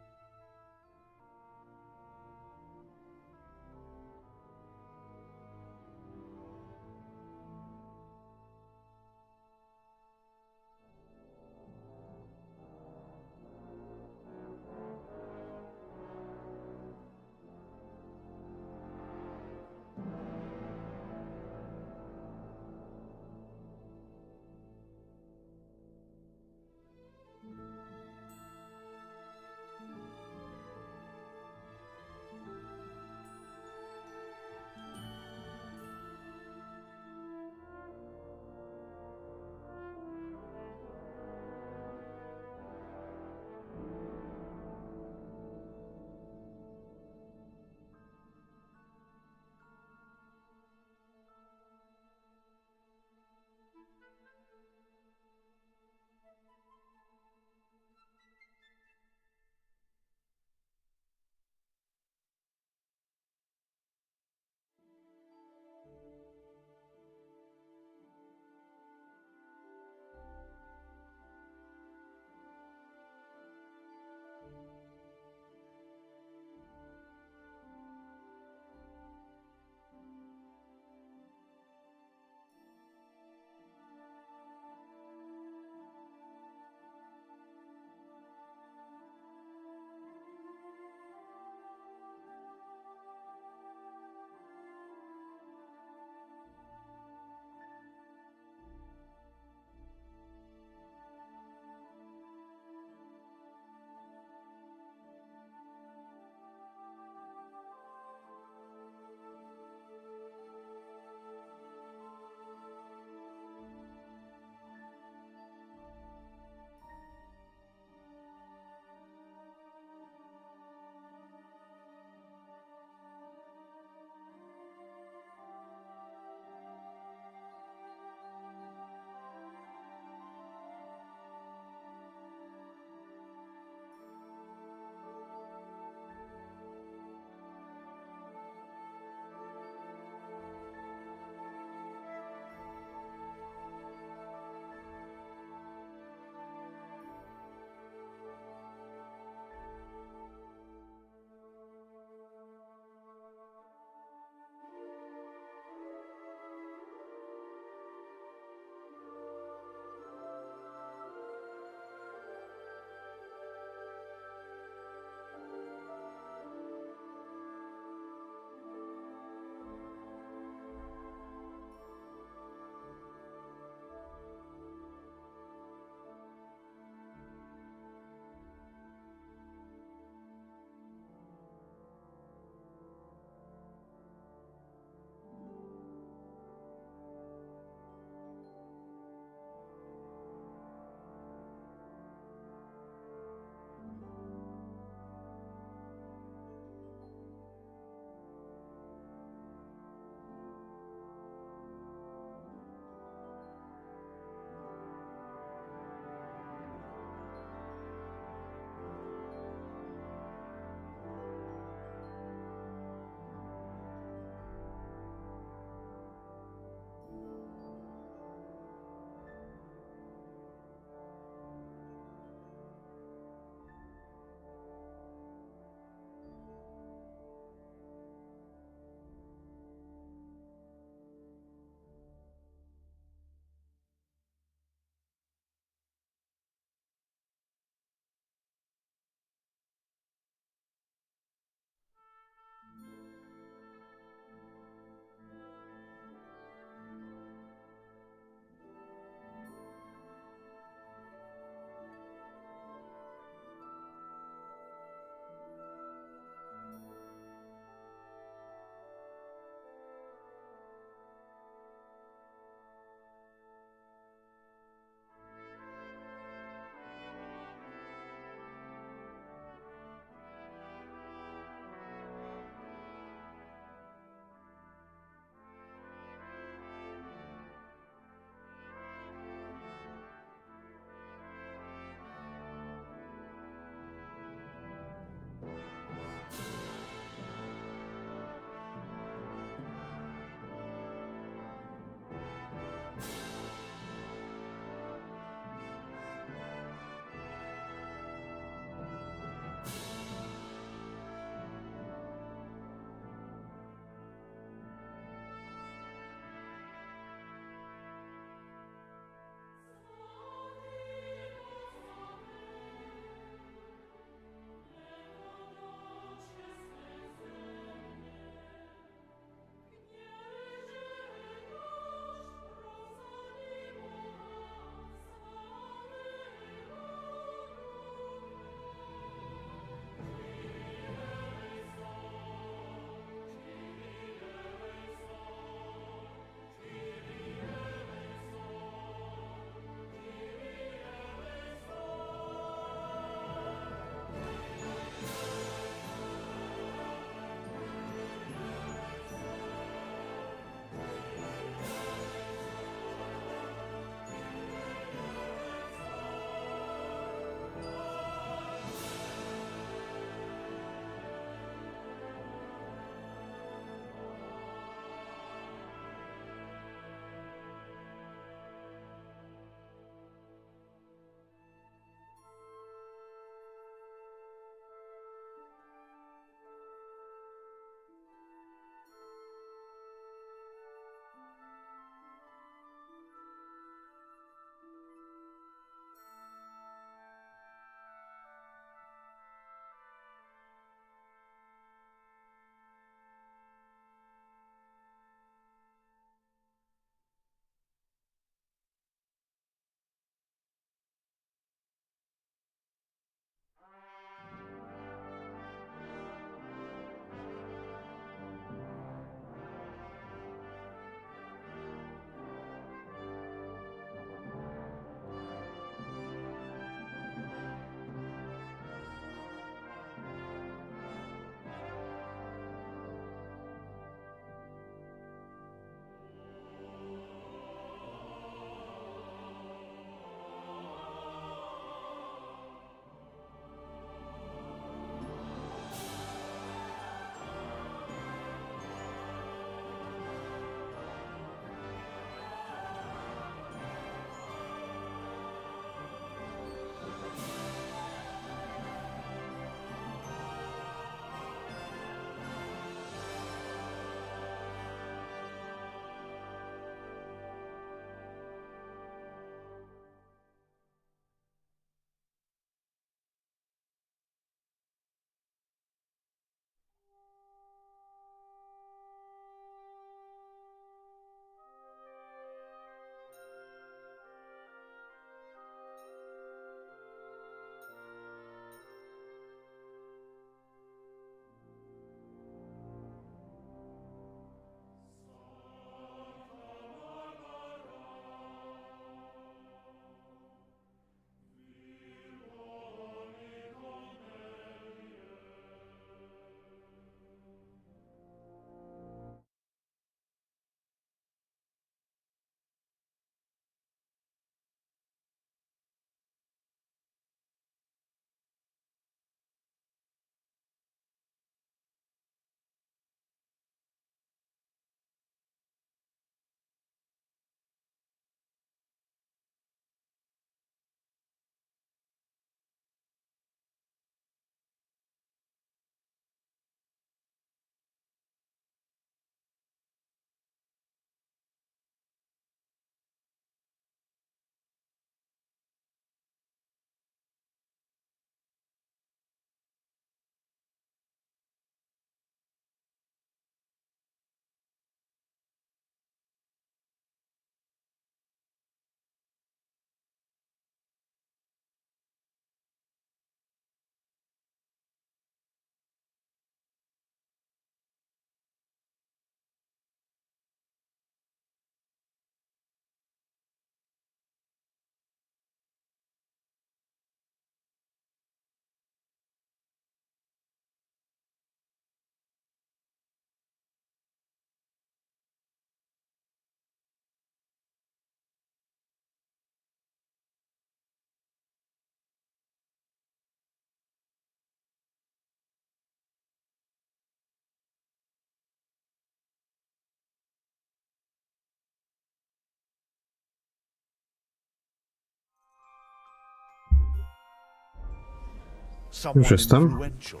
Już jestem. influential.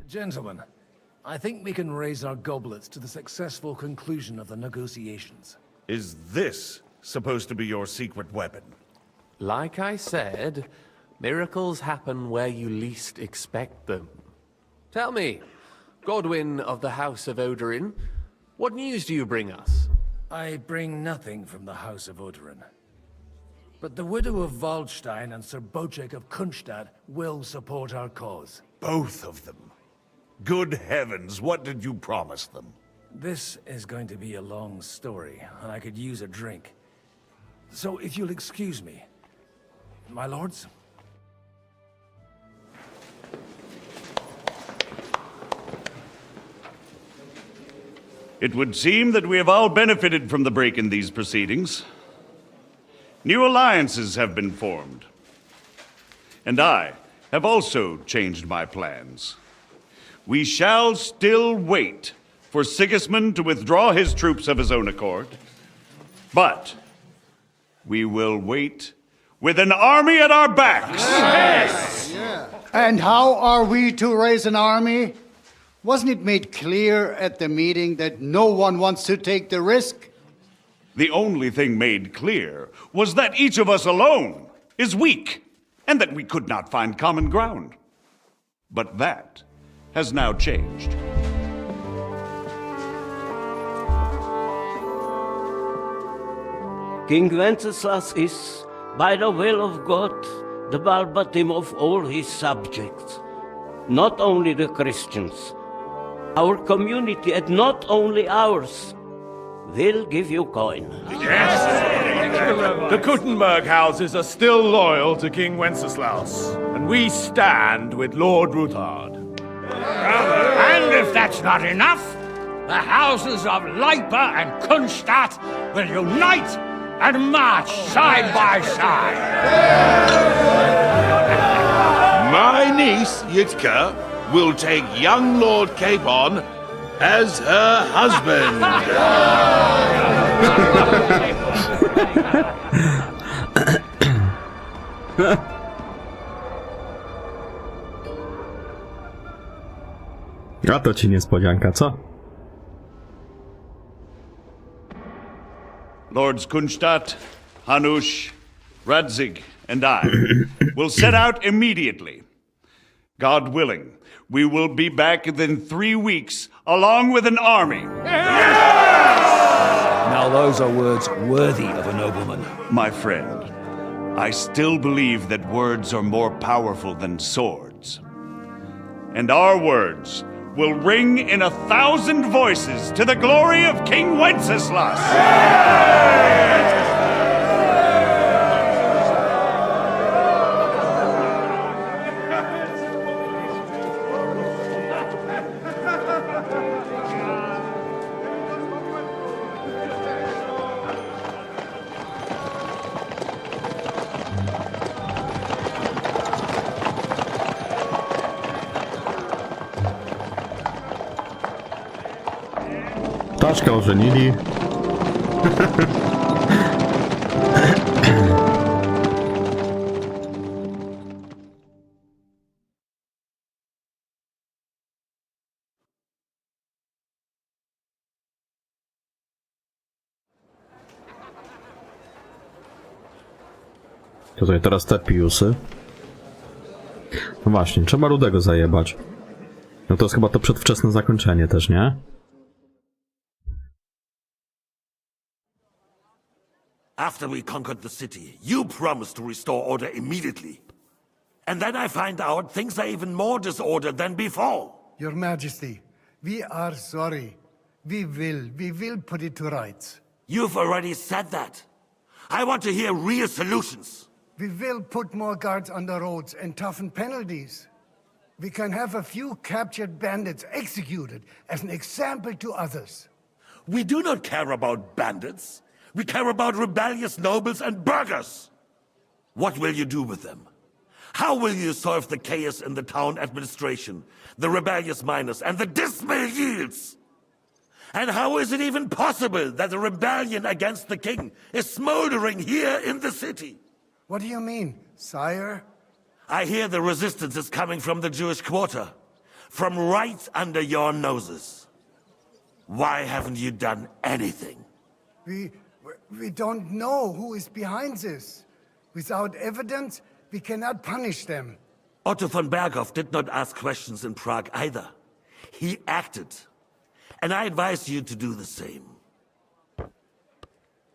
Gentlemen, I think we can raise our goblets to the successful conclusion of the negotiations. Is this supposed to be your secret weapon? Like I said, miracles happen where you least expect them. Tell me, Godwin of the House of Odorin, what news do you bring us? I bring nothing from the House of Odorin. But the widow of Waldstein and Sir Bojek of Kunstad will support our cause. Both of them. Good heavens, what did you promise them? This is going to be a long story, and I could use a drink. So if you'll excuse me. My lords? It would seem that we have all benefited from the break in these proceedings. New alliances have been formed. And I have also changed my plans. We shall still wait for Sigismund to withdraw his troops of his own accord. But we will wait with an army at our backs. Yes! And how are we to raise an army? Wasn't it made clear at the meeting that no one wants to take the risk? The only thing made clear was that each of us alone is weak, and that we could not find common ground. But that has now changed. King Wenceslas is, by the will of God, the Balbatim of all his subjects. Not only the Christians, our community, and not only ours, will give you coin. The Kuttenberg houses are still loyal to King Wenceslas, and we stand with Lord Ruthard. And if that's not enough, the houses of Leipa and Kunstadt will unite and march side by side. My niece, Yitka, will take young Lord Capon as her husband. A to ci niespodzianka, co? Lords Kunstadt, Hanush, Radzig, and I will set out immediately. God willing, we will be back within 3 weeks, along with an army. Now those are words worthy of a nobleman. My friend, I still believe that words are more powerful than swords. And our words will ring in 1,000 voices to the glory of King Wenceslas. Ptaszka ożenili. Tutaj teraz te piusy. No właśnie, trzeba Rudego zajebać. No to jest chyba to przedwczesne zakończenie też, nie? After we conquered the city, you promised to restore order immediately. And then I find out things are even more disordered than before. Your Majesty, we are sorry. We will put it to rights. You've already said that. I want to hear real solutions. We will put more guards on the roads and toughen penalties. We can have a few captured bandits executed as an example to others. We do not care about bandits. We care about rebellious nobles and burghers. What will you do with them? How will you solve the chaos in the town administration, the rebellious miners, and the dismal yields? And how is it even possible that the rebellion against the king is smoldering here in the city? What do you mean, sire? I hear the resistance is coming from the Jewish quarter, from right under your noses. Why haven't you done anything? We don't know who is behind this. Without evidence, we cannot punish them. Otto von Berghoff did not ask questions in Prague either. He acted. And I advise you to do the same.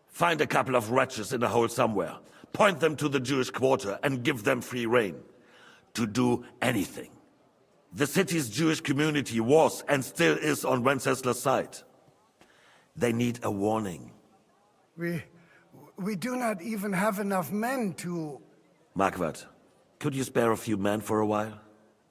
Find a couple of wretches in a hole somewhere, point them to the Jewish quarter, and give them free rein to do anything. The city's Jewish community was and still is on Wencesla's side. They need a warning. We do not even have enough men to... Marquardt, could you spare a few men for a while?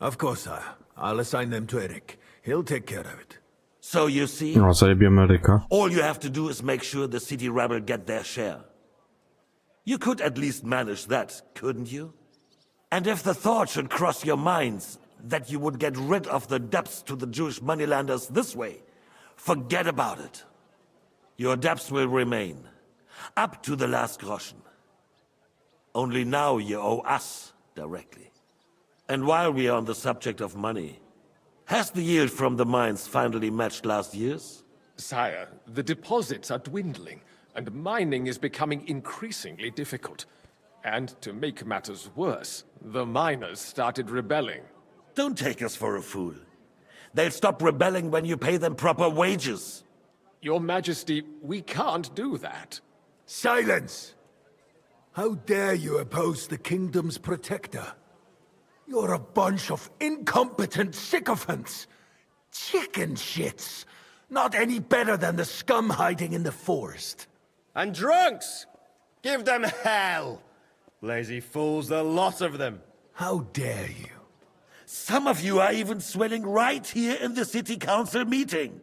Of course, sire. I'll assign them to Eric. He'll take care of it. So you see, No, zajebiemy Ryka. all you have to do is make sure the city rebel get their share. You could at least manage that, couldn't you? And if the thought should cross your minds that you would get rid of the debts to the Jewish moneylanders this way, forget about it. Your debts will remain, up to the last groschen. Only now you owe us directly. And while we are on the subject of money, has the yield from the mines finally matched last year's? Sire, the deposits are dwindling, and mining is becoming increasingly difficult. And to make matters worse, the miners started rebelling. Don't take us for a fool. They'll stop rebelling when you pay them proper wages. Your Majesty, we can't do that. Silence! How dare you oppose the kingdom's protector? You're a bunch of incompetent sycophants! Chicken shits! Not any better than the scum hiding in the forest. And drunks! Give them hell! Lazy fools, the lot of them. How dare you? Some of you are even swelling right here in the city council meeting.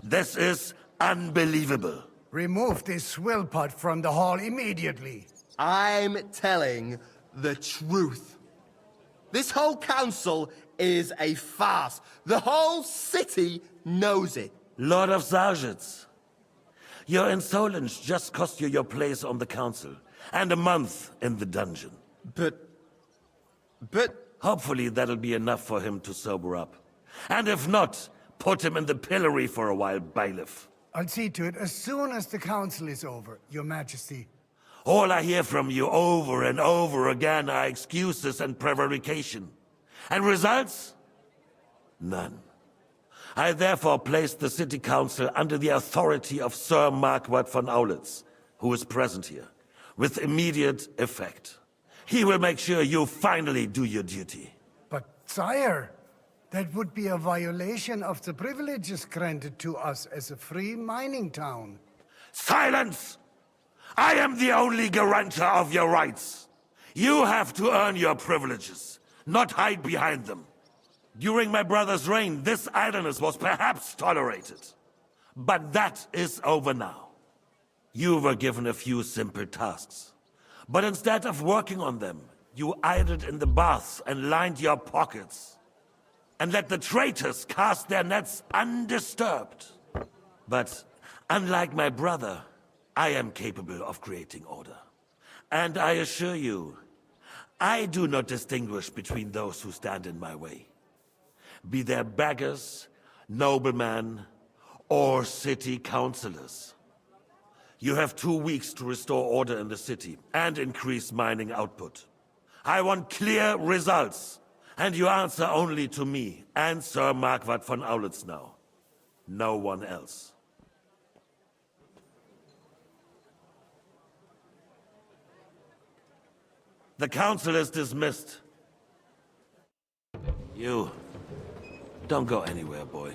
This is unbelievable. Remove this swill pot from the hall immediately. I'm telling the truth. This whole council is a farce. The whole city knows it. Lord of Sargitz, your insolence just cost you your place on the council, and a month in the dungeon. But... Hopefully that'll be enough for him to sober up. And if not, put him in the pillory for a while, bailiff. I'll see to it as soon as the council is over, Your Majesty. All I hear from you over and over again are excuses and prevarication. And results? None. I therefore place the city council under the authority of Sir Marquardt von Aulitz, who is present here, with immediate effect. He will make sure you finally do your duty. But, sire, that would be a violation of the privileges granted to us as a free mining town. Silence! I am the only guarantor of your rights. You have to earn your privileges, not hide behind them. During my brother's reign, this idleness was perhaps tolerated. But that is over now. You were given a few simple tasks. But instead of working on them, you idled in the baths and lined your pockets. And let the traitors cast their nets undisturbed. But unlike my brother, I am capable of creating order. And I assure you, I do not distinguish between those who stand in my way. Be they beggars, noblemen, or city councillors. You have 2 weeks to restore order in the city and increase mining output. I want clear results, and you answer only to me and Sir Marquardt von Aulitz now. No one else. The council is dismissed. You, don't go anywhere, boy.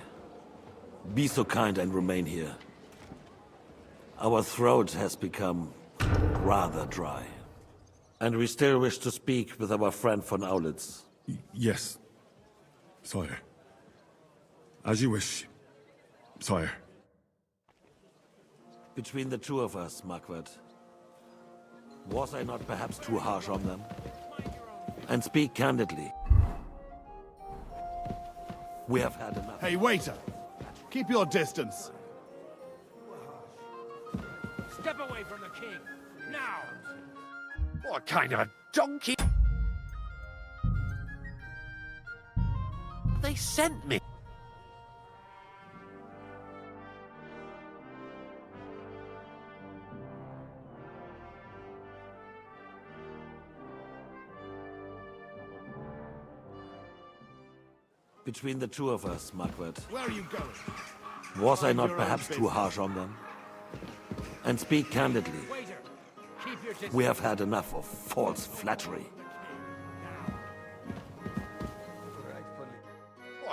Be so kind and remain here. Our throat has become rather dry. And we still wish to speak with our friend von Aulitz. Yes, sire. As you wish, sire. Between the two of us, Marquardt, was I not perhaps too harsh on them? And speak candidly. We have had enough. Hey, waiter! Keep your distance. Step away from the king, now! What kind of a donkey? They sent me. Between the two of us, Margaret, Where are you going? was I not perhaps too harsh on them? And speak candidly, we have had enough of false flattery.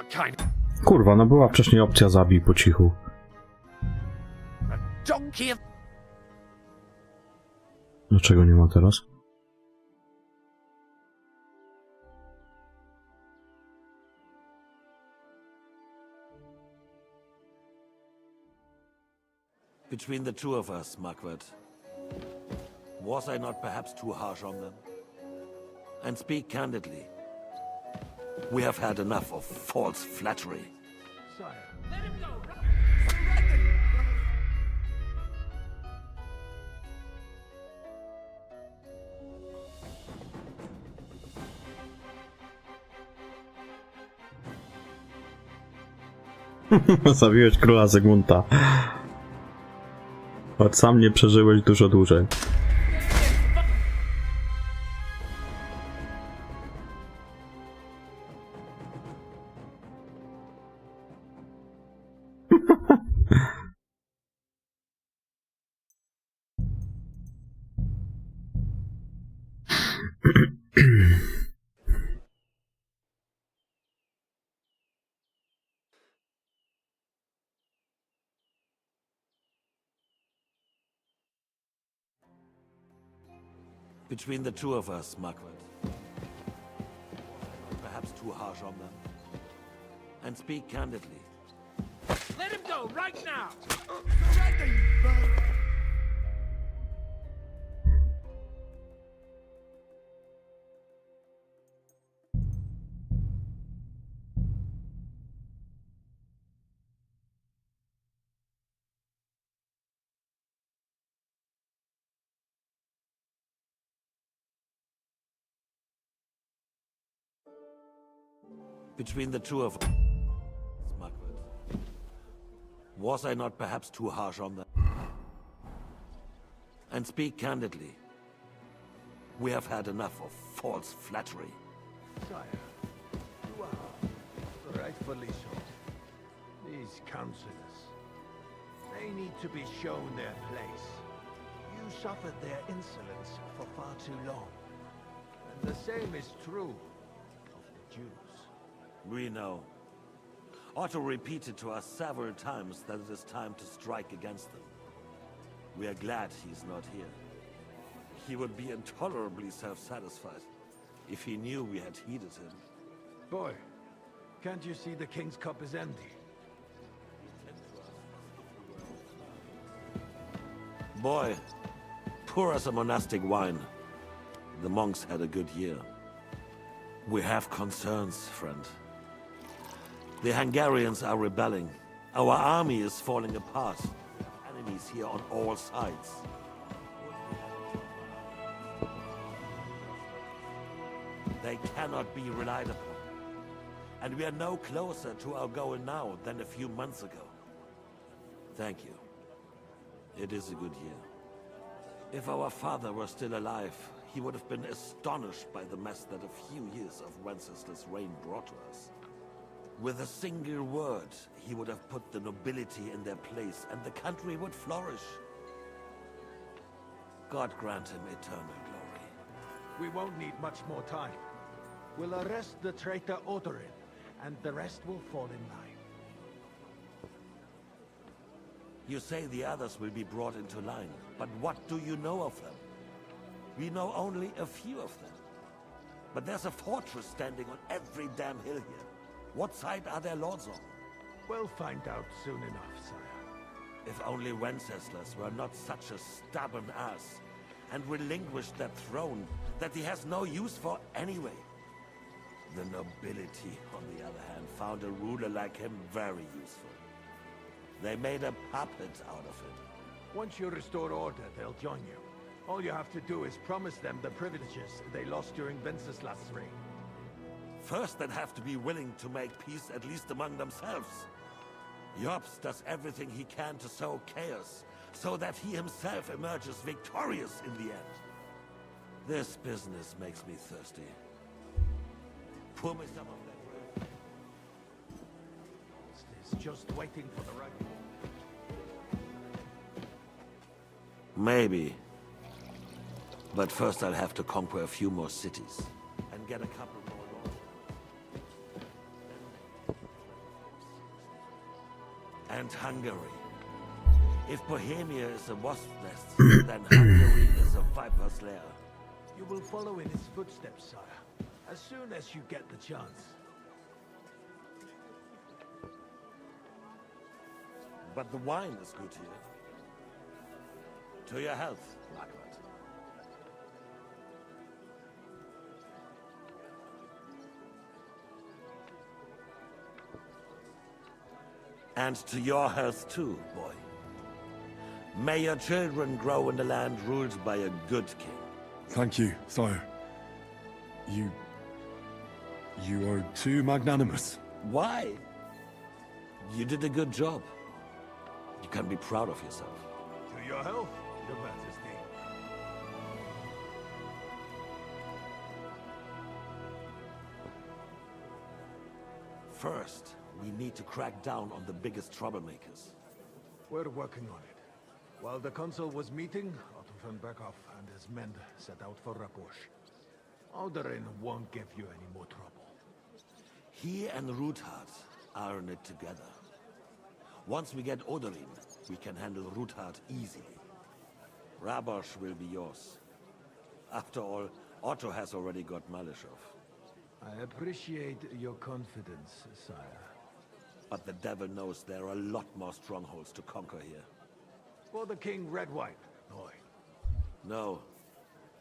What kind Kurwa, no była wcześniej opcja zabij po cichu. donkey of... Dlaczego nie ma teraz? Between the two of us, Margaret, was I not perhaps too harsh on them? And speak candidly, we have had enough of false flattery. Let him go. Zabiłeś króla Zygmunta. Choć sam nie przeżyłeś dużo dłużej. Between the two of us, Margaret, perhaps too harsh on them? And speak candidly, Let him go right now. between the two of us, Margaret, was I not perhaps too harsh on them? And speak candidly, we have had enough of false flattery. Sire, you are rightfully so. These councillors, they need to be shown their place. You suffered their insolence for far too long. And the same is true of the Jews. We know. Otto repeated to us several times that it is time to strike against them. We are glad he's not here. He would be intolerably self-satisfied if he knew we had heeded him. Boy, can't you see the king's cup is empty? Boy, pour us a monastic wine. The monks had a good year. We have concerns, friend. The Hungarians are rebelling. Our army is falling apart. Enemies here on all sides. They cannot be relied upon. And we are no closer to our goal now than a few months ago. Thank you. It is a good year. If our father were still alive, he would have been astonished by the mess that a few years of Wenceslas' reign brought to us. With a single word, he would have put the nobility in their place, and the country would flourish. God grant him eternal glory. We won't need much more time. We'll arrest the traitor Odorin, and the rest will fall in line. You say the others will be brought into line, but what do you know of them? We know only a few of them. But there's a fortress standing on every damn hill here. What side are their lords on? We'll find out soon enough, sire. If only Wenceslas were not such a stubborn ass, and relinquished that throne that he has no use for anyway. The nobility, on the other hand, found a ruler like him very useful. They made a puppet out of it. Once you restore order, they'll join you. All you have to do is promise them the privileges they lost during Wenceslas' reign. First, they'd have to be willing to make peace at least among themselves. Jobst does everything he can to sow chaos, so that he himself emerges victorious in the end. This business makes me thirsty. Pour me some of that drink. It's just waiting for the right. Maybe. But first I'll have to conquer a few more cities. And get a couple more lords. And Hungary. If Bohemia is a wasp nest, then Hungary is a viper's lair. You will follow in his footsteps, sire, as soon as you get the chance. But the wine is good here. To your health, Margaret. And to your health too, boy. May your children grow in a land ruled by a good king. Thank you, sire. You are too magnanimous. Why? You did a good job. You can be proud of yourself. To your health, Your Majesty. First, we need to crack down on the biggest troublemakers. We're working on it. While the consul was meeting, Otto von Berghoff and his men set out for Raposh. Oderin won't give you any more trouble. He and Ruthard are in it together. Once we get Oderin, we can handle Ruthard easily. Rabosh will be yours. After all, Otto has already got Malishov. I appreciate your confidence, sire. But the devil knows there are a lot more strongholds to conquer here. For the king, red wine. Boy. No.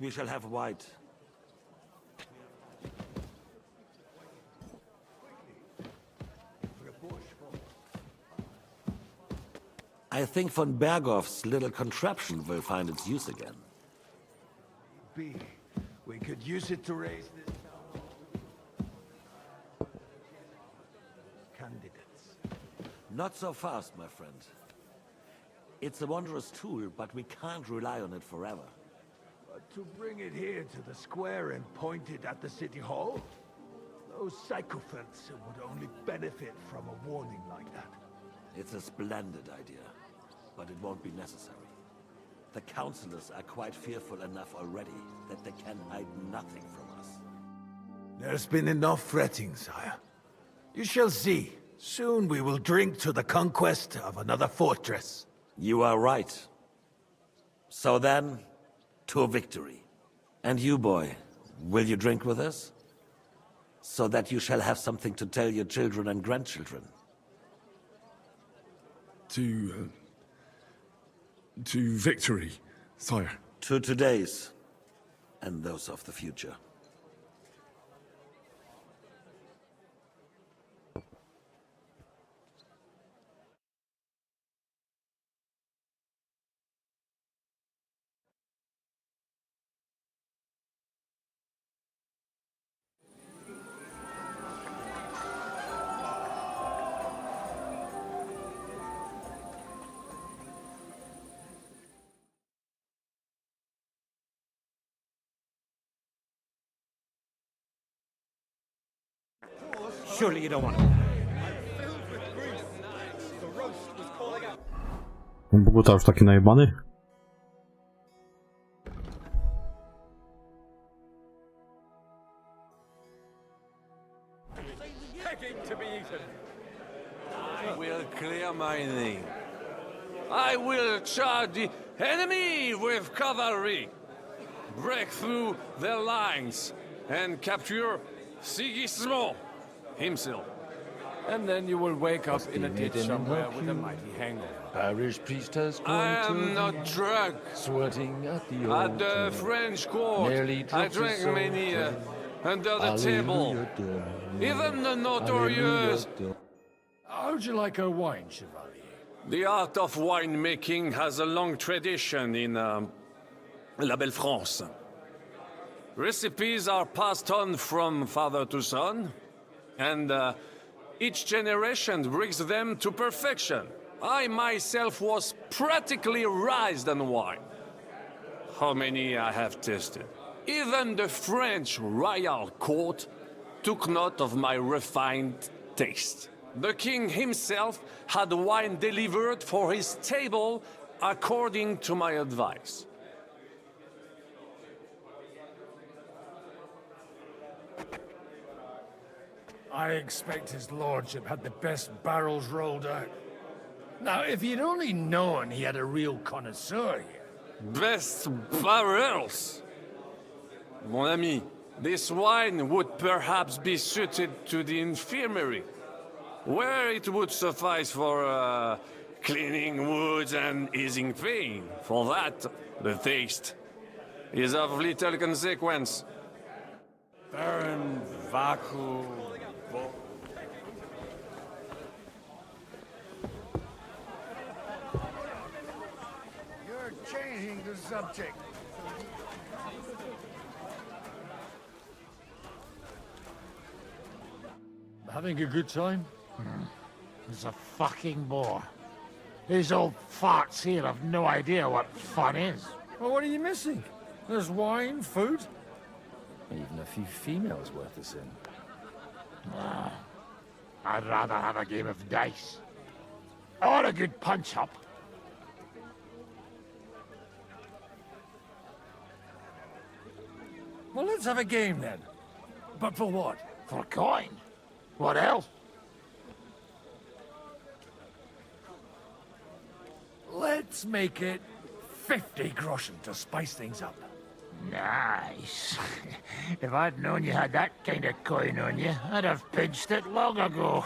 We shall have white. I think von Berghoff's little contraption will find its use again. B. We could use it to raise this town. Candidates. Not so fast, my friend. It's a wondrous tool, but we can't rely on it forever. But to bring it here to the square and point it at the city hall? Those sycophants would only benefit from a warning like that. It's a splendid idea, but it won't be necessary. The councillors are quite fearful enough already that they can hide nothing from us. There's been enough fretting, sire. You shall see. Soon we will drink to the conquest of another fortress. You are right. So then, to victory. And you, boy, will you drink with us? So that you shall have something to tell your children and grandchildren. To victory, sire. To today's, and those of the future. Surely you don't want to. Buguta już taki najebany? Begging to be eaten. I will clear my name. I will charge the enemy with cavalry, break through their lines, and capture Sigismund himself. And then you will wake up in a ditch somewhere with a mighty hangover. Parish priest has I am not drunk. Sweating at the French court. I drank many under the table. Even the notorious. How'd you like a wine, Chevalier? The art of winemaking has a long tradition in La Belle France. Recipes are passed on from father to son, and each generation brings them to perfection. I myself was practically raised on wine. How many I have tasted. Even the French royal court took note of my refined taste. The king himself had wine delivered for his table according to my advice. I expect his lordship had the best barrels rolled out. Now, if he'd only known he had a real connoisseur here. Best barrels? Mon ami, this wine would perhaps be suited to the infirmary, where it would suffice for cleaning wounds and easing pain. For that, the taste is of little consequence. Baron Vaku. You're changing the subject. Having a good time? He's a fucking bore. These old farts here have no idea what fun is. Well, what are you missing? There's wine, food, even a few females worth the sin. I'd rather have a game of dice. Or a good punch-up. Well, let's have a game then. But for what? For coin. What else? Let's make it 50 groschen to spice things up. Nice. If I'd known you had that kind of coin on you, I'd have pinched it long ago.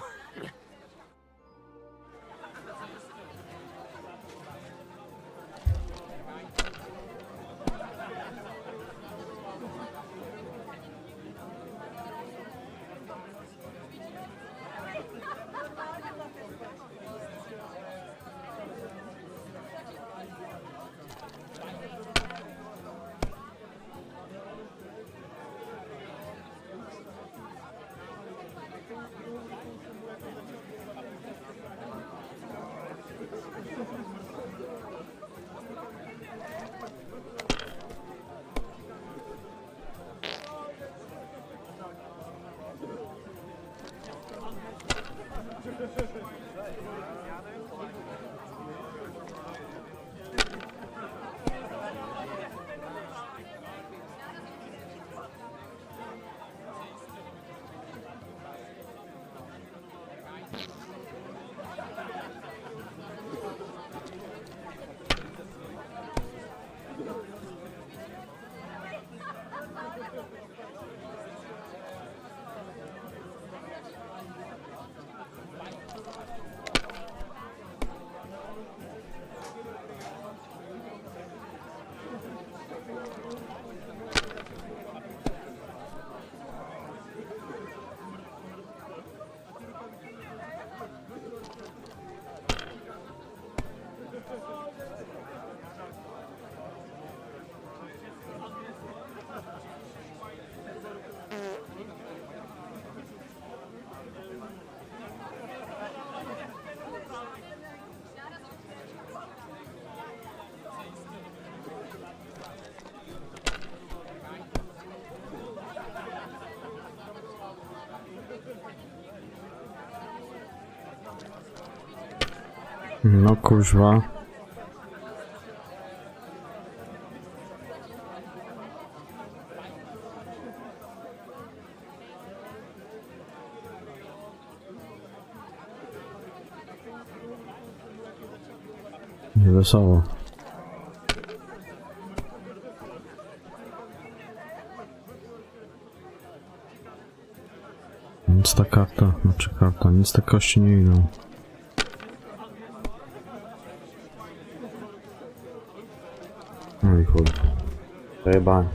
No kuźwa. Wesoło. Nic ta karta, znaczy karta, nic te kości nie idą. No i chuj. Zajebałem.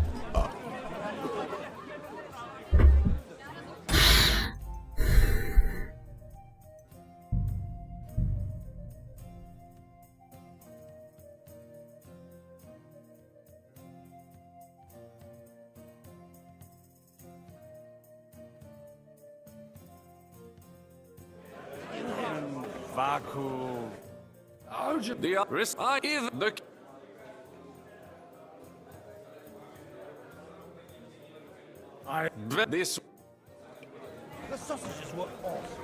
Vaku. The risk I give the. This. The sausages were awesome.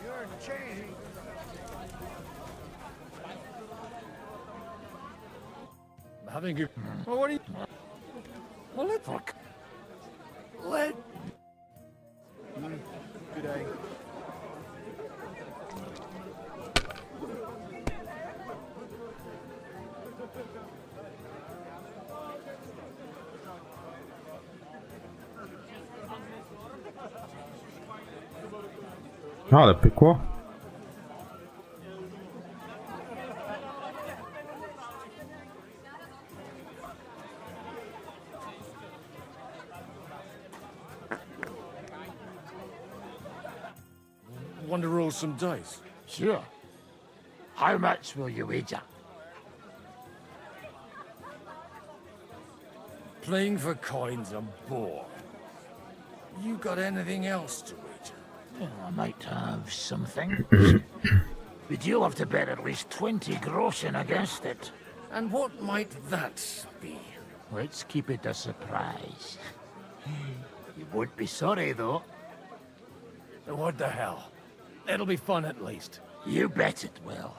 You're changing. Having you. Well, what are you? Well, let fuck. Let. Good day. Ale pykło. Want to roll some dice? Sure. How much will you wager? Playing for coins a bore. You got anything else to wager? I might have something. But you'll have to bet at least 20 groschen against it. And what might that be? Let's keep it a surprise. You won't be sorry, though. What the hell? It'll be fun at least. You bet it will.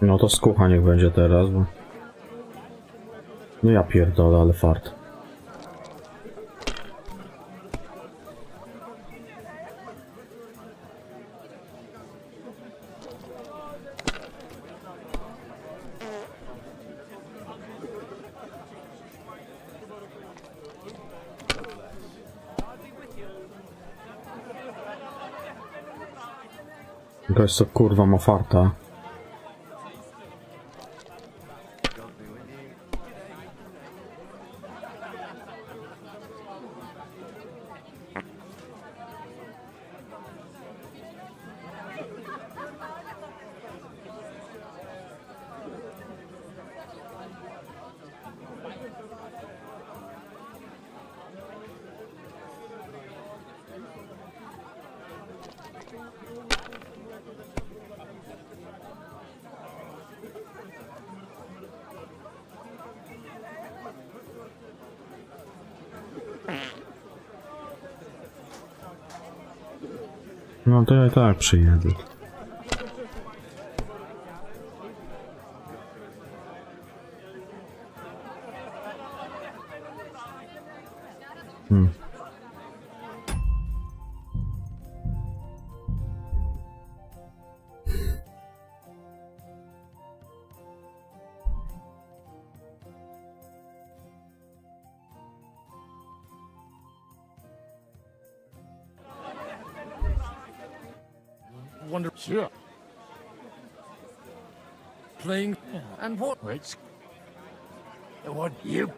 No to skucha niech będzie teraz, bo... No ja pierdolę, ale fart. Gość co kurwa ma farta. No to ja i tak przyjedę. Wonder. Sure. Playing. And what? Let's. What? You.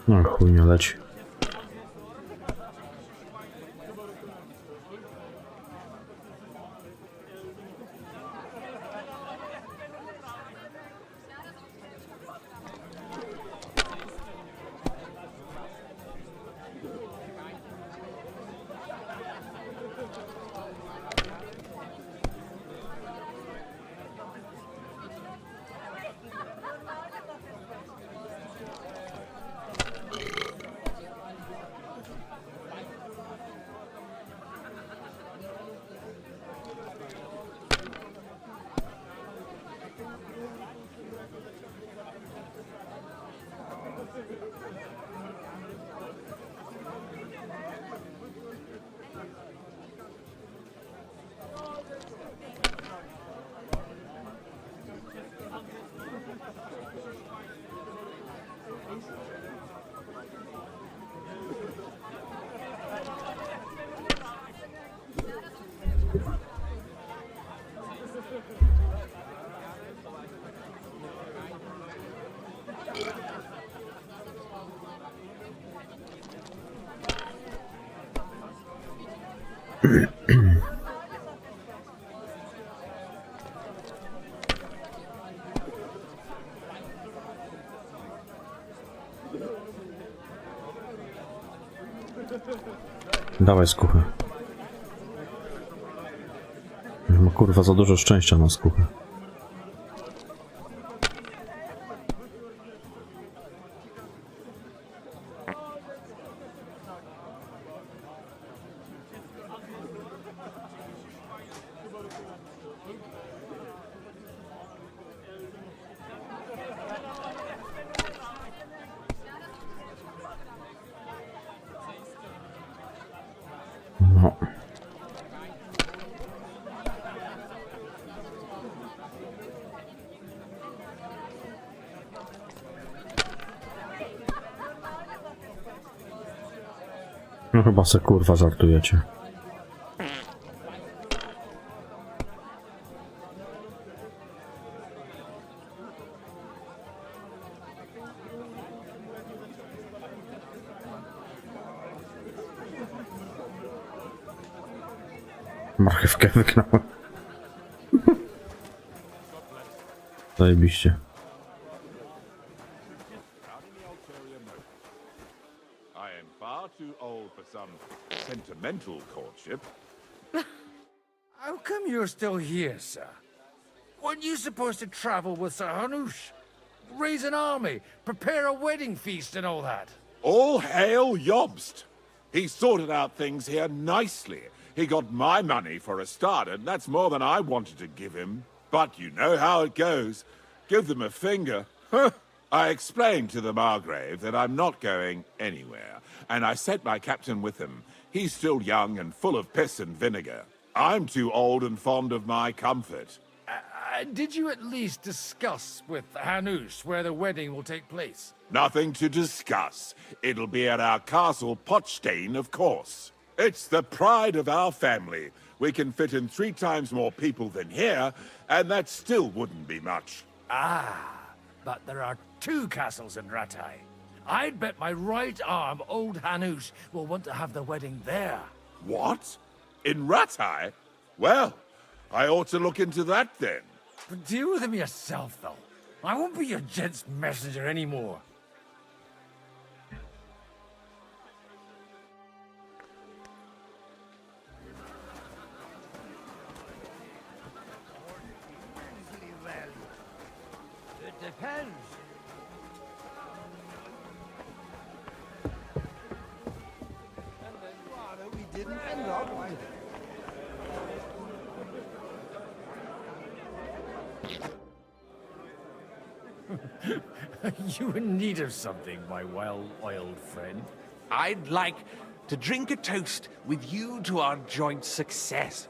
No chuj nie leci. Dawaj skuchę. Ma kurwa za dużo szczęścia na skuchę. No. No chyba se kurwa żartujecie. Marchewkę wyknąłem. Zajebiście. I am far too old for some sentimental courtship. How come you're still here, sir? Weren't you supposed to travel with Sir Hanush? Raise an army, prepare a wedding feast and all that? All hail Jobst! He sorted out things here nicely. He got my money for a start, and that's more than I wanted to give him. But you know how it goes. Give them a finger. I explained to the Margrave that I'm not going anywhere, and I sent my captain with him. He's still young and full of piss and vinegar. I'm too old and fond of my comfort. Did you at least discuss with Hanush where the wedding will take place? Nothing to discuss. It'll be at our castle Potstein, of course. It's the pride of our family. We can fit in 3 times more people than here, and that still wouldn't be much. Ah, but there are 2 castles in Ratai. I'd bet my right arm old Hanush will want to have the wedding there. What? In Ratai? Well, I ought to look into that then. But deal with him yourself, though. I won't be your gent's messenger anymore. It depends. And then rather we didn't end up with You in need of something, my well-oiled friend? I'd like to drink a toast with you to our joint success.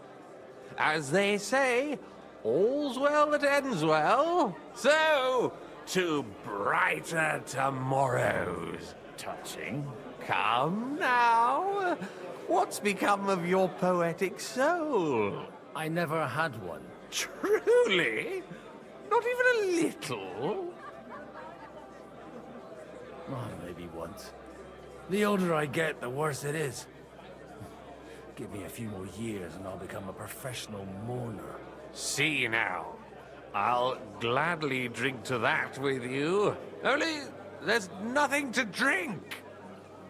As they say, all's well that ends well. So, to brighter tomorrows. Touching. Come now. What's become of your poetic soul? I never had one. Truly? Not even a little? Oh, maybe once. The older I get, the worse it is. Give me a few more years and I'll become a professional mourner. See now. I'll gladly drink to that with you. Only there's nothing to drink.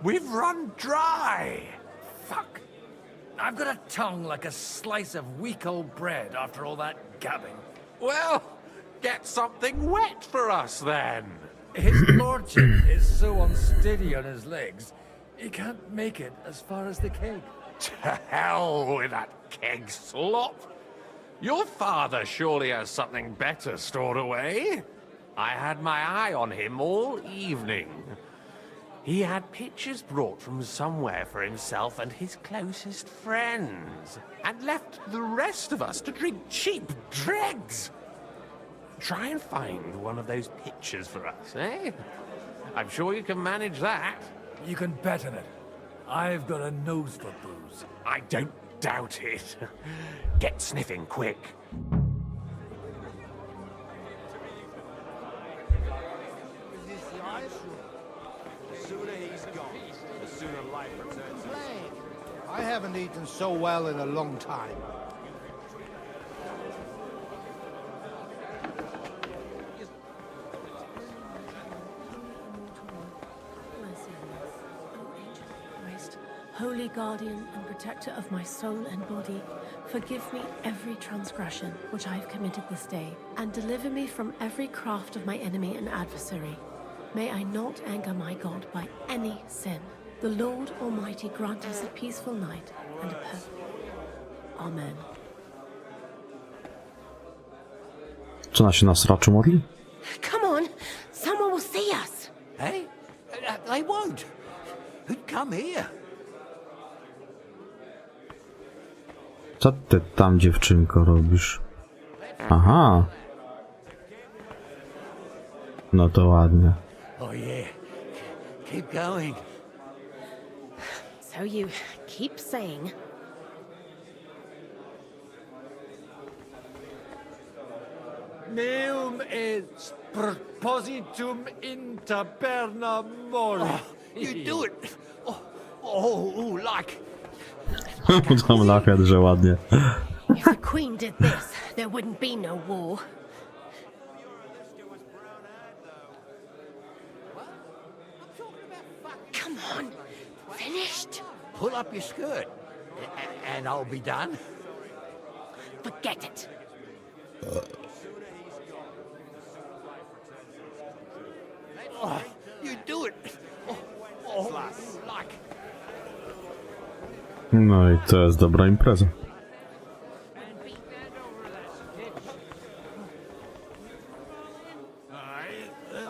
We've run dry. Fuck. I've got a tongue like a slice of weak old bread after all that gabbing. Well, get something wet for us then. His lordship is so unsteady on his legs, he can't make it as far as the keg. To hell with that keg slop. Your father surely has something better stored away. I had my eye on him all evening. He had pictures brought from somewhere for himself and his closest friends, and left the rest of us to drink cheap dregs. Try and find one of those pictures for us, eh? I'm sure you can manage that. You can bet on it. I've got a nose for booze. I don't doubt it. Get sniffing quick. The sooner he's gone, the sooner life returns. I haven't eaten so well in a long time. Holy guardian and protector of my soul and body, forgive me every transgression which I have committed this day, and deliver me from every craft of my enemy and adversary. May I not anger my God by any sin. The Lord Almighty grant us a peaceful night and a perfect. Amen. Co ona się nas raczy modli? Come on, someone will see us. Hey? They won't. Who'd come here? Co ty tam, dziewczynko, robisz? Aha. No to ładnie. Oh yeah. Keep going. So you keep saying. Meum et propositum in taberna mori. You do it. Oh, like. Tam lachę, że ładnie. If the Queen did this, there wouldn't be no war. Come on, finished? Pull up your skirt, and I'll be done. Forget it. Oh, you do it. Like. No i to jest dobra impreza.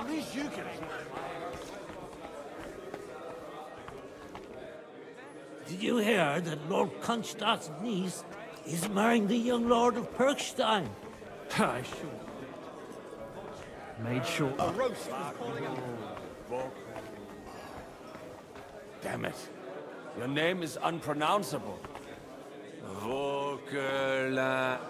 At least you can. Did you hear that Lord Kunstadt's niece is marrying the young Lord of Perkstein? I sure. Made sure. A roast was calling out. Damn it. Your name is unpronounceable. Volgart.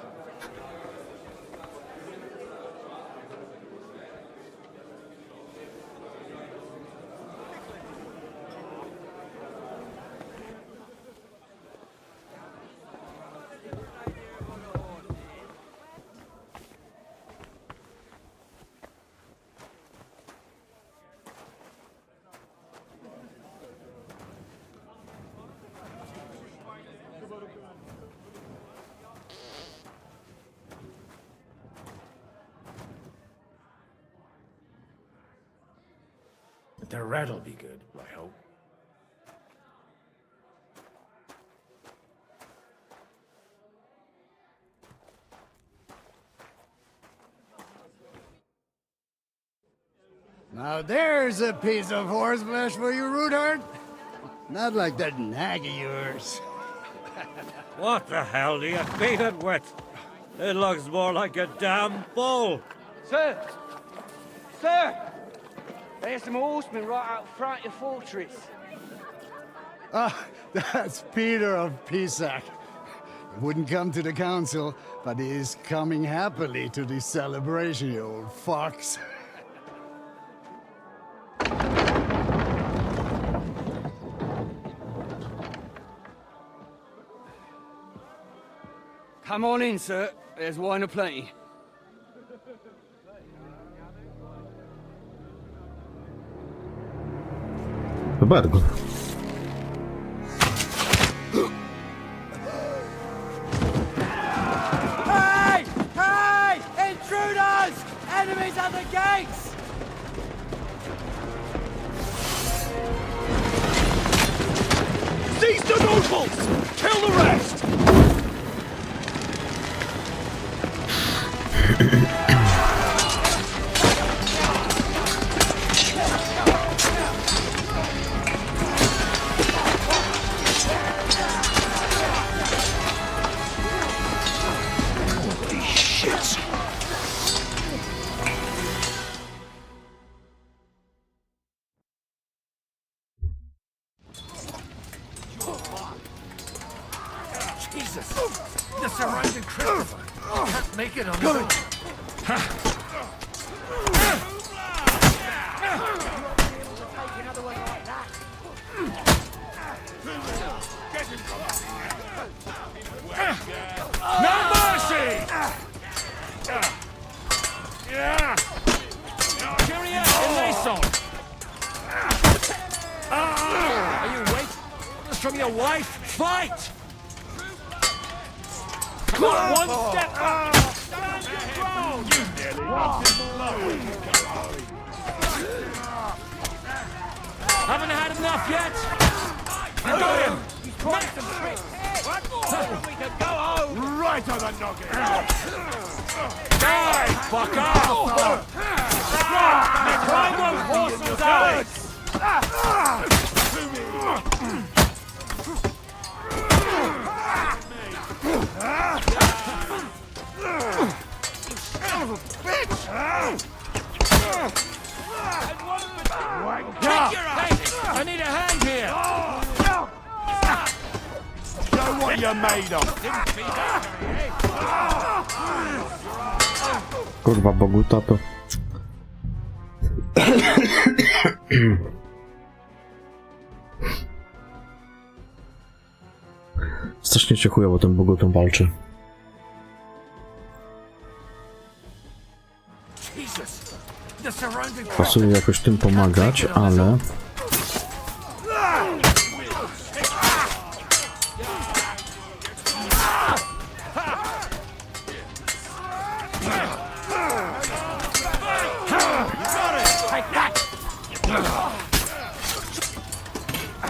The red'll be good, I hope. Now there's a piece of horseflesh for you, Rootheart. Not like that nag of yours. What the hell do you feed it with? It looks more like a damn bull. Sir! Sir! There's some horsemen right out front of your fortress. Ah, that's Peter of Pisac. He wouldn't come to the council, but he is coming happily to the celebration, you old fox. Come on in, sir. There's wine aplenty. Bardzo. Hey! Hey! Intruders! Enemies at the gates! Seize the nobles! Kill the rest! Jesus! The surrounding Christopher! Can't make it on his own. Get him! orders from your wife? Fight! Come on, one step back! Stand your ground! You nearly knocked him low. Haven't had enough yet? You got him! He's trying some tricks! We can go home! Right on the noggin! Die, fucker! Try those horses out! I need a hand here! Show what you're made of! Kurwa, Boguta to... Strasznie się chujowo ten Bogutą walczy. Pasuje jakoś tym pomagać, ale...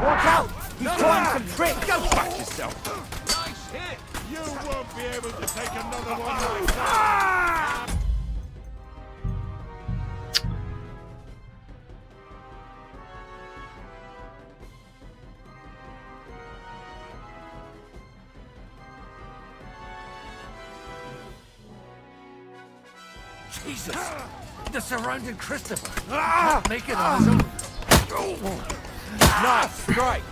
Watch out! He's trying some tricks! Go fuck yourself! Nice hit! You won't be able to take another one like that! Jesus! They're surrounding Christopher! Can't make it on his own! Nice strike!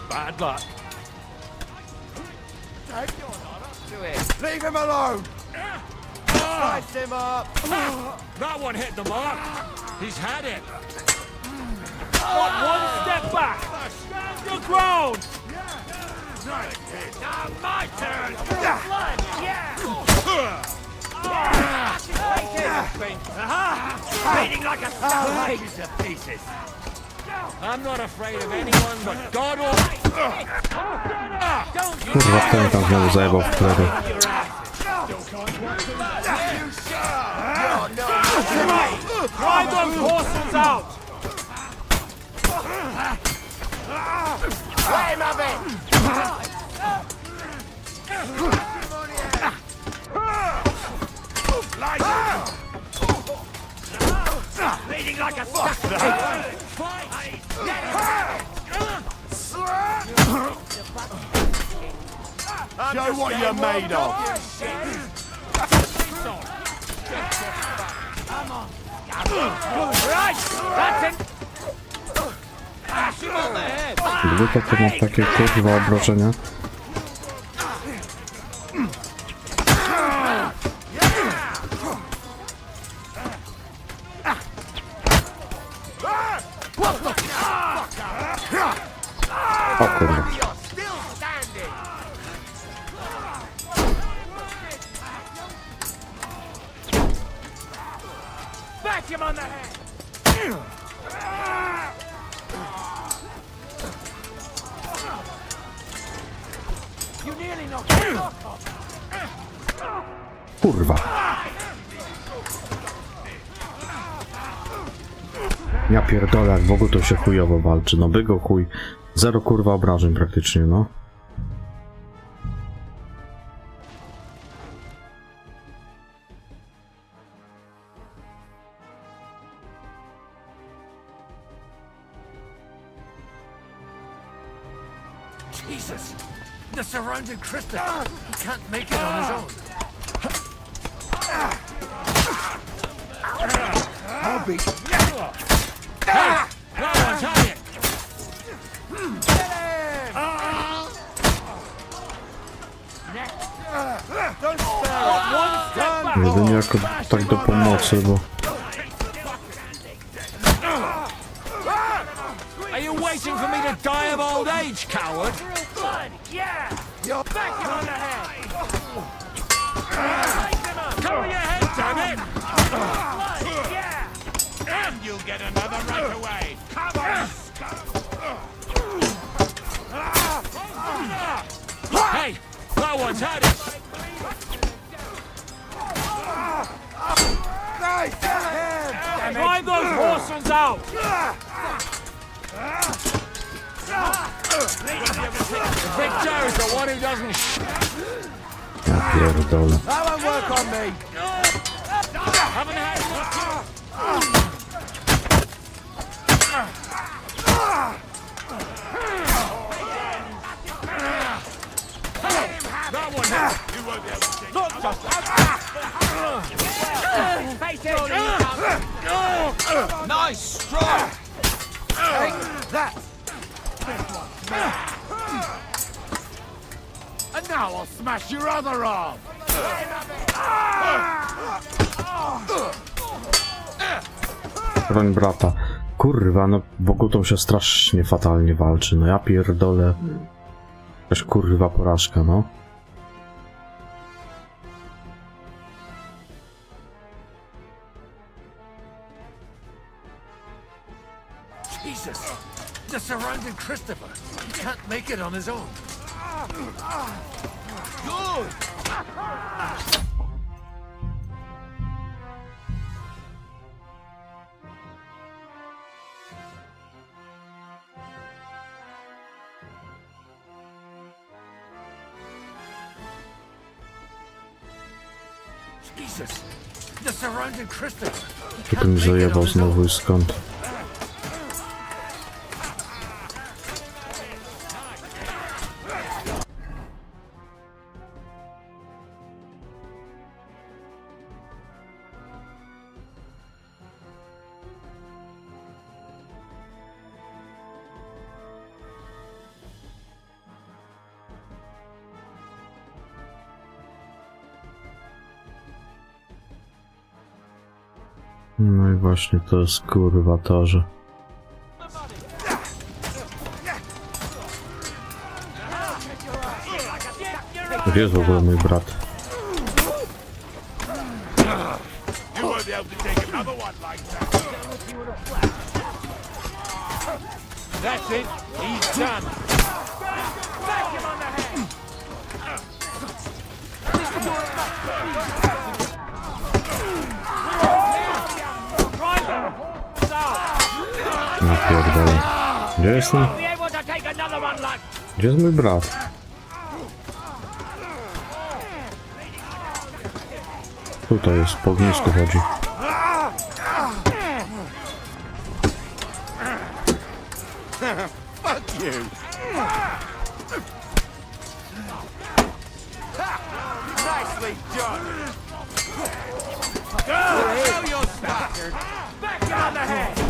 Bad luck! Leave him alone! Slice him up! That one hit the mark! He's had it! Not one step back! Stand your ground! Now my turn! Blood! Yeah! Bleeding like a sow pieces to pieces! I'm not afraid of anyone but God Almighty! Kurwa, ten tam znowu zajebał w plery. Drive those horses out! Let him have it! Bleeding like a sow! Show what you're made of! Right! That's it! Bash him on the head! Gdyby to ma takie kurwa obrożenia. O kurwa. Bash him on the head! You nearly knocked him off! Kurwa. Ja pierdolę, jak Bogu to się chujowo walczy. No by go chuj. Zero kurwa obrażeń praktycznie, no. Jesus! They're surrounding Christopher! He can't make it on his own! I'll be... Hey! That one's had it! Jedynie jako tak do pomocy, bo... Are you waiting for me to die of old age, coward? Yeah! You're back on the head! Cover your head, damn it! You'll get another right away. Come on, Hey, that one's had it. Drive those horses out. The big Joe's the one who doesn't. Ja pierdolę. That won't work on me. Haven't had enough. That one. You won't be able to take Look, just. Face it. Nice strike. Take that. And now I'll smash your other arm. Broń brata. Kurwa, no Bogutą się strasznie fatalnie walczy. No ja pierdolę. Jakaś kurwa porażka, no. Jesus! They're surrounding Christopher. He can't make it on his own. Good. Jesus! They're surrounding Christopher. Tylko mi zajebał znowu i skąd. No i właśnie to jest kurwa to, że... Gdzie jest w ogóle mój brat? You won't be able to take another one like that. That's it. He's done. Back him on the head. No pierdolę. Gdzie jestem? Be able to take another one like. Gdzie jest mój brat? Tutaj jest, po ognisku chodzi. Fuck you. Nicely done. Show your bastard. Back him on the head.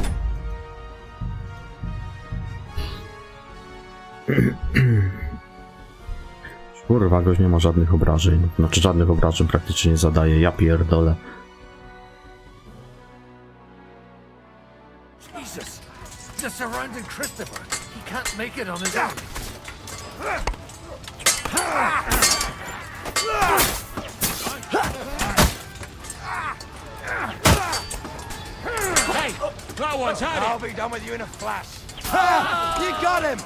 Kurwa, gość nie ma żadnych obrażeń. Znaczy żadnych obrażeń praktycznie nie zadaje. Ja pierdolę. Jesus! They're surrounding Christopher. He can't make it on his own. Hey, that one's had it. I'll be done with you in a flash. You got him.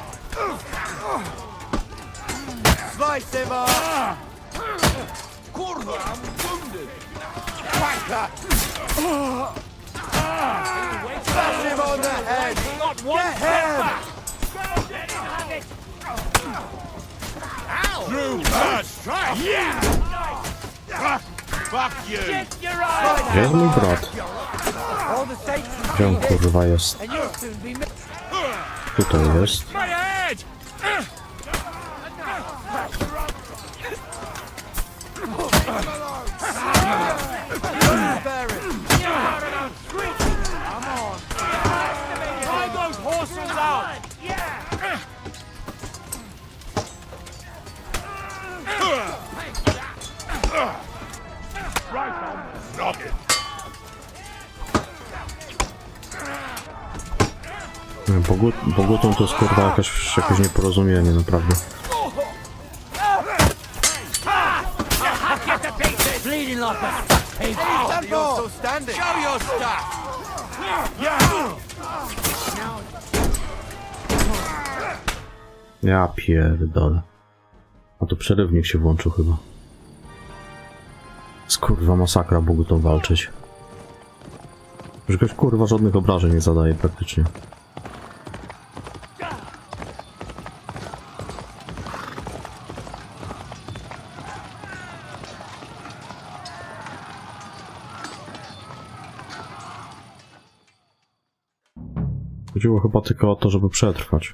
Slice him off. Kurva, I'm wounded. Wanker. Smash him on the head. Not one Get step him. back. True blood strike. Yeah. Fuck you. Get your eyes. Gdzie jest mój brat? All the safety. Gdzie on kurwa jest? And you'll soon be. Tutaj jest. My head. Drive those horses out. Right on the noggin. Bogutą to jest kurwa jakieś nieporozumienie, naprawdę. Bleeding like a. Hey, you're still standing. Show your stuff. Ja pierdolę. A tu przerywnik się włączył chyba. Skurwa masakra, Bogu to walczyć. Że ktoś kurwa żadnych obrażeń nie zadaje praktycznie. Chodziło chyba tylko o to, żeby przetrwać.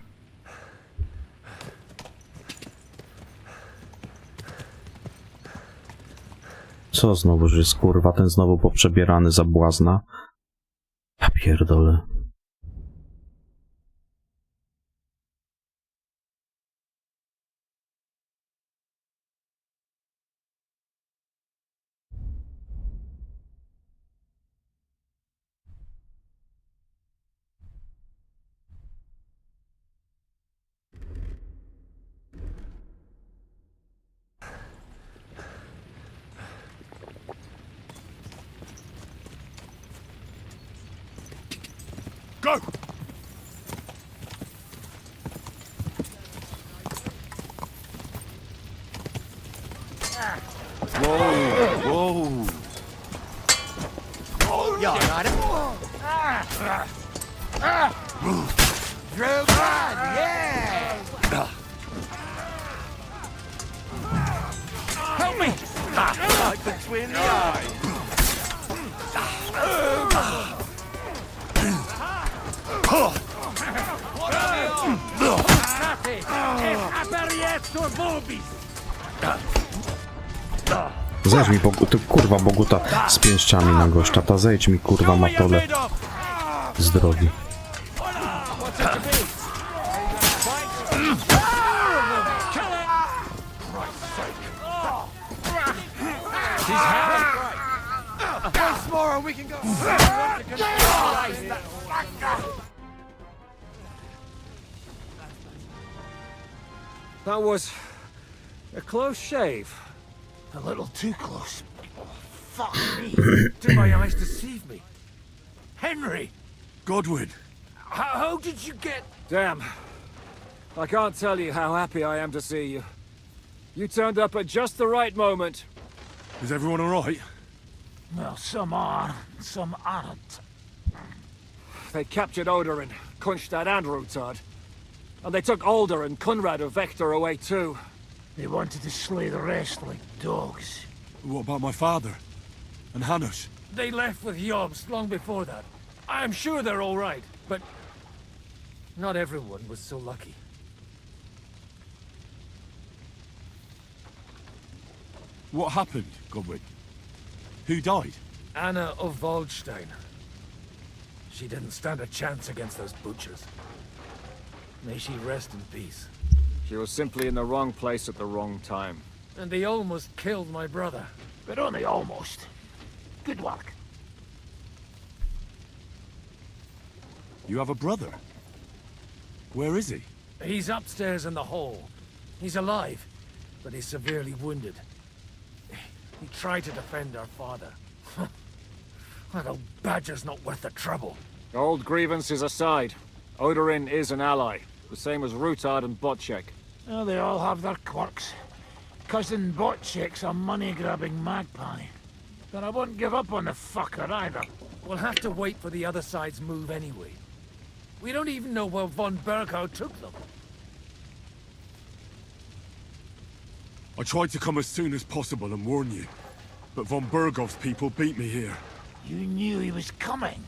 Co znowu, że jest kurwa ten znowu poprzebierany za błazna? Ja pierdolę. Go! Whoa! Yeah, I got it. Drill on, yeah! Help me! Right between the eyes. Zejdź mi, ty kurwa Boguta z pięściami na gościa, ta zejdź mi kurwa matole z drogi. That was a close shave. A little too close. Oh, fuck me. Did my eyes deceive me? Henry! Godwin! How did you get... Damn. I can't tell you how happy I am to see you. You turned up at just the right moment. Is everyone alright? Well, some are, some aren't. They captured Odorin, Kunstad and Rutard. And they took Alder and Kunrad of Vector away too. They wanted to slay the rest like dogs. What about my father? And Hanush? They left with Yobst long before that. I'm sure they're all right, but not everyone was so lucky. What happened, Godwin? Who died? Anna of Waldstein. She didn't stand a chance against those butchers. May she rest in peace. She was simply in the wrong place at the wrong time. And they almost killed my brother. But only almost. Good work. You have a brother? Where is he? He's upstairs in the hall. He's alive, but he's severely wounded. He tried to defend our father. That old badger's not worth the trouble. Old grievances aside, Odorin is an ally. The same as Rutard and Botchek. Oh, they all have their quirks. Cousin Botchek's a money-grabbing magpie. But I won't give up on the fucker either. We'll have to wait for the other side's move anyway. We don't even know where von Berghout took them. I tried to come as soon as possible and warn you, but von Bergov's people beat me here. You knew he was coming.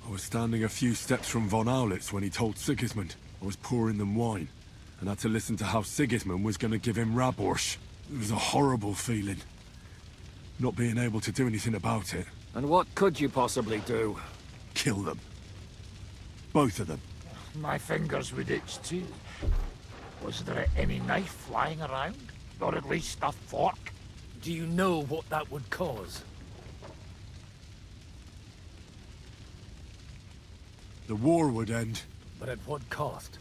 I was standing a few steps from von Aulitz when he told Sigismund I was pouring them wine, and had to listen to how Sigismund was going to give him Rabors. It was a horrible feeling, not being able to do anything about it. And what could you possibly do? Kill them. Both of them. My fingers would itch too. Was there any knife lying around? Or at least a fork? Do you know what that would cause? The war would end. But at what cost?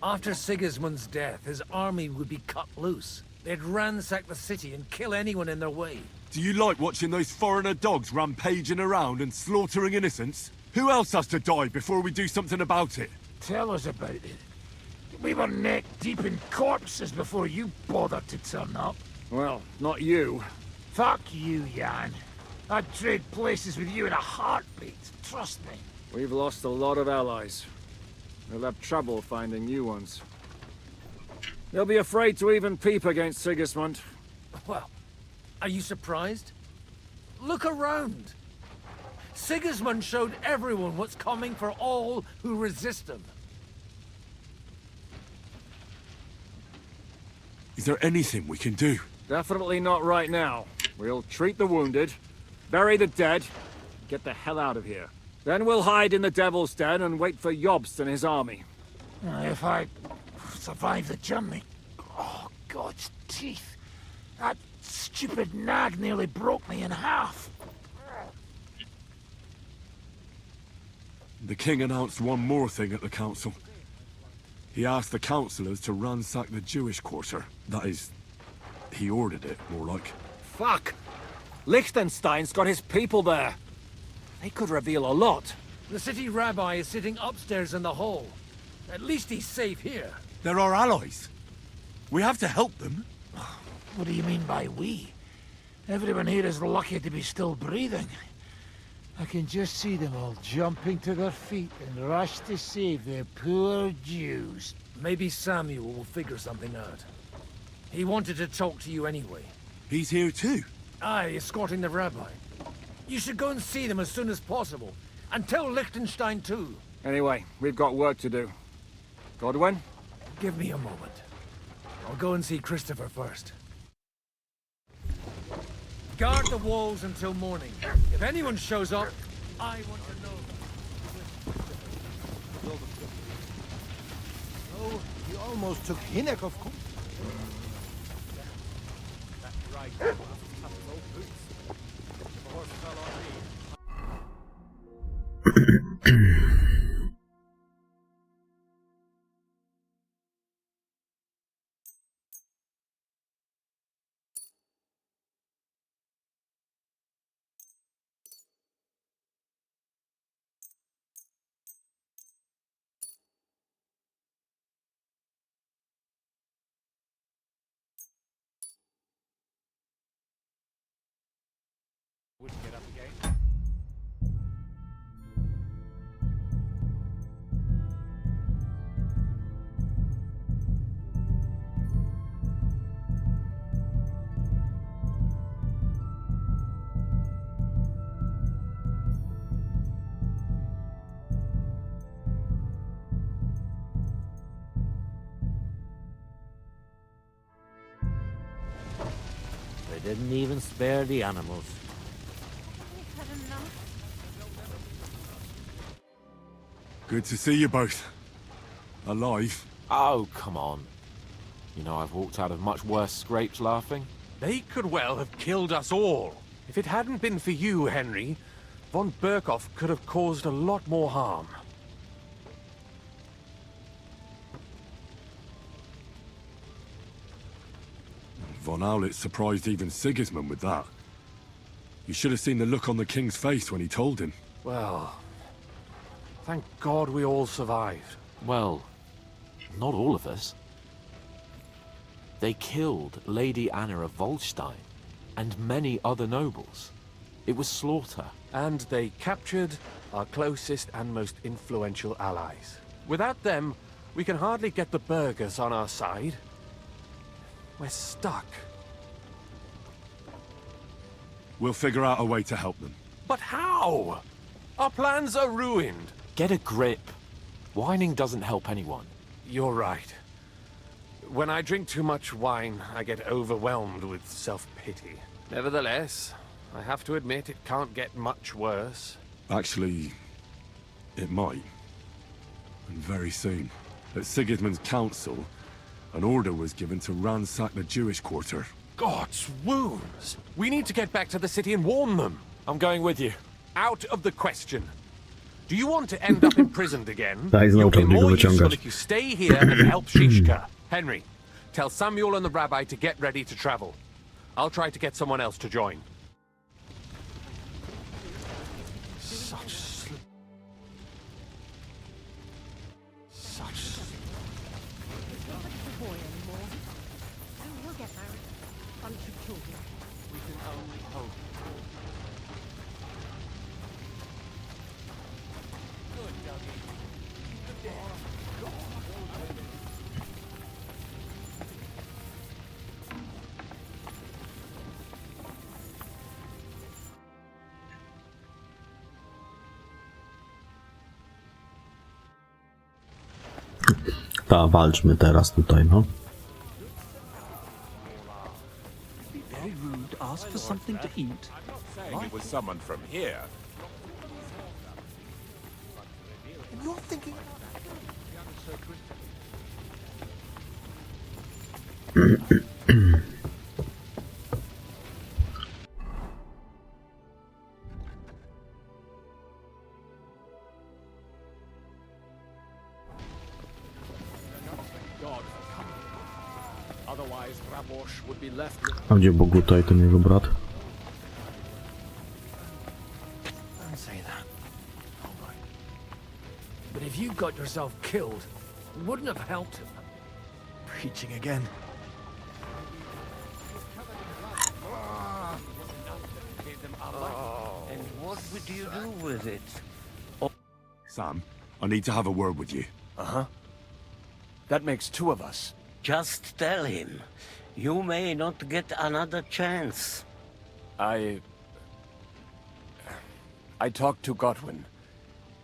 After Sigismund's death, his army would be cut loose. They'd ransack the city and kill anyone in their way. Do you like watching those foreigner dogs rampaging around and slaughtering innocents? Who else has to die before we do something about it? Tell us about it. We were neck deep in corpses before you bothered to turn up. Well, not you. Fuck you, Jan. I'd trade places with you in a heartbeat, trust me. We've lost a lot of allies. We'll have trouble finding new ones. They'll be afraid to even peep against Sigismund. Well, are you surprised? Look around. Sigismund showed everyone what's coming for all who resist him. Is there anything we can do? Definitely not right now. We'll treat the wounded, bury the dead, get the hell out of here. Then we'll hide in the Devil's Den and wait for Jobst and his army. If I survive the journey... Oh, God's teeth. That stupid nag nearly broke me in half. The king announced one more thing at the council. He asked the councillors to ransack the Jewish quarter. That is, he ordered it, more like. Fuck! Liechtenstein's got his people there. They could reveal a lot. The city rabbi is sitting upstairs in the hall. At least he's safe here. They're our allies. We have to help them. What do you mean by we? Everyone here is lucky to be still breathing. I can just see them all jumping to their feet and rush to save their poor Jews. Maybe Samuel will figure something out. He wanted to talk to you anyway. He's here too? Aye, escorting the rabbi. You should go and see them as soon as possible. And tell Liechtenstein too. Anyway, we've got work to do. Godwin? Give me a moment. I'll go and see Christopher first. Guard the walls until morning. If anyone shows up, I want to know. Oh, you almost took Hinnek, of course. They didn't even spare the animals. Good to see you both. Alive. Oh, come on. You know, I've walked out of much worse scrapes laughing. They could well have killed us all. If it hadn't been for you, Henry, von Berkhoff could have caused a lot more harm. Von Aulitz surprised even Sigismund with that. You should have seen the look on the king's face when he told him. Well, thank God we all survived. Well, not all of us. They killed Lady Anna of Volstein and many other nobles. It was slaughter. And they captured our closest and most influential allies. Without them, we can hardly get the burghers on our side. We're stuck. We'll figure out a way to help them. But how? Our plans are ruined. Get a grip. Whining doesn't help anyone. You're right. When I drink too much wine, I get overwhelmed with self-pity. Nevertheless, I have to admit it can't get much worse. Actually, it might. And very soon. At Sigismund's council, an order was given to ransack the Jewish quarter. God's wounds! We need to get back to the city and warn them. I'm going with you. Out of the question. Do you want to end up imprisoned again? Daj znowu You'll be pewnie go more useful wyciągać. if you stay here and help Shishka. Henry, Tell Samuel and the rabbi to get ready to travel. I'll try to get someone else to join. Ta, walczmy teraz tutaj, no. Very rude. Ask for something to eat. Saying it was someone from here. You're thinking. Otherwise, Warhorse would be left. A gdzie Boguta i ten jego brat? Don't say that. All right. But if you got yourself killed, it wouldn't have helped him. Preaching again. And what would you do with it? Sam, I need to have a word with you. Uh-huh. That makes two of us. Just tell him. You may not get another chance. I talked to Godwin.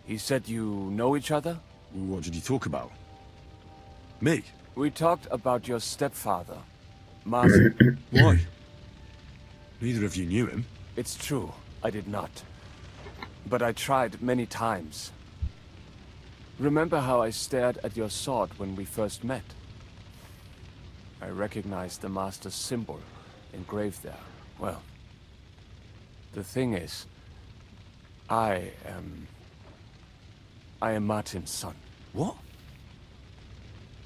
He said you know each other? What did you talk about? Me? We talked about your stepfather, Martin. Why? Neither of you knew him. It's true, I did not. But I tried many times. Remember how I stared at your sword when we first met? I recognized the Master's symbol engraved there. Well, the thing is, I am Martin's son. What?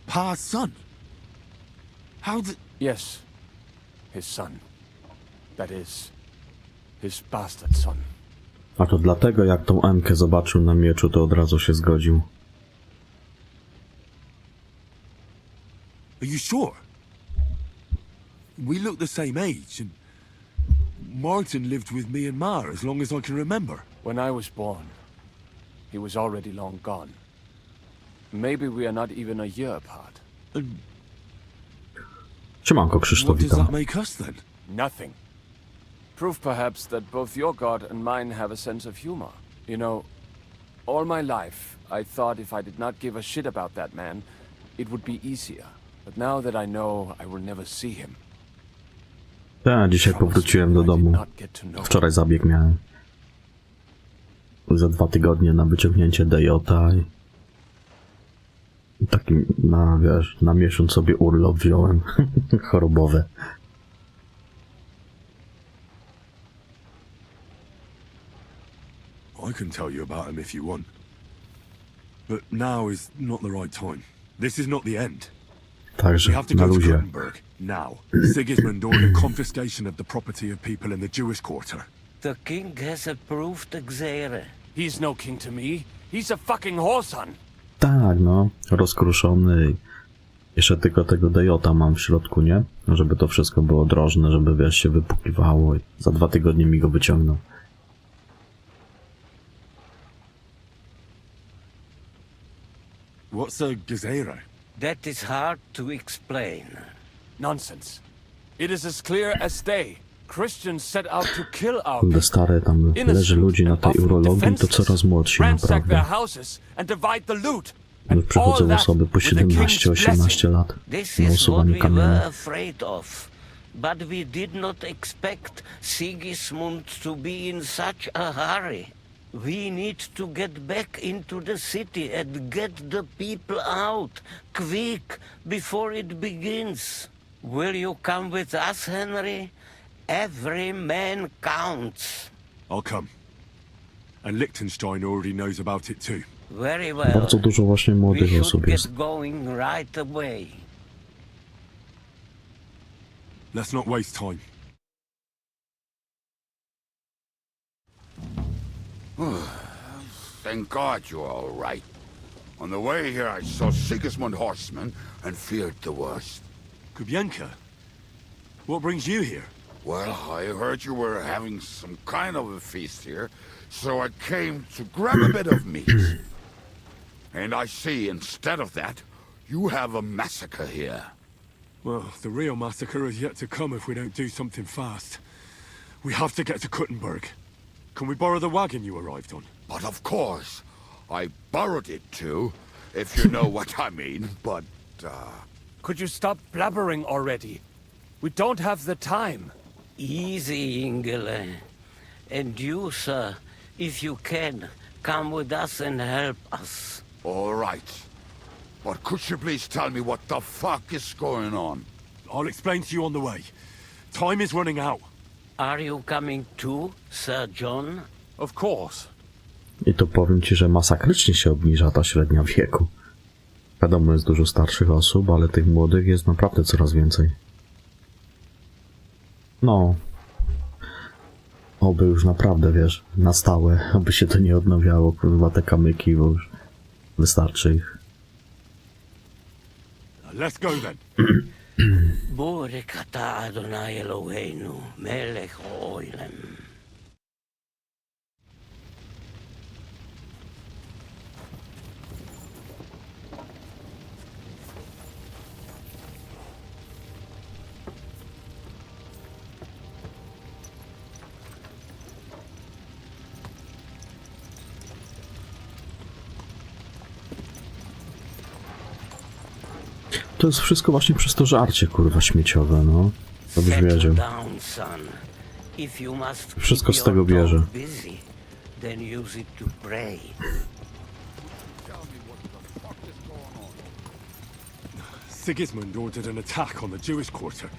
Pa's son? How did... Yes, his son. That is, his bastard son. A to dlatego jak tą Emkę zobaczył na mieczu, to od razu się zgodził. Are you sure? We look the same age, and Martin lived with me and Ma as long as I can remember. When I was born, he was already long gone. Maybe we are not even a year apart. Siemanko, Krzysztof, What does witam. that make us then? Nothing. Proof perhaps that both your god and mine have a sense of humor. You know, all my life I thought if I did not give a shit about that man, it would be easier. But now that I know I will never see him. Ja dzisiaj powróciłem do domu. Wczoraj zabieg miałem. Za 2 tygodnie na wyciągnięcie DJ i taki, wiesz, na miesiąc sobie urlop wziąłem. Chorobowe. I can tell you about him if you want. But now is not the right time. This is not the end. Także, We have to na go to luzie. Kronenberg, now. Sigismund ordered confiscation of the property of people in the Jewish quarter. The king has approved Xere. He's no king to me. He's a fucking whoreson. Tak, no. Rozkruszony. Jeszcze tylko tego DJ mam w środku, nie? Żeby to wszystko było drożne, żeby, wiesz, się wypukiwało i za 2 tygodnie mi go wyciągną. What's a Gezerah? That is hard to explain. Nonsense. It is as clear as day. Christians set out to kill our Kurde, stare, tam leży ludzi na tej urologii, to coraz młodsi, ransack their naprawdę. houses and divide the loot. Już przychodzą osoby po 17-18 lat This na is what usuwanie we kamienia. were afraid of. But we did not expect Sigismund to be in such a hurry. We need to get back into the city and get the people out, quick, before it begins. Will you come with us, Henry? Every man counts. I'll come. And Liechtenstein already knows about it too. Very well. Bardzo dużo właśnie We młodych should osób get jest. going right away. Let's not waste time. Thank God you're all right. On the way here, I saw Sigismund horsemen and feared the worst. Kubienka? What brings you here? Well, I heard you were having some kind of a feast here, so I came to grab a bit of meat. And I see, instead of that, you have a massacre here. Well, the real massacre is yet to come if we don't do something fast. We have to get to Kuttenberg. Can we borrow the wagon you arrived on? But of course. I borrowed it too, if you know what I mean, but, Could you stop blabbering already? We don't have the time. Easy, Ingele. And you, sir, if you can, come with us and help us. All right. But could you please tell me what the fuck is going on? I'll explain to you on the way. Time is running out. Are you coming too, Sir John? Of course. I to powiem ci, że masakrycznie się obniża ta średnia wieku. Wiadomo, jest dużo starszych osób, ale tych młodych jest naprawdę coraz więcej. No. Oby już naprawdę, wiesz, na stałe, aby się to nie odnawiało, kurwa, te kamyki, bo już wystarczy ich. Let's go then. Burekata Adonai Eloheinu, melech oilem. To jest wszystko właśnie przez to żarcie, kurwa, śmieciowe, no. To byś wiedział. Wszystko z tego bierze. Sigismund ordered an attack on the Jewish quarter.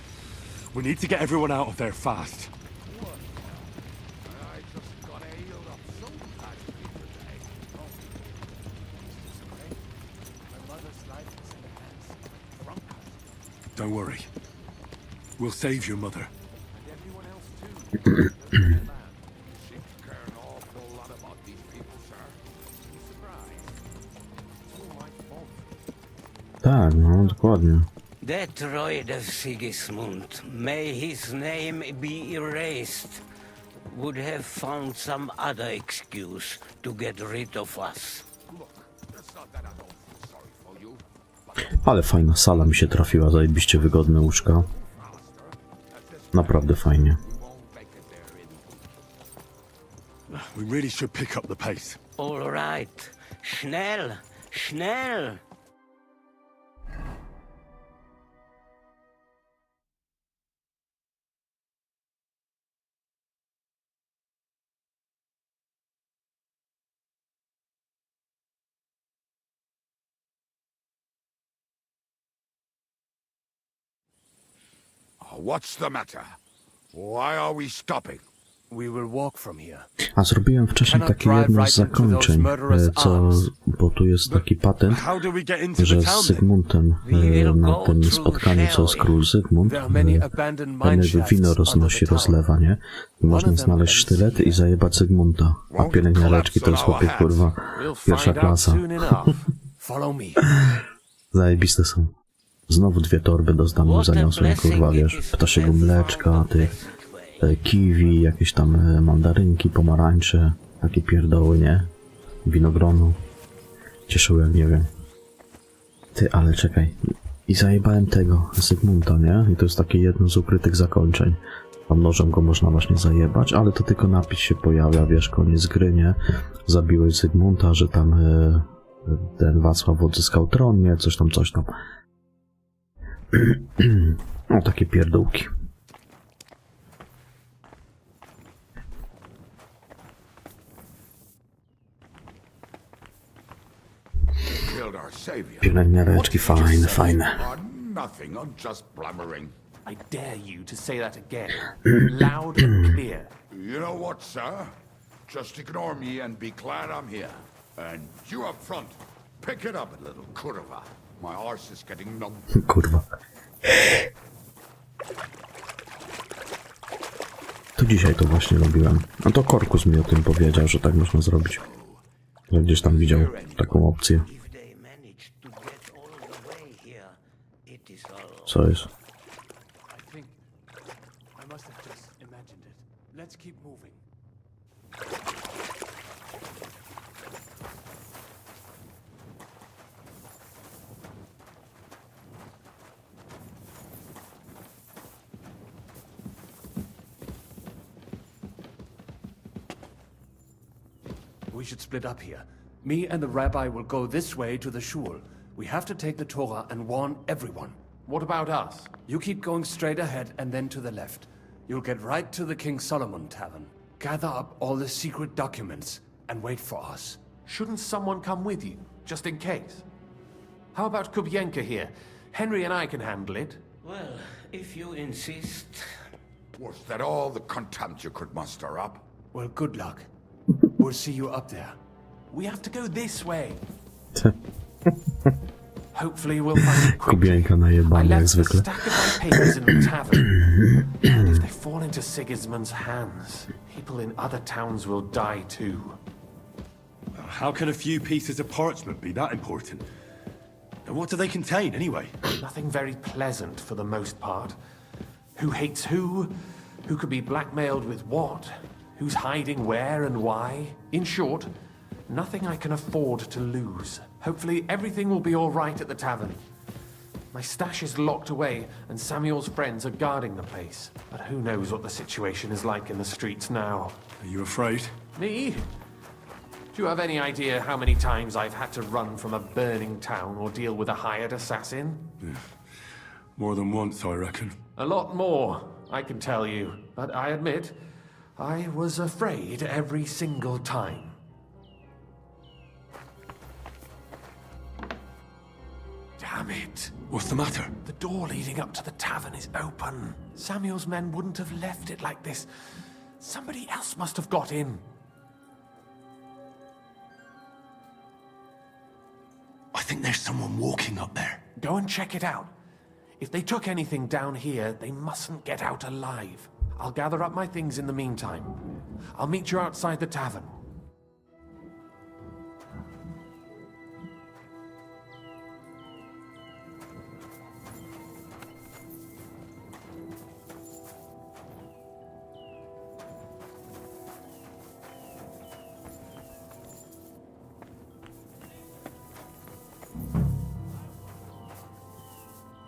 We need to get everyone out of there fast. Don't worry. We'll save your mother. Tak, no, dokładnie. Detroit of Sigismund, may his name be erased, would have found some other excuse to get rid of us. Ale fajna sala mi się trafiła, zajebiście wygodne łóżka. Naprawdę fajnie. We really should pick up the pace. All right. Schnell, schnell. What's the matter? Why are we stopping? We will walk from here. A zrobiłem wcześniej takie jedno z zakończeń, bo tu jest taki patent, że z Zygmuntem na tym spotkaniu, co jest król Zygmunt, ten jakby wino roznosi, rozlewa, nie? I można znaleźć sztylety i zajebać Zygmunta, a pielęgniareczki to jest chłopie, kurwa, pierwsza klasa. Zajebiste są. Znowu 2 torby do zdania zaniosłem, kurwa, wiesz, ptasiego mleczka, kiwi, jakieś tam mandarynki, pomarańcze, takie pierdoły, nie? Winogronu. Cieszył jak nie wiem. Ty, ale czekaj. I zajebałem tego, Zygmunta, nie? I to jest takie jedno z ukrytych zakończeń. Tam nożem go można właśnie zajebać, ale to tylko napis się pojawia, wiesz, koniec gry, nie? Zabiłeś Zygmunta, że tam ten Wacław odzyskał tron, nie? Coś tam, coś tam. O, takie pierdółki. Pielęgniareczki fajne, fajne. Nothing, I'm just blabbering. I dare you to say that again, loud and clear. You know what, sir? Just ignore me and be glad I'm here. And you up front, pick it up a little, kurwa. My arse is getting numb. Kurwa. dzisiaj to właśnie robiłem. No to Korkus mi o tym powiedział, że tak można zrobić. Ja gdzieś tam widział taką opcję. Co jest? We should split up here. Me and the rabbi will go this way to the shul. We have to take the Torah and warn everyone. What about us? You keep going straight ahead and then to the left. You'll get right to the King Solomon Tavern. Gather up all the secret documents and wait for us. Shouldn't someone come with you, just in case? How about Kubienka here? Henry and I can handle it. Well, if you insist. Was that all the contempt you could muster up? Well, good luck. We'll see you up there. We have to go this way. Hopefully we'll find it quickly. Kubienka I najebany jak left a zwykle. stack of my papers in the tavern. And if they fall into Sigismund's hands, people in other towns will die too. How can a few pieces of parchment be that important? And what do they contain, anyway? Nothing very pleasant for the most part. Who hates who? Who could be blackmailed with what? Who's hiding where and why? In short, nothing I can afford to lose. Hopefully everything will be all right at the tavern. My stash is locked away, and Samuel's friends are guarding the place. But who knows what the situation is like in the streets now? Are you afraid? Me? Do you have any idea how many times I've had to run from a burning town or deal with a hired assassin? Yeah. More than once, I reckon. A lot more, I can tell you. But I admit, I was afraid every single time. Damn it. What's the matter? The door leading up to the tavern is open. Samuel's men wouldn't have left it like this. Somebody else must have got in. I think there's someone walking up there. Go and check it out. If they took anything down here, they mustn't get out alive. I'll gather up my things in the meantime. I'll meet you outside the tavern.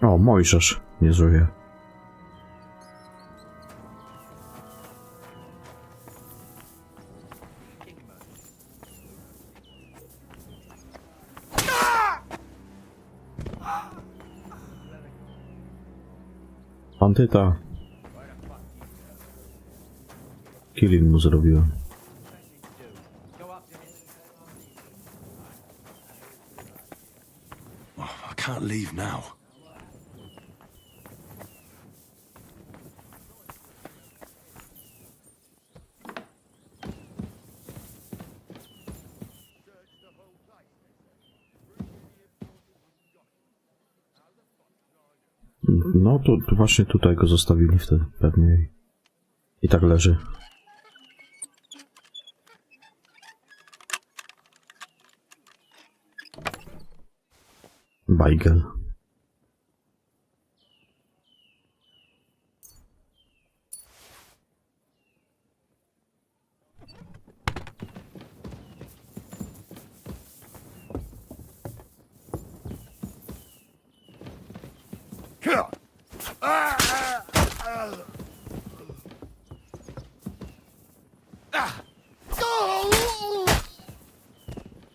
O, Mojżesz nie żyje. Bandyta. Killing mu zrobiłem. I can't leave now. No, tu właśnie tutaj go zostawili wtedy pewnie. I tak leży. Bajgel.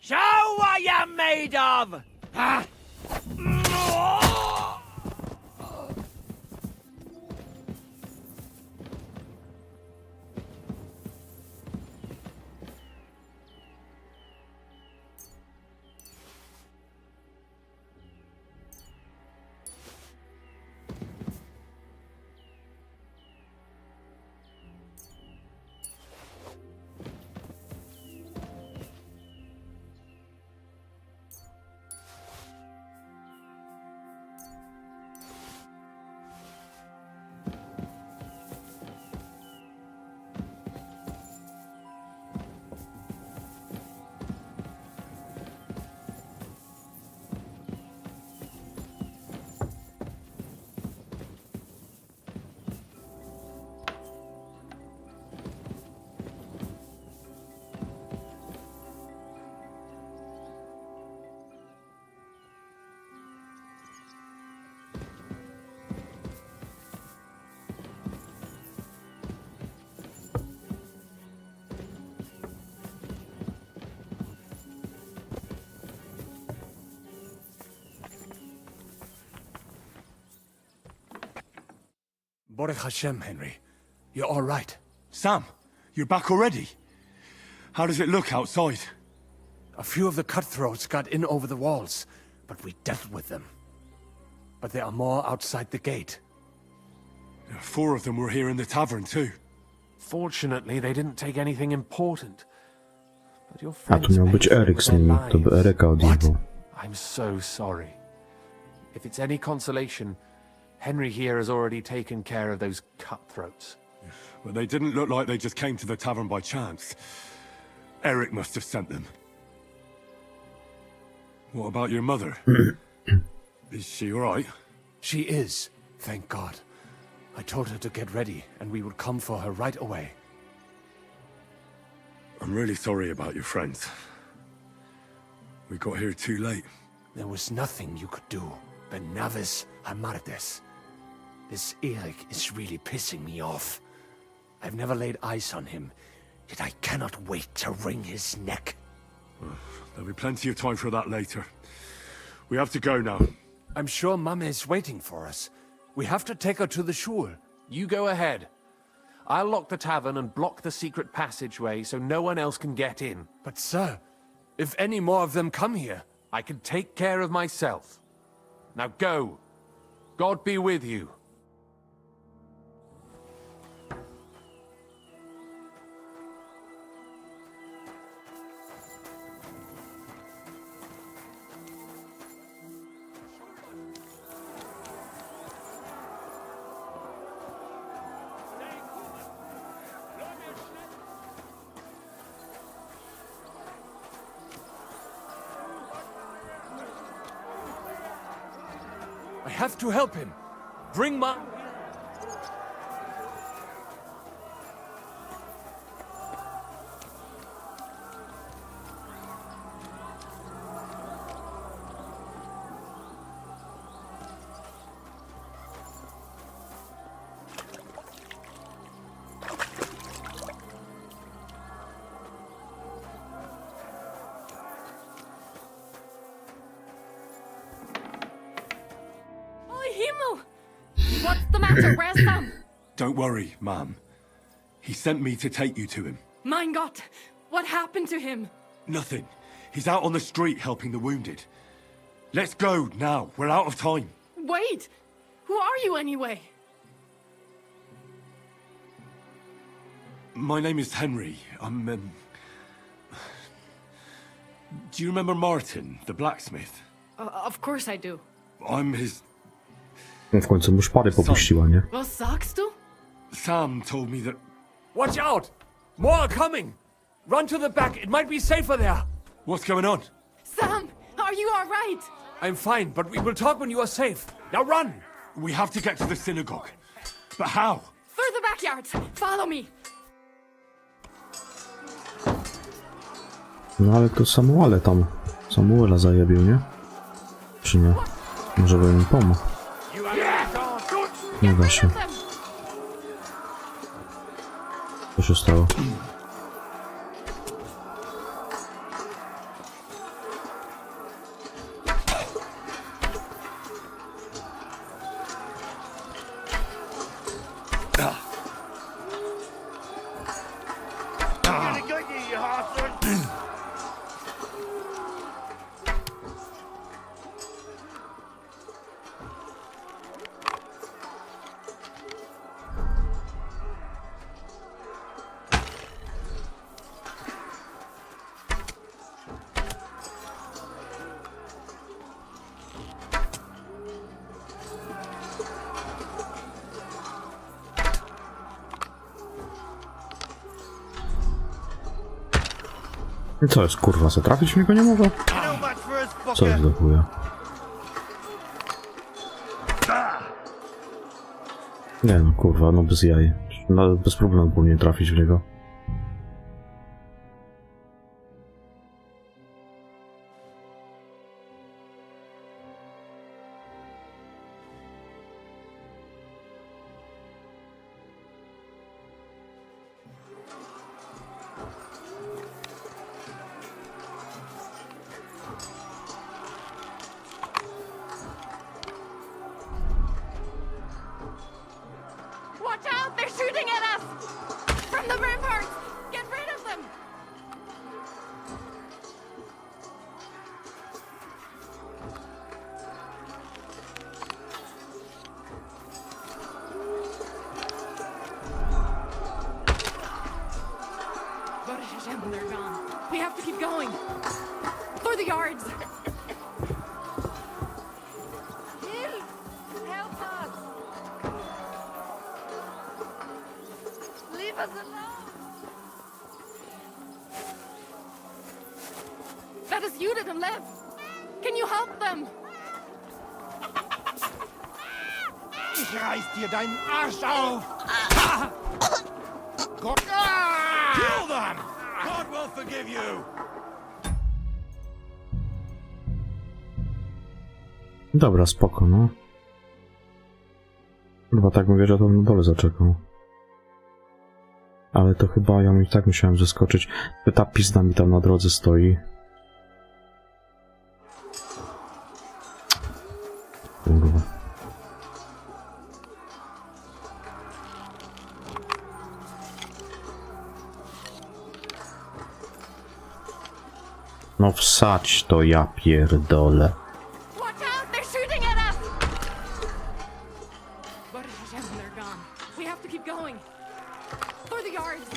Show what you're made of! Baruch Hashem, Henry. You're all right. Sam, you're back already? How does it look outside? A few of the cutthroats got in over the walls, but we dealt with them. But there are more outside the gate. 4 of them were here in the tavern too. Fortunately, they didn't take anything important. But your A tu friends miał być paid Eryk with z their nimi, to by lives. Eryka odjebał. I'm so sorry. If it's any consolation, Henry here has already taken care of those cutthroats. But they didn't look like they just came to the tavern by chance. Eric must have sent them. What about your mother? Is she alright? She is, thank God. I told her to get ready, and we would come for her right away. I'm really sorry about your friends. We got here too late. There was nothing you could do. Benavis Hamartes. This Eric is really pissing me off. I've never laid eyes on him, yet I cannot wait to wring his neck. There'll be plenty of time for that later. We have to go now. I'm sure Mama is waiting for us. We have to take her to the shul. You go ahead. I'll lock the tavern and block the secret passageway so no one else can get in. But sir, if any more of them come here, I can take care of myself. Now go. God be with you. I have to help him. Bring my... What's the matter? Where's Sam? Don't worry, ma'am. He sent me to take you to him. Mein Gott, what happened to him? Nothing. He's out on the street helping the wounded. Let's go now. We're out of time. Wait, who are you anyway? My name is Henry. I'm, Do you remember Martin, the blacksmith? Of course I do. I'm his... W końcu mu szpary popuściła, nie? Was sagst du? Sam told me that... Watch out! More are coming! Run to the back, it might be safer there! What's going on? Sam, are you all right? I'm fine, but we will talk when you are safe. Now run! We have to get to the synagogue. But how? Through the backyard. Follow me. No ale to Samuela zajebił, nie? Czy nie? Może bym im pomógł. Nie da się. Co się stało? I co jest, kurwa, zatrafić mnie go nie mogę? Co jest do chuja? Nie no, kurwa, no bez jaj. No, bez problemu powinien trafić w niego. the yards. Help us. Leave us alone. That is you that live. Can you help them? Ich reiß dir deinen Arsch auf! Kill them! God will forgive you! Dobra, spoko, no. Chyba tak mówię, że to na dole zaczekał. Ale to chyba ja i tak musiałem zeskoczyć. Ta pizda mi tam na drodze stoi. Kurwa. No wsadź to, ja pierdolę. Watch out! They're shooting at us! But they're gone. We have to keep going. For the yards.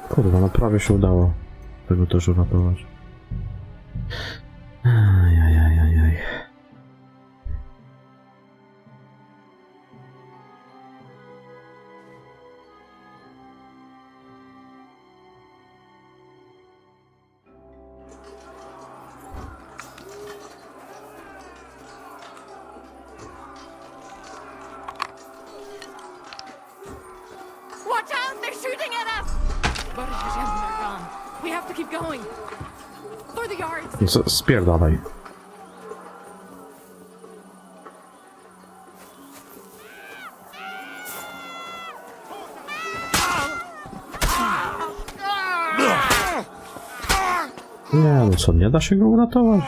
Kurwa, no prawie się udało tego też uratować. Ajajajajaj. Watch out! They're shooting at us! But they're gone. We have to keep going. For the yards. Spierdalaj. Nie, no co, nie da się go uratować?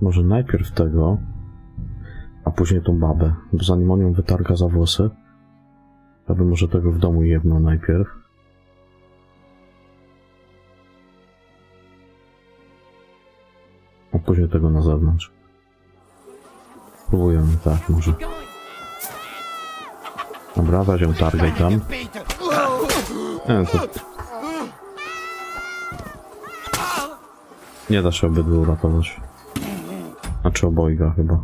Może najpierw tego, a później tą babę, bo zanim on ją wytarga za włosy, to by może tego w domu jebnął najpierw. A później tego na zewnątrz. Próbujemy, tak, może. Dobra, weź ją targaj tam. Nie, to... Nie da się obydwu uratować. Znaczy obojga chyba.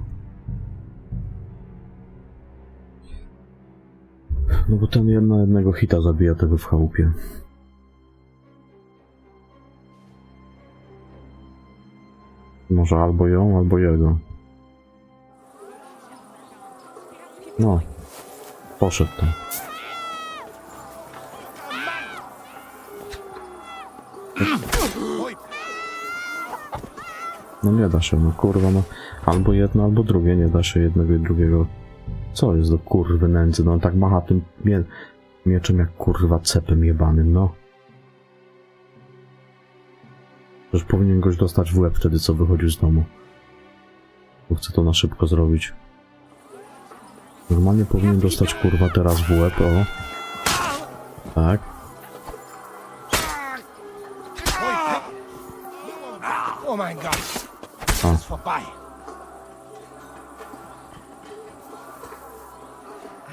No bo ten jednego hita zabija tego w chałupie. Może albo ją, albo jego. No. Poszedł tam. No nie da się, no kurwa, no. Albo jedno, albo drugie, nie da się jednego i drugiego. Co jest do kurwy nędzy, no on tak macha tym mieczem jak kurwa cepem jebanym, no. Już powinien goś dostać w łeb wtedy, co wychodził z domu. Bo chcę to na szybko zrobić. Normalnie powinien dostać kurwa teraz w łeb, o. Tak. Oh my god. A. Jest vorbei.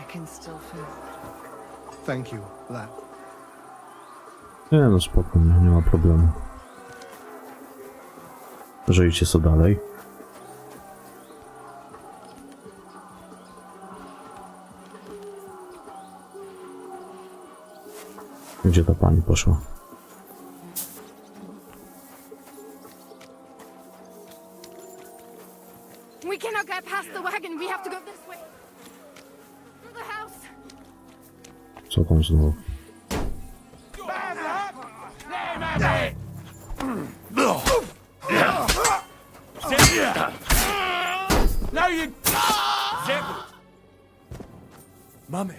I can still feel. Thank you, lad. Nie no, spokojnie, nie ma problemu. Żyjcie co dalej. Gdzie ta pani poszła? We cannot get past the wagon. We have to go this way. The house. Co tam znowu? Now you... Mummy,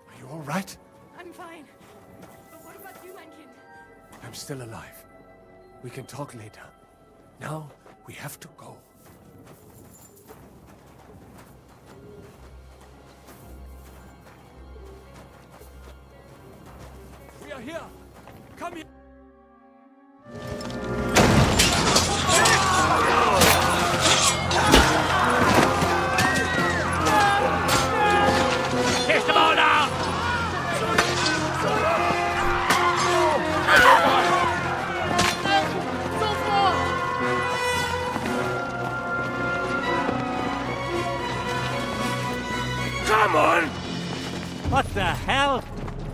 are you all right? I'm fine. But what about you, Mankin? I'm still alive. We can talk later. Now we have to go. here! Come here! Kiss them all down! Come on! What the hell?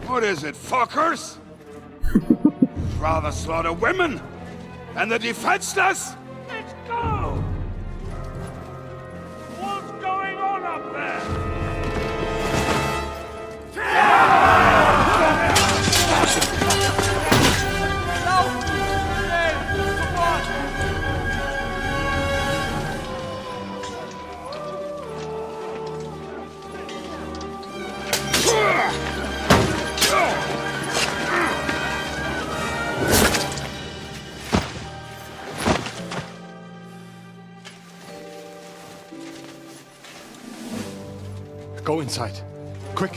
What is it, fuckers? Rather slaughter women and the defenseless? Let's go! What's going on up there? Go inside. Quick.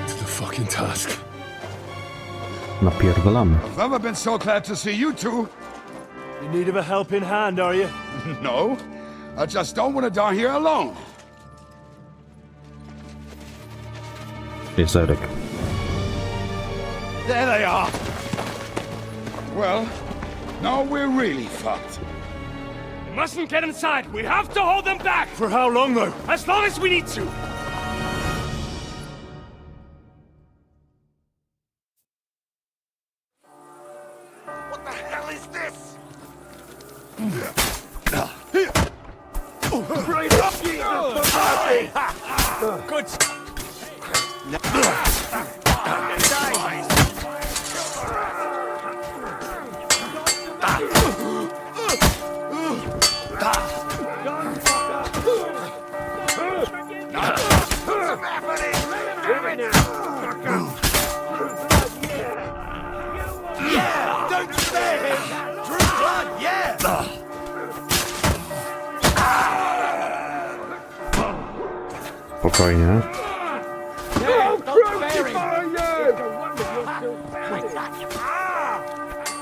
To the fucking task. Napierdalamy. I've never been so glad to see you two. In need of a helping hand, are you? No, I just don't want to die here alone. Jest Eryk. There they are. Well, now we're really fucked. We mustn't get inside. We have to hold them back. For how long, though? As long as we need to. What the hell is this? Right up here! Good. Yeah! Don't spare him! True blood, yeah! Spokojnie.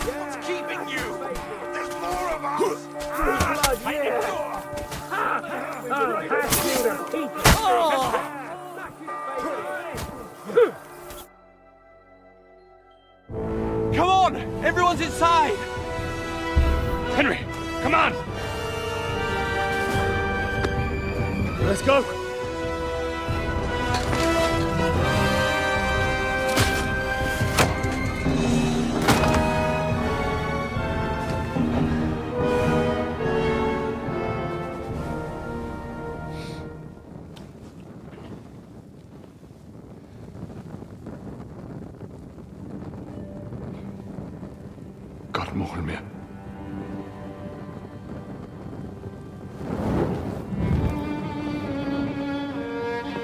What's keeping you? There's more of us! Come on! Everyone's inside! Henry, come on! Let's go! Gott mogen mir.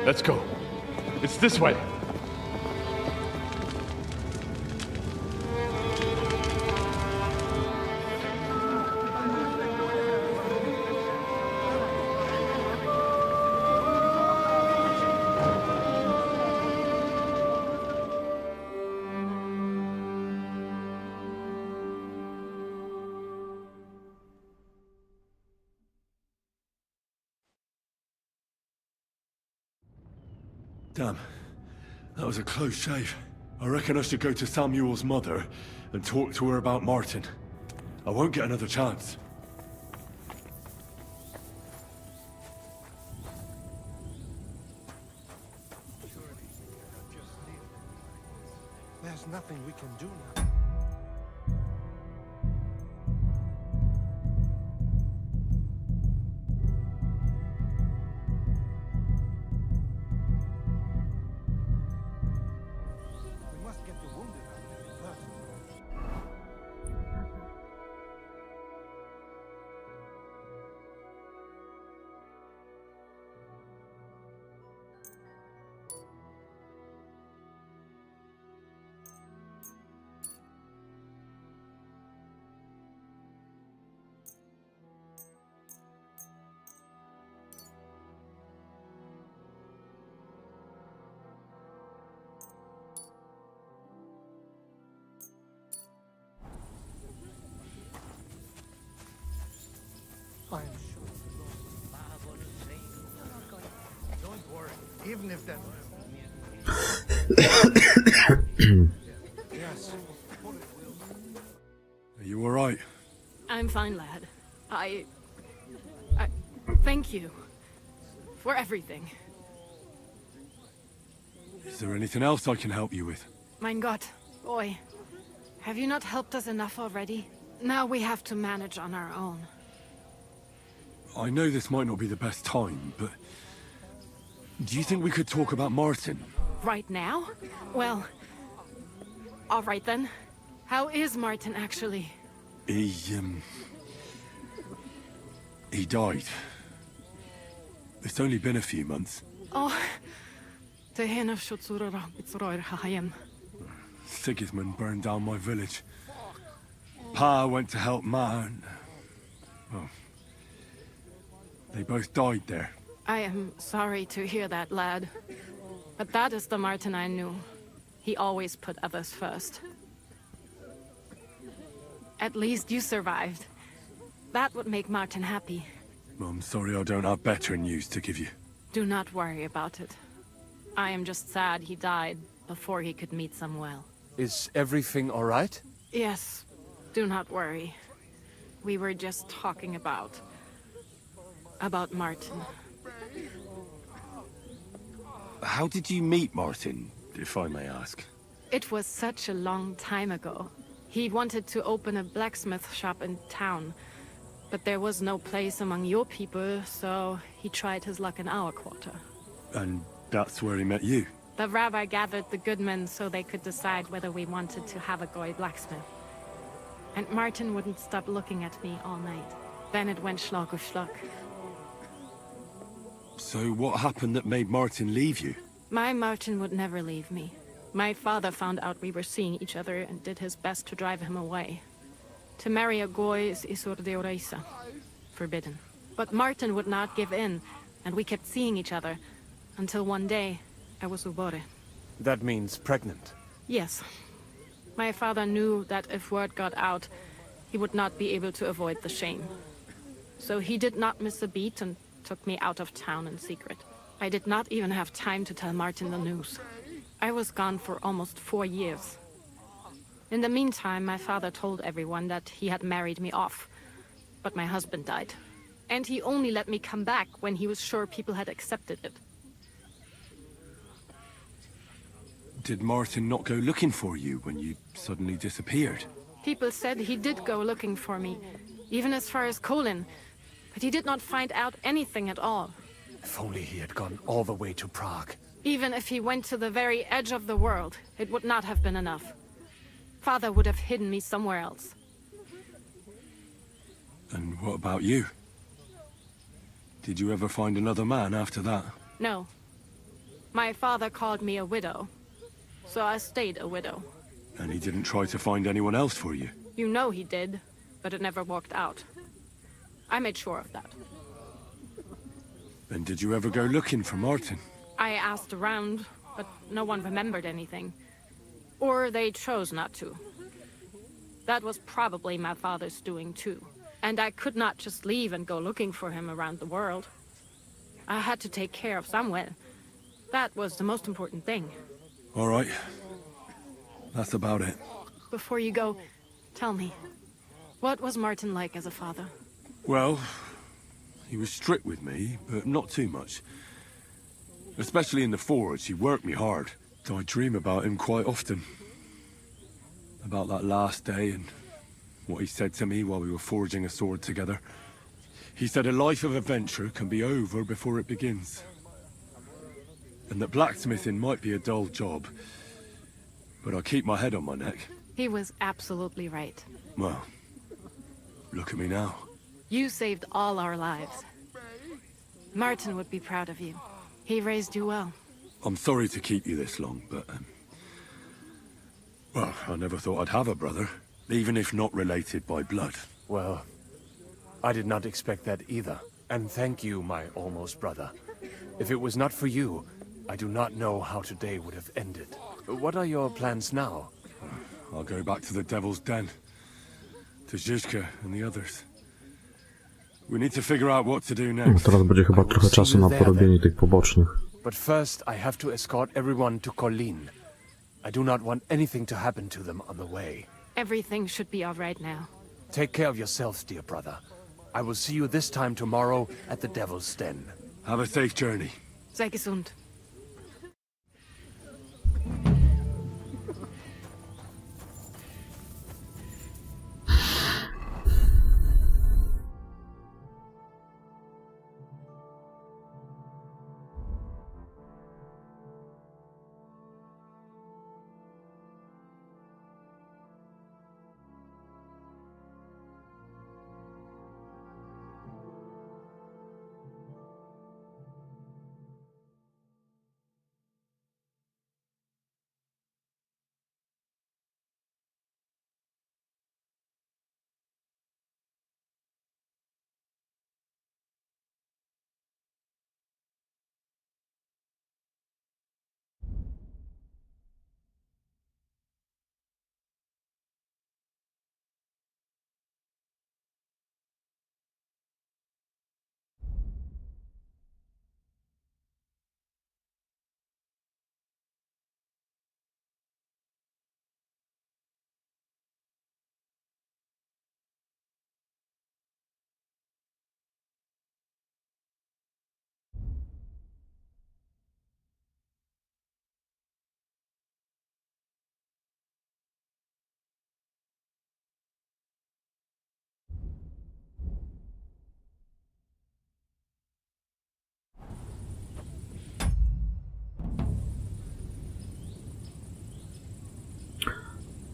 Let's go. It's this way. Damn. That was a close shave. I reckon I should go to Samuel's mother and talk to her about Martin. I won't get another chance. There's nothing we can do now. We must get the wounded out of here first. even if that's... Yes. Are you all right? I'm fine, lad. I thank you for everything. Is there anything else I can help you with? Mein Gott, boy. Have you not helped us enough already? Now we have to manage on our own. I know this might not be the best time, but do you think we could talk about Martin? Right now? Well, all right then. How is Martin actually? He died. It's only been a few months. Oh, Sigismund burned down my village. Pa went to help Ma and... well, they both died there. I am sorry to hear that, lad. But that is the Martin I knew. He always put others first. At least you survived. That would make Martin happy. I'm sorry I don't have better news to give you. Do not worry about it. I am just sad he died before he could meet Samuel. Is everything all right? Yes, do not worry. We were just talking about Martin. How did you meet Martin, if I may ask? It was such a long time ago. He wanted to open a blacksmith shop in town, but there was no place among your people, so he tried his luck in our quarter. And that's where he met you? The rabbi gathered the good men so they could decide whether we wanted to have a goy blacksmith. And Martin wouldn't stop looking at me all night. Then it went schlag auf schlag. So what happened that made Martin leave you? My Martin would never leave me. My father found out we were seeing each other and did his best to drive him away. To marry a goy is isur deoraisa, forbidden. But Martin would not give in, and we kept seeing each other, until one day, I was ubore. That means pregnant. Yes. My father knew that if word got out, he would not be able to avoid the shame. So he did not miss a beat and took me out of town in secret. I did not even have time to tell Martin the news. I was gone for almost 4 years. In the meantime, my father told everyone that he had married me off. But my husband died. And he only let me come back when he was sure people had accepted it. Did Martin not go looking for you when you suddenly disappeared? People said he did go looking for me, even as far as Colin. But he did not find out anything at all. If only he had gone all the way to Prague. Even if he went to the very edge of the world, it would not have been enough. Father would have hidden me somewhere else. And what about you? Did you ever find another man after that? No. My father called me a widow. So I stayed a widow. And he didn't try to find anyone else for you? You know he did, but it never worked out. I made sure of that. And did you ever go looking for Martin? I asked around, but no one remembered anything. Or they chose not to. That was probably my father's doing too. And I could not just leave and go looking for him around the world. I had to take care of Samuel. That was the most important thing. All right. That's about it. Before you go, tell me, what was Martin like as a father? Well, he was strict with me, but not too much. Especially in the forge, he worked me hard. I dream about him quite often. About that last day and what he said to me while we were forging a sword together. He said a life of adventure can be over before it begins. And that blacksmithing might be a dull job, but I keep my head on my neck. He was absolutely right. Well, look at me now. You saved all our lives. Martin would be proud of you. He raised you well. I'm sorry to keep you this long, but... well, I never thought I'd have a brother, even if not related by blood. Well, I did not expect that either. And thank you, my almost brother. If it was not for you, I do not know how today would have ended. What are your plans now? I'll go back to the Devil's Den. To Żyżka and the others. We need to figure out what to do next. Teraz będzie chyba trochę czasu na porobienie tych pobocznych. But first, I have to escort everyone to Colleen. I do not want anything to happen to them on the way. Everything should be all right now. Take care of yourselves, dear brother. I will see you this time tomorrow at the Devil's Den. Have a safe journey. Sei gesund.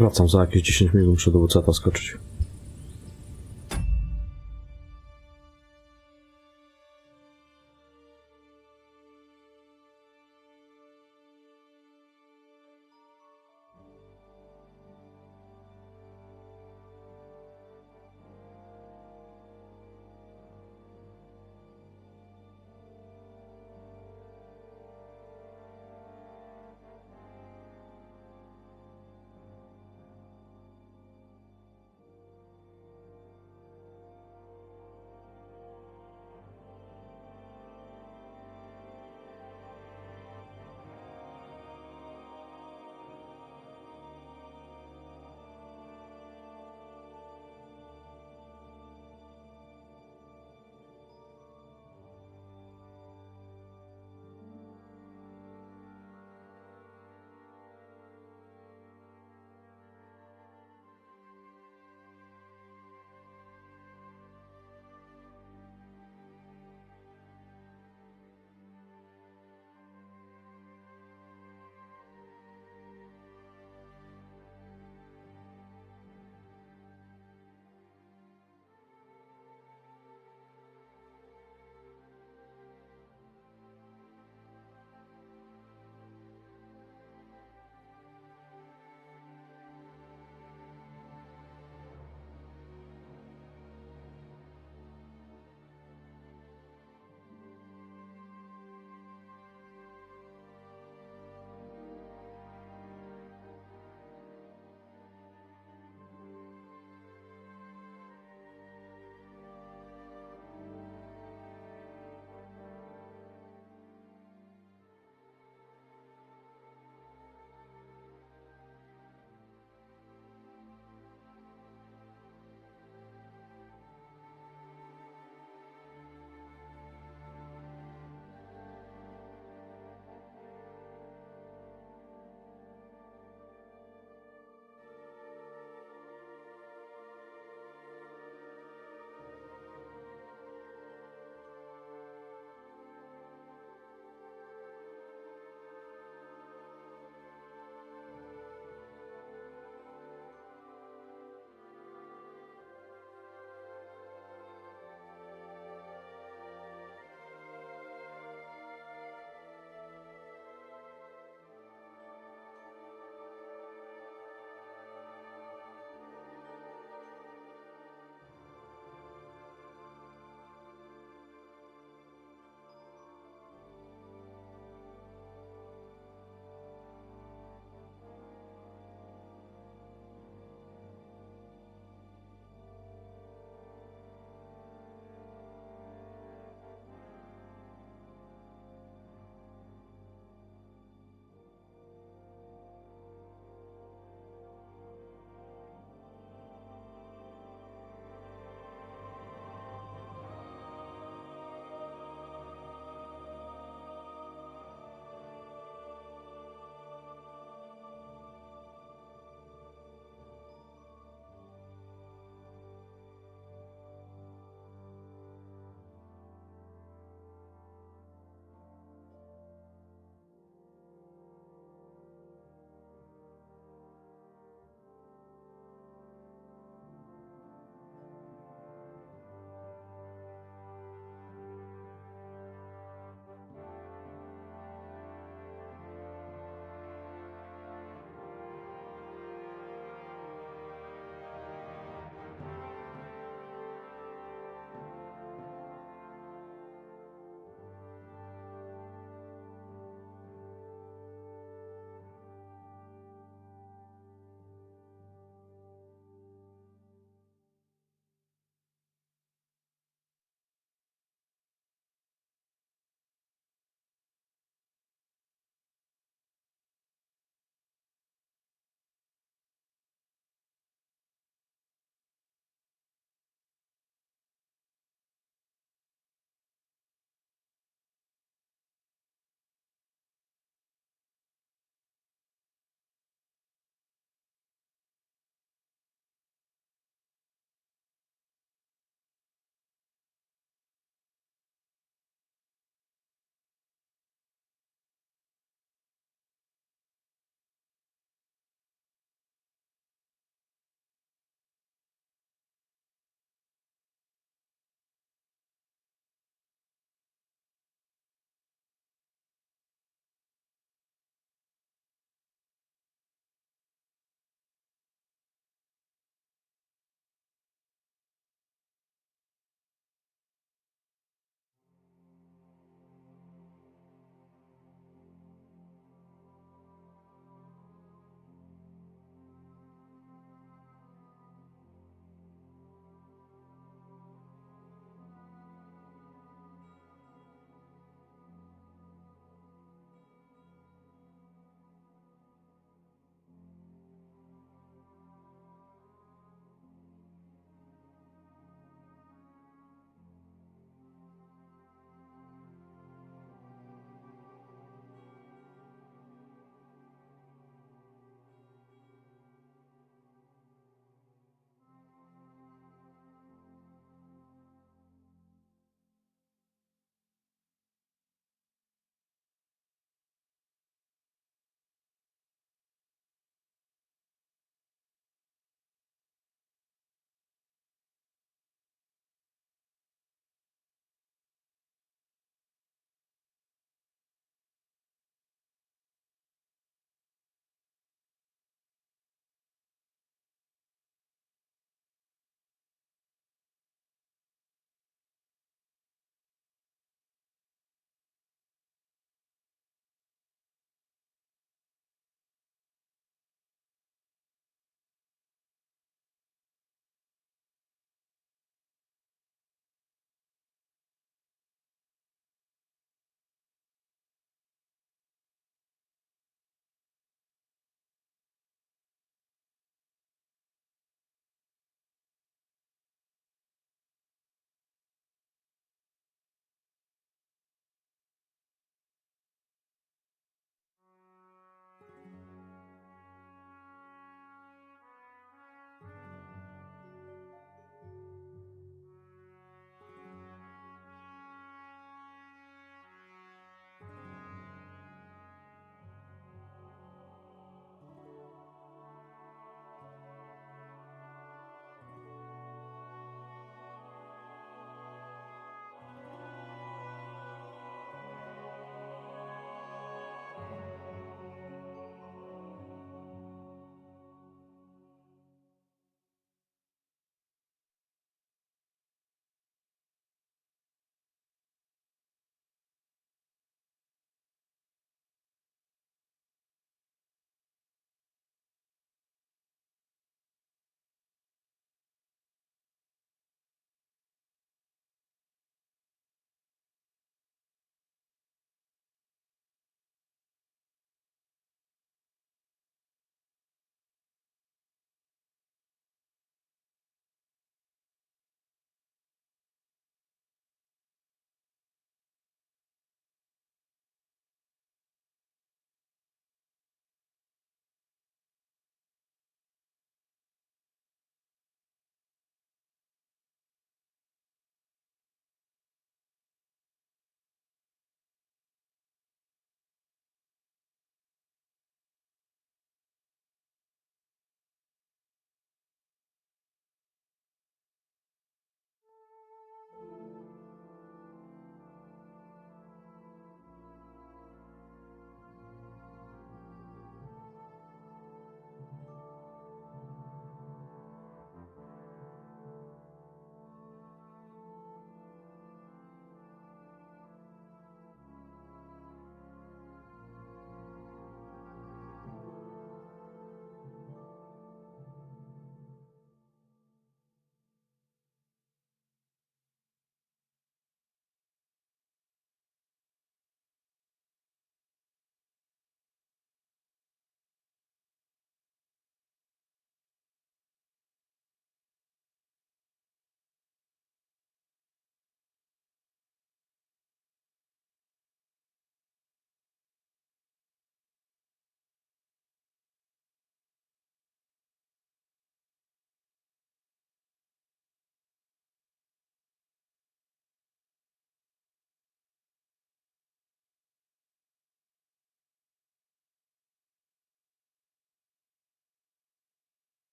Wracam za jakieś 10 minut, muszę do WC skoczyć.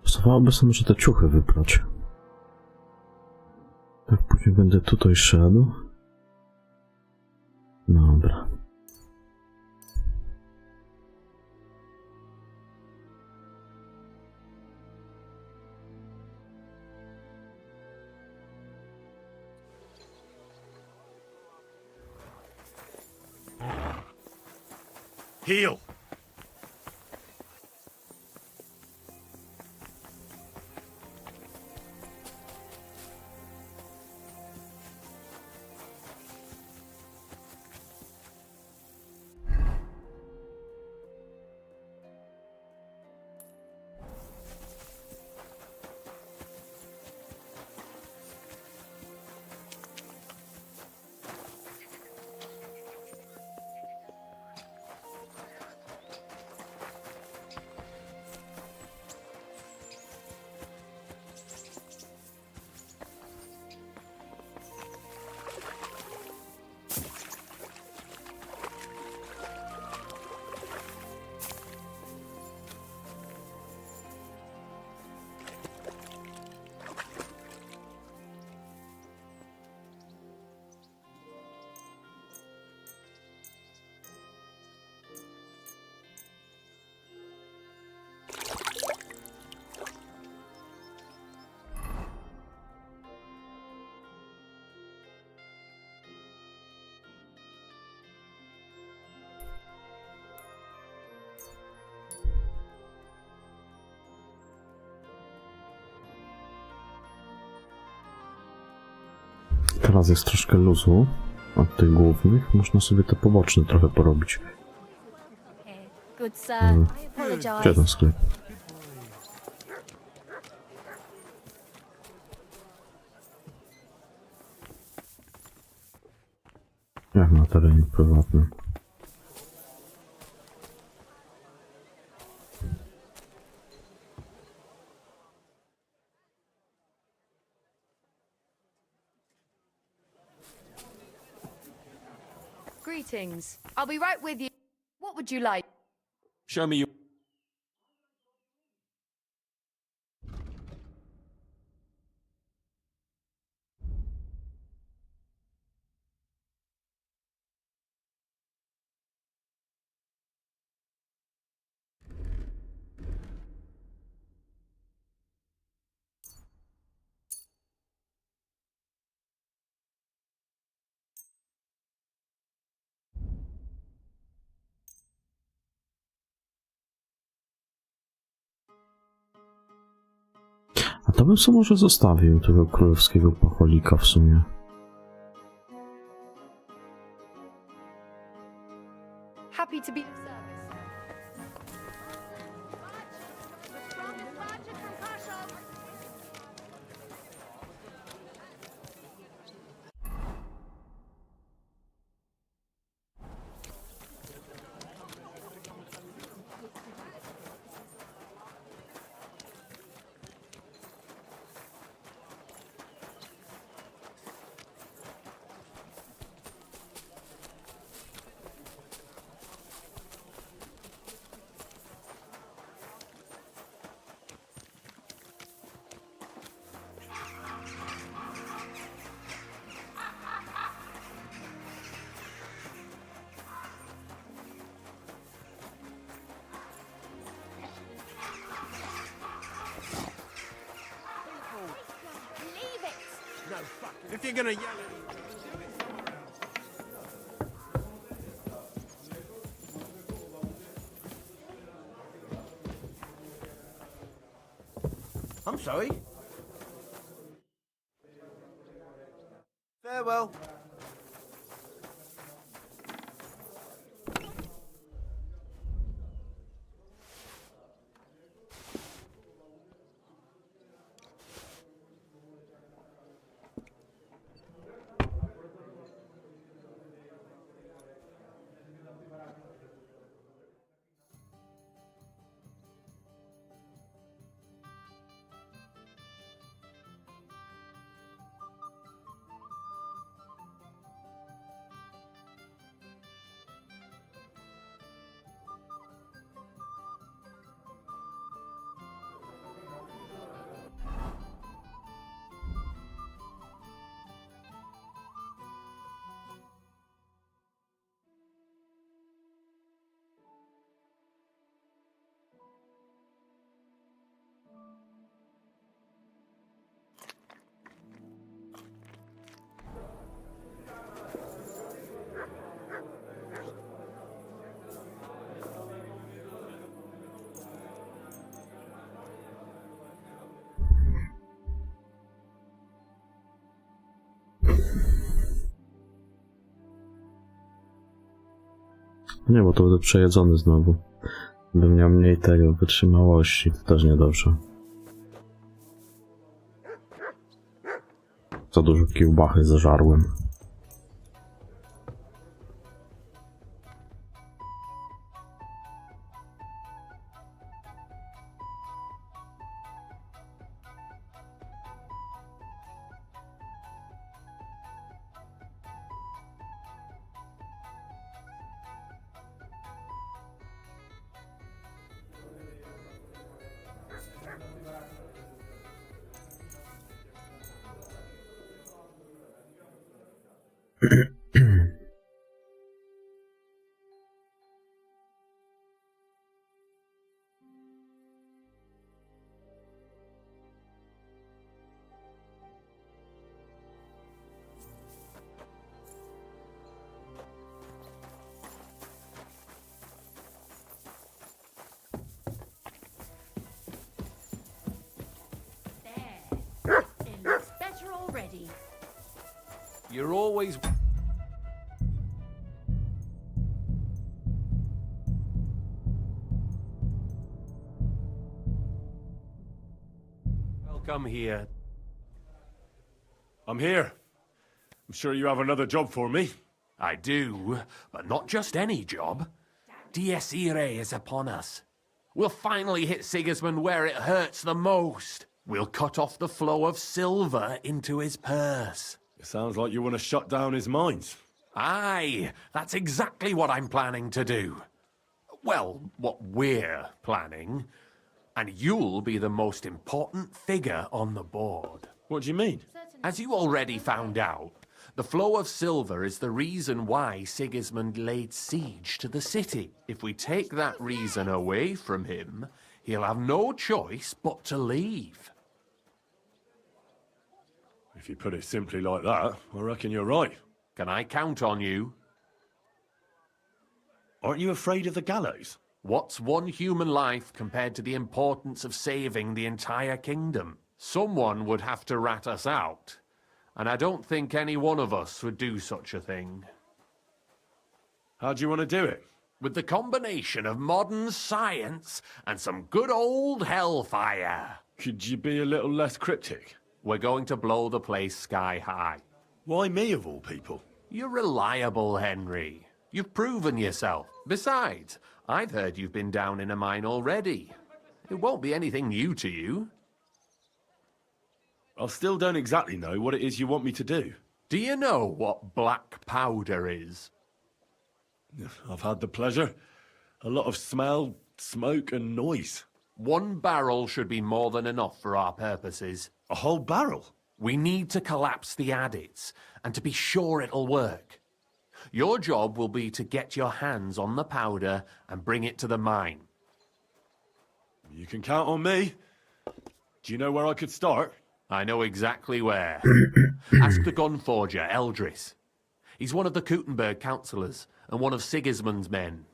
Pasowałoby sobie może te ciuchy wybrać. Tak, później będę tutaj szedł. Dobra. Heal! Teraz jest troszkę luzu od tych głównych. Można sobie te poboczne trochę porobić. Good sir, I apologize. Gdzie ten sklep? Jak na terenie prywatnym. Greetings. I'll be right with you. What would you like? Show me you. A to bym sobie może zostawił tego królewskiego pacholika w sumie. Happy to be of service. If you're gonna yell I'm sorry. Farewell. Nie, bo to będę przejedzony znowu. Bym miał mniej tego wytrzymałości, to też niedobrze. Za dużo kiełbachy zażarłem. It looks better already. You're always... Welcome here. I'm here. I'm sure you have another job for me. I do, but not just any job. Dies Irae is upon us. We'll finally hit Sigismund where it hurts the most. We'll cut off the flow of silver into his purse. It sounds like you want to shut down his mines. Aye, that's exactly what I'm planning to do. Well, what we're planning. And you'll be the most important figure on the board. What do you mean? As you already found out, the flow of silver is the reason why Sigismund laid siege to the city. If we take that reason away from him, he'll have no choice but to leave. If you put it simply like that, I reckon you're right. Can I count on you? Aren't you afraid of the gallows? What's one human life compared to the importance of saving the entire kingdom? Someone would have to rat us out, and I don't think any one of us would do such a thing. How do you want to do it? With the combination of modern science and some good old hellfire. Could you be a little less cryptic? We're going to blow the place sky high. Why me, of all people? You're reliable, Henry. You've proven yourself. Besides, I've heard you've been down in a mine already. It won't be anything new to you. I still don't exactly know what it is you want me to do. Do you know what black powder is? I've had the pleasure. A lot of smell, smoke and noise. 1 barrel should be more than enough for our purposes. A whole barrel? We need to collapse the adits, and to be sure it'll work. Your job will be to get your hands on the powder and bring it to the mine. You can count on me. Do you know where I could start? I know exactly where. Ask the gun forger, Eldris. He's one of the Kuttenberg councillors and one of Sigismund's men.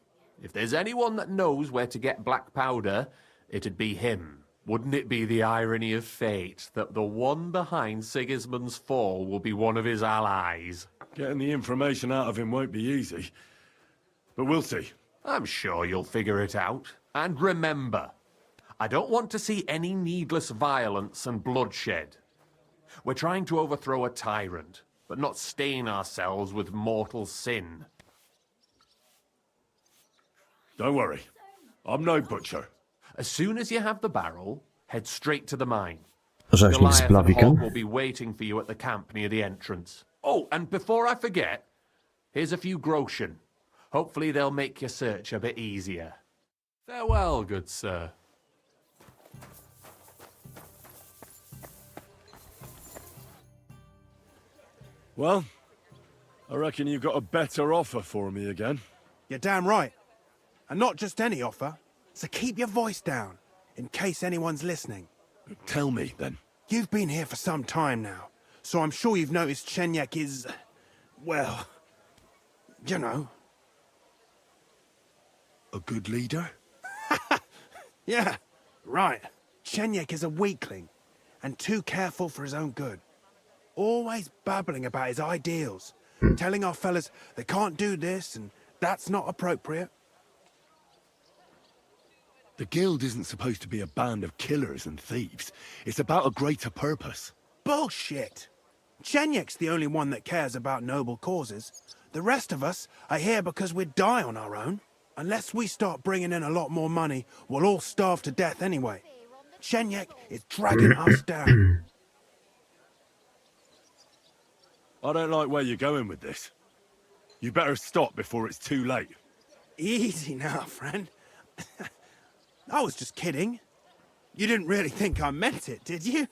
If there's anyone that knows where to get black powder, it'd be him. Wouldn't it be the irony of fate that the one behind Sigismund's fall will be one of his allies? Getting the information out of him won't be easy. But we'll see. I'm sure you'll figure it out. And remember, I don't want to see any needless violence and bloodshed. We're trying to overthrow a tyrant, but not stain ourselves with mortal sin. Don't worry. I'm no butcher. As soon as you have the barrel, head straight to the mine. Rzeźnik z Goliath and plawikiem. Hawk will be waiting for you at the camp near the entrance. Oh, and before I forget, here's a few groschen. Hopefully they'll make your search a bit easier. Farewell, good sir. Well, I reckon you've got a better offer for me again. You're damn right. And not just any offer. So keep your voice down, in case anyone's listening. Tell me, then. You've been here for some time now, so I'm sure you've noticed Chenyek is... well... you know. A good leader? Yeah, right. Chenyek is a weakling, and too careful for his own good. Always babbling about his ideals, telling our fellas they can't do this and That's not appropriate. The guild isn't supposed to be a band of killers and thieves. It's about a greater purpose. Bullshit! Chenyak's the only one that cares about noble causes. The rest of us are here because we'd die on our own. Unless we start bringing in a lot more money, we'll all starve to death anyway. Chenyak is dragging us down. I don't like where you're going with this. You better stop before it's too late. Easy now, friend. I was just kidding. You didn't really think I meant it, did you?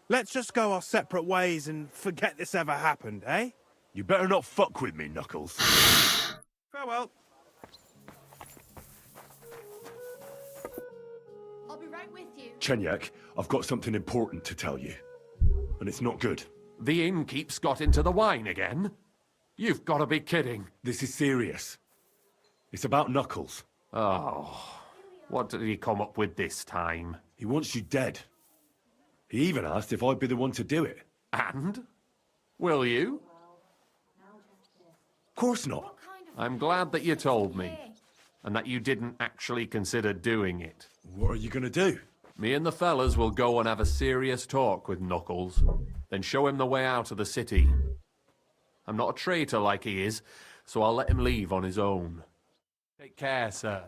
Let's just go our separate ways and forget this ever happened, eh? You better not fuck with me, Knuckles. Farewell. I'll be right with you. Chenyak, I've got something important to tell you. And it's not good. The innkeep's got into the wine again? You've got to be kidding. This is serious. It's about Knuckles. Oh, what did he come up with this time? He wants you dead. He even asked if I'd be the one to do it. And? Will you? Of course not. I'm glad that you told me, and that you didn't actually consider doing it. What are you gonna do? Me and the fellas will go and have a serious talk with Knuckles, then show him the way out of the city. I'm not a traitor like he is, so I'll let him leave on his own. Take care, sir.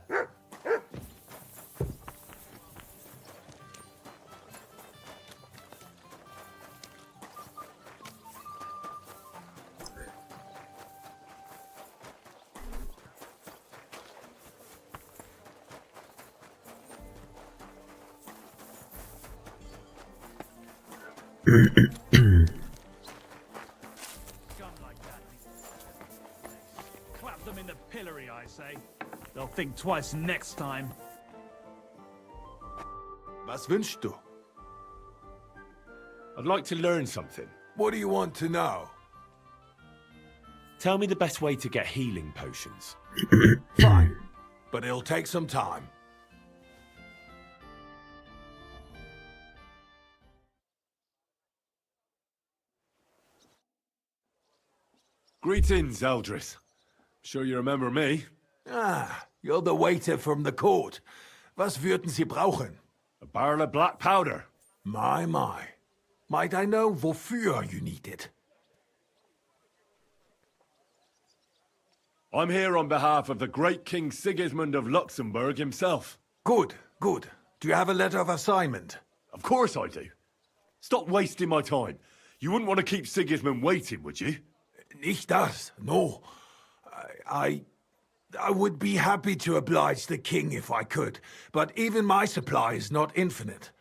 Clap them in the pillory, I say. They'll think twice next time. Was wünschst du? I'd like to learn something. What do you want to know? Tell me the best way to get healing potions. Fine, but it'll take some time. Greetings, Eldris. Sure you remember me? Ah, you're the waiter from the court. Was würden Sie brauchen? A barrel of black powder. My. Might I know wofür you need it? I'm here on behalf of the great King Sigismund of Luxembourg himself. Good. Do you have a letter of assignment? Of course I do. Stop wasting my time. You wouldn't want to keep Sigismund waiting, would you? Nicht das, no. I would be happy to oblige the king if I could, but even my supply is not infinite.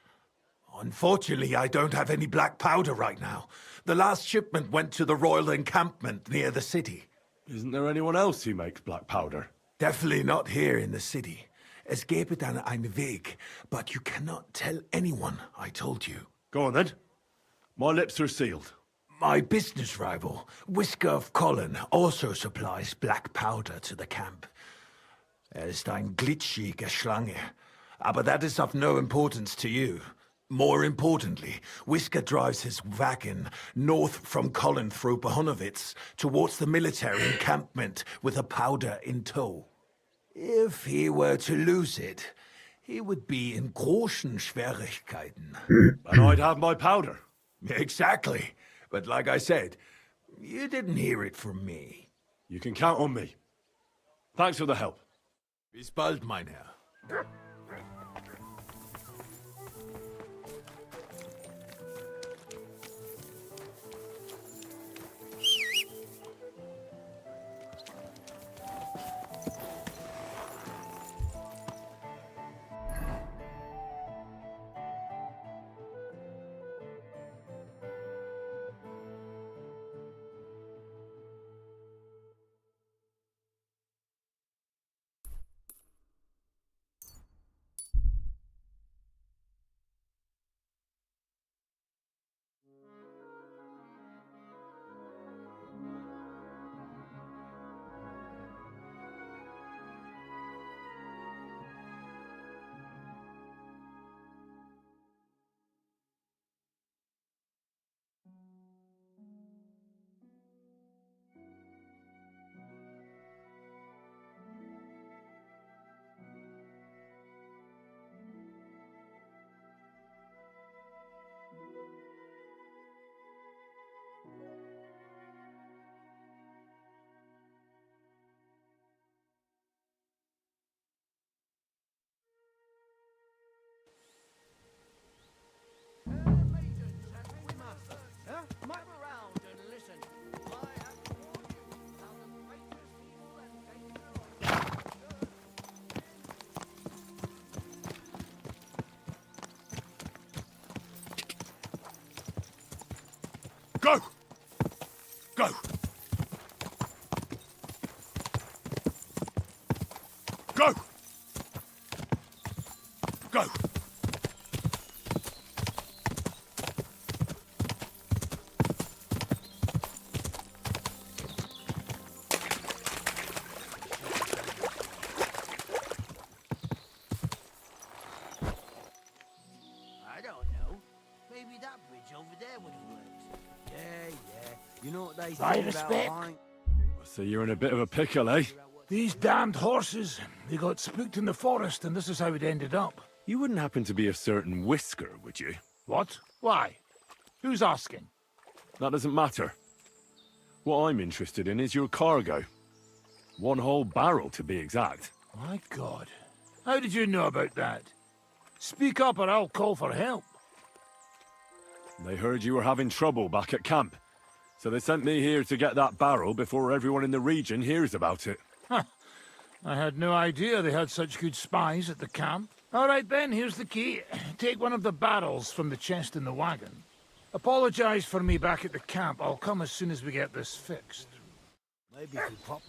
Unfortunately, I don't have any black powder right now. The last shipment went to the royal encampment near the city. Isn't there anyone else who makes black powder? Definitely not here in the city. Es gäbe dann einen Weg, but you cannot tell anyone I told you. Go on then. My lips are sealed. My business rival, Whisker of Colin, also supplies black powder to the camp. Ist ein glitschige Schlange, aber that is of no importance to you. More importantly, Whisker drives his wagon north from Colin through Bohunowitz towards the military encampment with a powder in tow. If he were to lose it, he would be in großen Schwierigkeiten. And I'd have my powder. Exactly. But like I said, you didn't hear it from me. You can count on me. Thanks for the help. Bis bald, mein Herr. Go! Go! Go! Go! I don't know. Maybe that bridge over there would have worked. Yeah. You know what they I say respect. about lying? So you're in a bit of a pickle, eh? These damned horses, they got spooked in the forest, and this is how it ended up. You wouldn't happen to be a certain Whisker, would you? What? Why? Who's asking? That doesn't matter. What I'm interested in is your cargo. One whole barrel, to be exact. My God. How did you know about that? Speak up or I'll call for help. They heard you were having trouble back at camp. So they sent me here to get that barrel before everyone in the region hears about it. Huh. I had no idea they had such good spies at the camp. All right then, here's the key. Take one of the barrels from the chest in the wagon. Apologize for me back at the camp. I'll come as soon as we get this fixed. Maybe if we pop...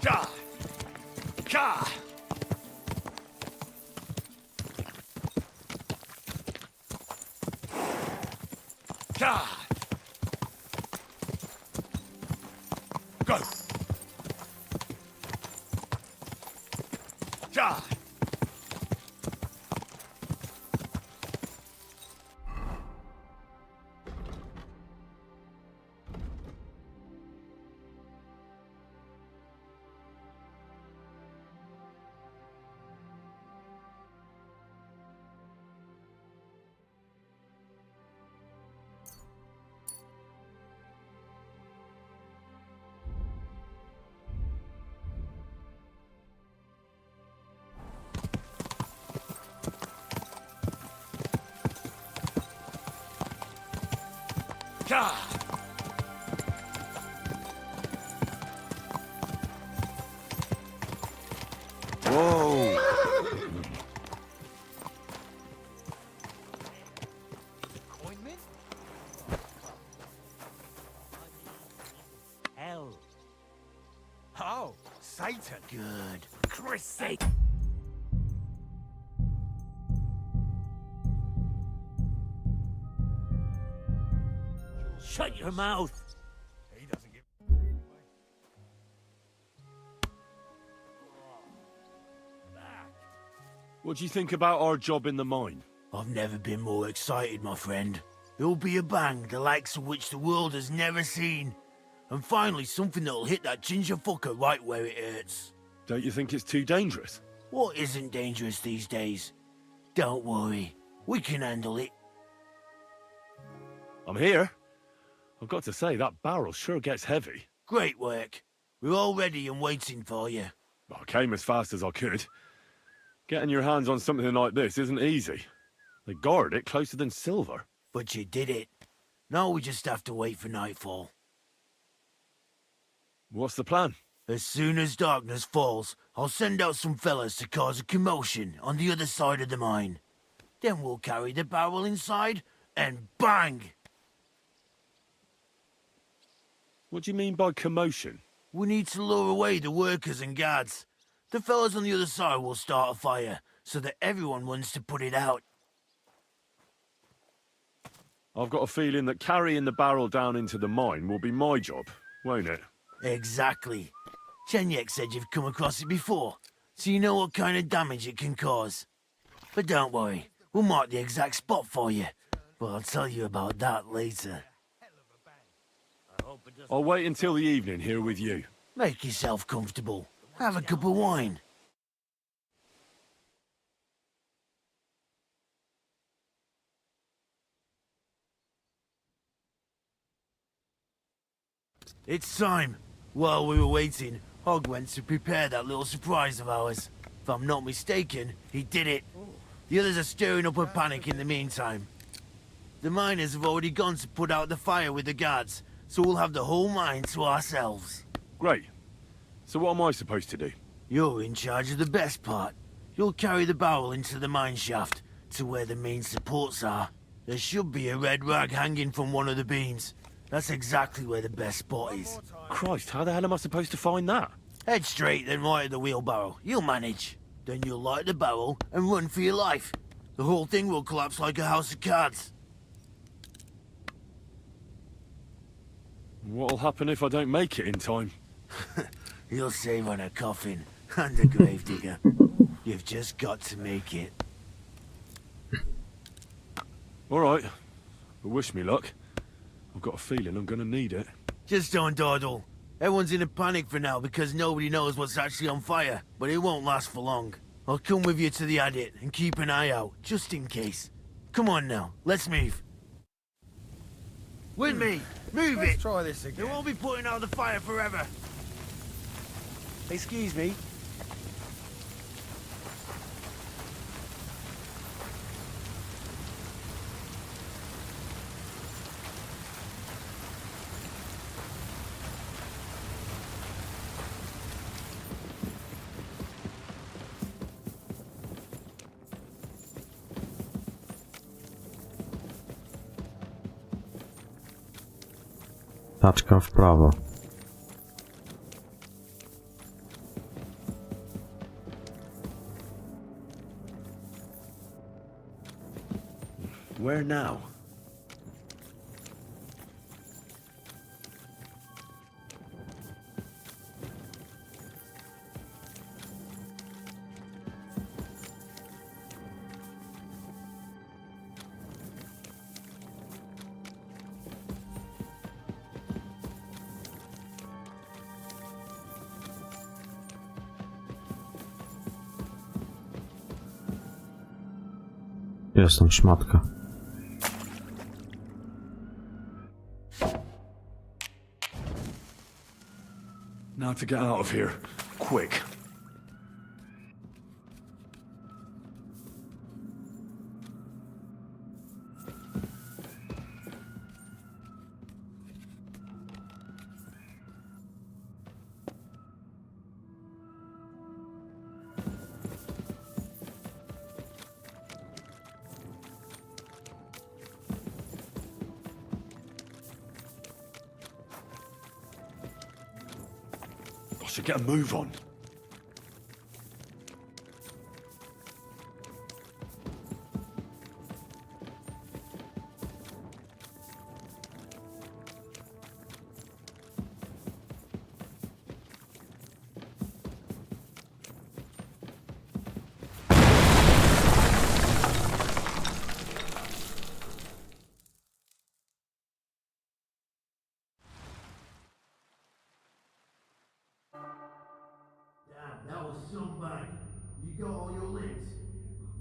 Ka! Ka! Ka! Go! Ka! Ka! Whoa! Hell. Oh, Satan. Good. Christ's sake. Shut your mouth! He doesn't give... What do you think about our job in the mine? I've never been more excited, my friend. It'll be a bang, the likes of which the world has never seen. And finally, something that'll hit that ginger fucker right where it hurts. Don't you think it's too dangerous? What isn't dangerous these days? Don't worry. We can handle it. I'm here. I've got to say, that barrel sure gets heavy. Great work. We're all ready and waiting for you. I came as fast as I could. Getting your hands on something like this isn't easy. They guard it closer than silver. But you did it. Now we just have to wait for nightfall. What's the plan? As soon as darkness falls, I'll send out some fellas to cause a commotion on the other side of the mine. Then we'll carry the barrel inside, and bang! What do you mean by commotion? We need to lure away the workers and guards. The fellas on the other side will start a fire, so that everyone wants to put it out. I've got a feeling that carrying the barrel down into the mine will be my job, won't it? Exactly. Chenyek said you've come across it before, so you know what kind of damage it can cause. But don't worry, we'll mark the exact spot for you. But I'll tell you about that later. I'll wait until the evening here with you. Make yourself comfortable. Have a cup of wine. It's time. While we were waiting, Hog went to prepare that little surprise of ours. If I'm not mistaken, he did it. The others are stirring up a panic in the meantime. The miners have already gone to put out the fire with the guards, so we'll have the whole mine to ourselves. Great. So what am I supposed to do? You're in charge of the best part. You'll carry the barrel into the mine shaft, to where the main supports are. There should be a red rag hanging from one of the beams. That's exactly where the best spot is. Christ, how the hell am I supposed to find that? Head straight, then right at the wheelbarrow. You'll manage. Then you'll light the barrel and run for your life. The whole thing will collapse like a house of cards. What'll happen if I don't make it in time? You'll save on a coffin and a gravedigger. You've just got to make it. All right. Well, wish me luck. I've got a feeling I'm gonna need it. Just don't dawdle. Everyone's in a panic for now because nobody knows what's actually on fire, but it won't last for long. I'll come with you to the adit and keep an eye out, just in case. Come on now, let's move. With me! Move Let's it! try this again. They won't be putting out the fire forever. Excuse me. Taczka w prawo. Where now? Jest tam szmatka. Now to get out of here. Quick. I should get a move on. That was some bang. You got all your limbs?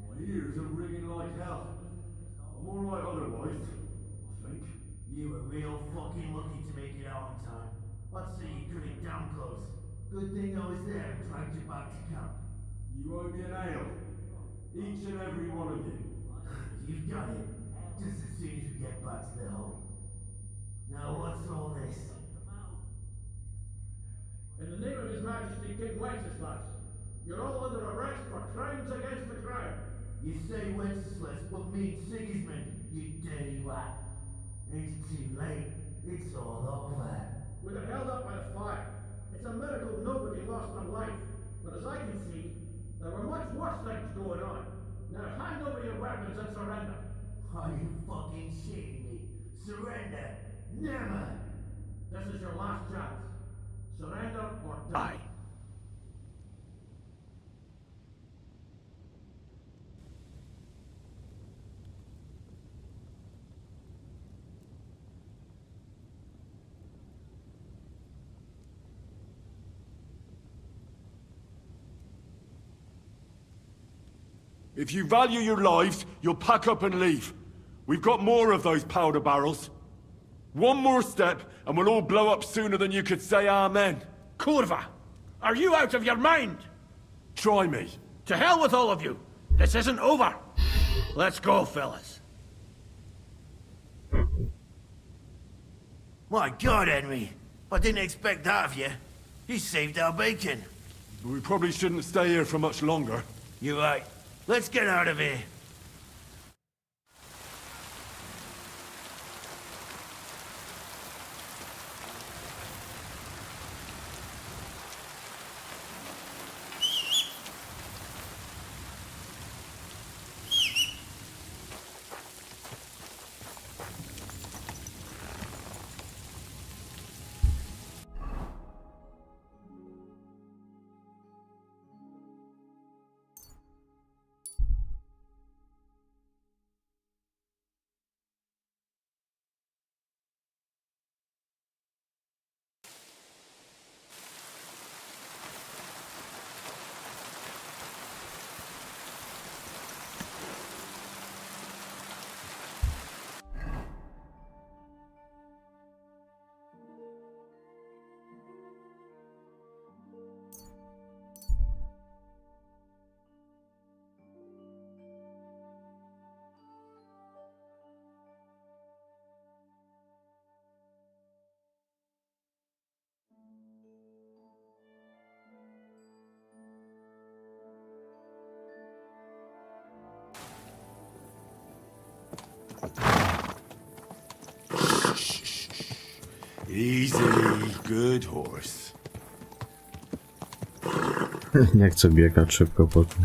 My ears are ringing like hell. I'm alright otherwise, I think. You were real fucking lucky to make it out in time. I'd say you cut it damn close. Good thing I was there and dragged you back to camp. You owe me an ale. Each and every one of you. You've got it. Just as soon as we get back to the hole. Now what's all this? In the name of His Majesty King Wenceslas, you're all under arrest for crimes against the crown. You say Wenceslas, but mean Sigismund, you dirty rat. It's too late. It's all over. We got held up by the fire. It's a miracle nobody lost their life. But as I can see, there were much worse things going on. Now hand over your weapons and surrender. Are you fucking shitting me? Surrender? Never! This is your last chance. Surrender or die. If you value your lives, you'll pack up and leave. We've got more of those powder barrels. One more step, and we'll all blow up sooner than you could say amen. Kurva! Are you out of your mind? Try me. To hell with all of you! This isn't over! Let's go, fellas. My God, Henry. I didn't expect that of you. You saved our bacon. But we probably shouldn't stay here for much longer. You're right. Let's get out of here. Easy, good horse. Nie chcę biegać szybko po tym.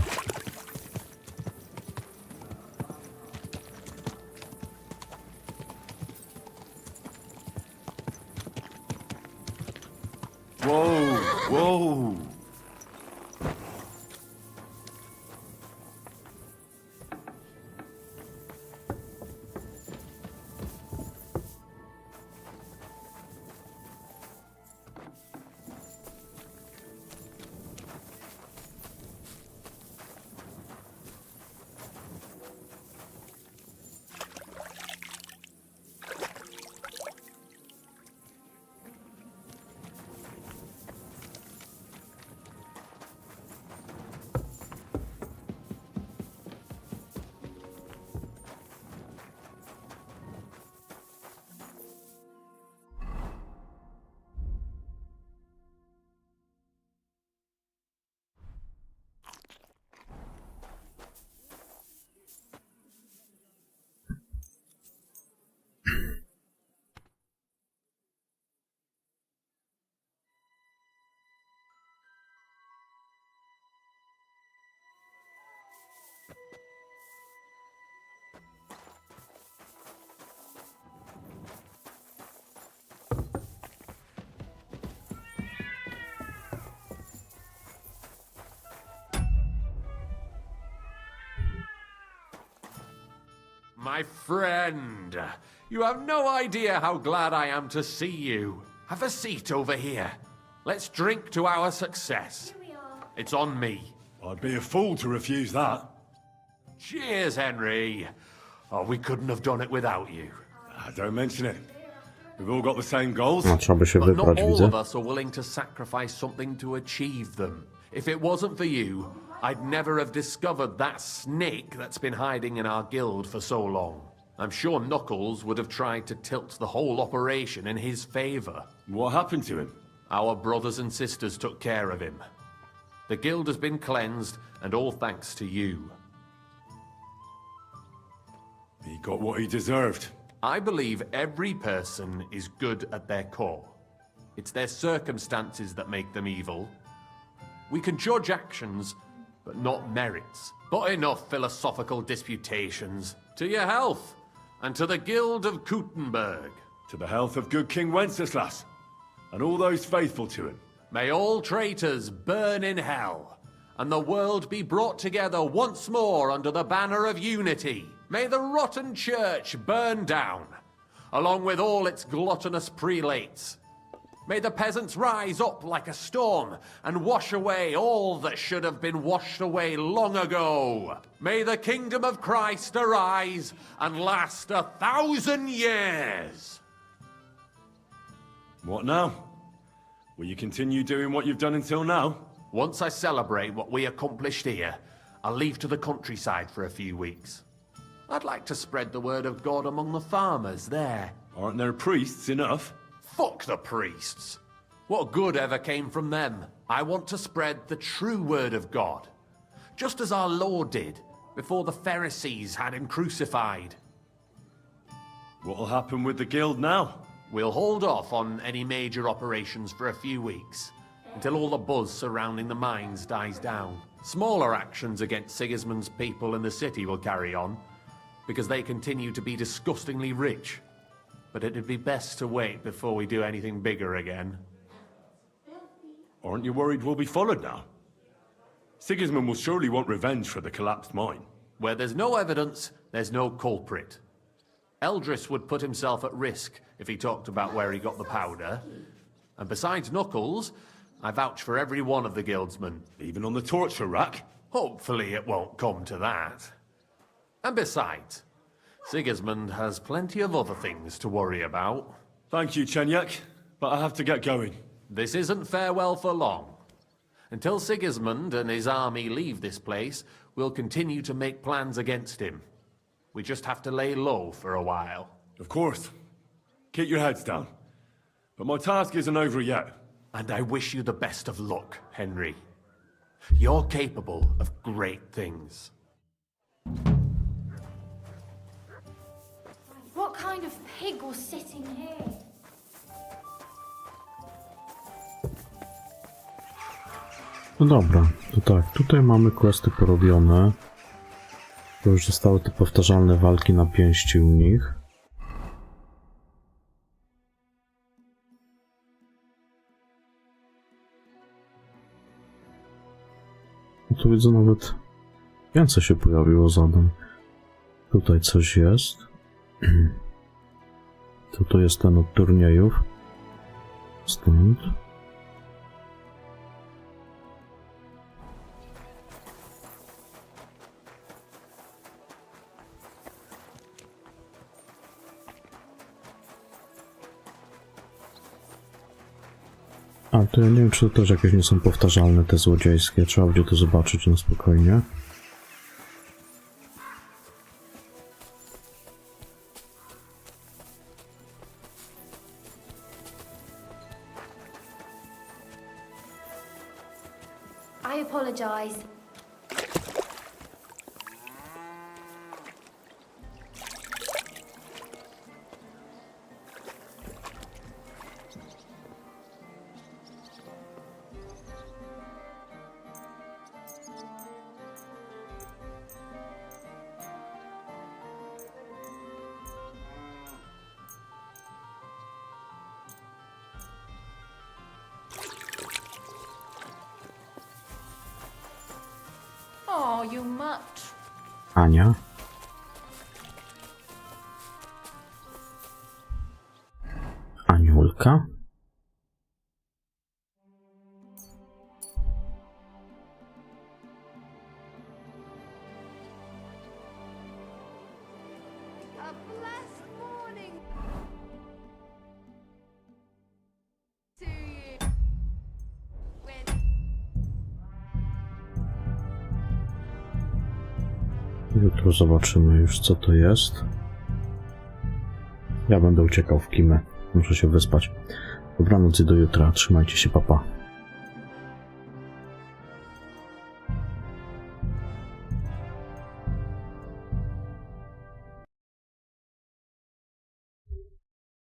Whoa, whoa. My friend, you have no idea how glad I am to see you. Have a seat over here. Let's drink to our success. It's on me. I'd be a fool to refuse that. Cheers, Henry. Oh, we couldn't have done it without you. Don't mention it. We've all got the same goals. No, trzeba by się But wybrać, not all widzę. of us are willing to sacrifice something to achieve them. If it wasn't for you, I'd never have discovered that snake that's been hiding in our guild for so long. I'm sure Knuckles would have tried to tilt the whole operation in his favor. What happened to him? Our brothers and sisters took care of him. The guild has been cleansed, and all thanks to you. He got what he deserved. I believe every person is good at their core. It's their circumstances that make them evil. We can judge actions, but not merits. But enough philosophical disputations. To your health, and to the Guild of Kuttenberg. To the health of good King Wenceslas, and all those faithful to him. May all traitors burn in hell, and the world be brought together once more under the banner of unity. May the rotten church burn down, along with all its gluttonous prelates. May the peasants rise up like a storm and wash away all that should have been washed away long ago. May the kingdom of Christ arise and last 1,000 years. What now? Will you continue doing what you've done until now? Once I celebrate what we accomplished here, I'll leave to the countryside for a few weeks. I'd like to spread the word of God among the farmers there. Aren't there priests enough? Fuck the priests. What good ever came from them? I want to spread the true word of God, just as our Lord did before the Pharisees had him crucified. What'll happen with the guild now? We'll hold off on any major operations for a few weeks, until all the buzz surrounding the mines dies down. Smaller actions against Sigismund's people in the city will carry on, because they continue to be disgustingly rich. But it'd be best to wait before we do anything bigger again. Aren't you worried we'll be followed now? Sigismund will surely want revenge for the collapsed mine. Where there's no evidence, there's no culprit. Eldris would put himself at risk if he talked about where he got the powder. And besides Knuckles, I vouch for every one of the guildsmen. Even on the torture rack? Hopefully it won't come to that. And besides, Sigismund has plenty of other things to worry about. Thank you, Chenyak, but I have to get going. This isn't farewell for long. Until Sigismund and his army leave this place, we'll continue to make plans against him. We just have to lay low for a while. Of course. Keep your heads down. But my task isn't over yet. And I wish you the best of luck, Henry. You're capable of great things. What kind of pig was sitting here? No dobra, to tak, tutaj mamy questy porobione. To już zostały te powtarzalne walki na pięści u nich. No tu widzę, nawet więcej się pojawiło zadań. Tutaj coś jest. To jest ten od turniejów. Stąd. A, to ja nie wiem, czy to też jakieś nie są powtarzalne, te złodziejskie. Trzeba będzie to zobaczyć na spokojnie. I apologize. Oh, you much. Ania. Aniulka. A blessed morning to you. Jutro zobaczymy już, co to jest. Ja będę uciekał w kimę. Muszę się wyspać. Dobranoc i do jutra. Trzymajcie się, papa.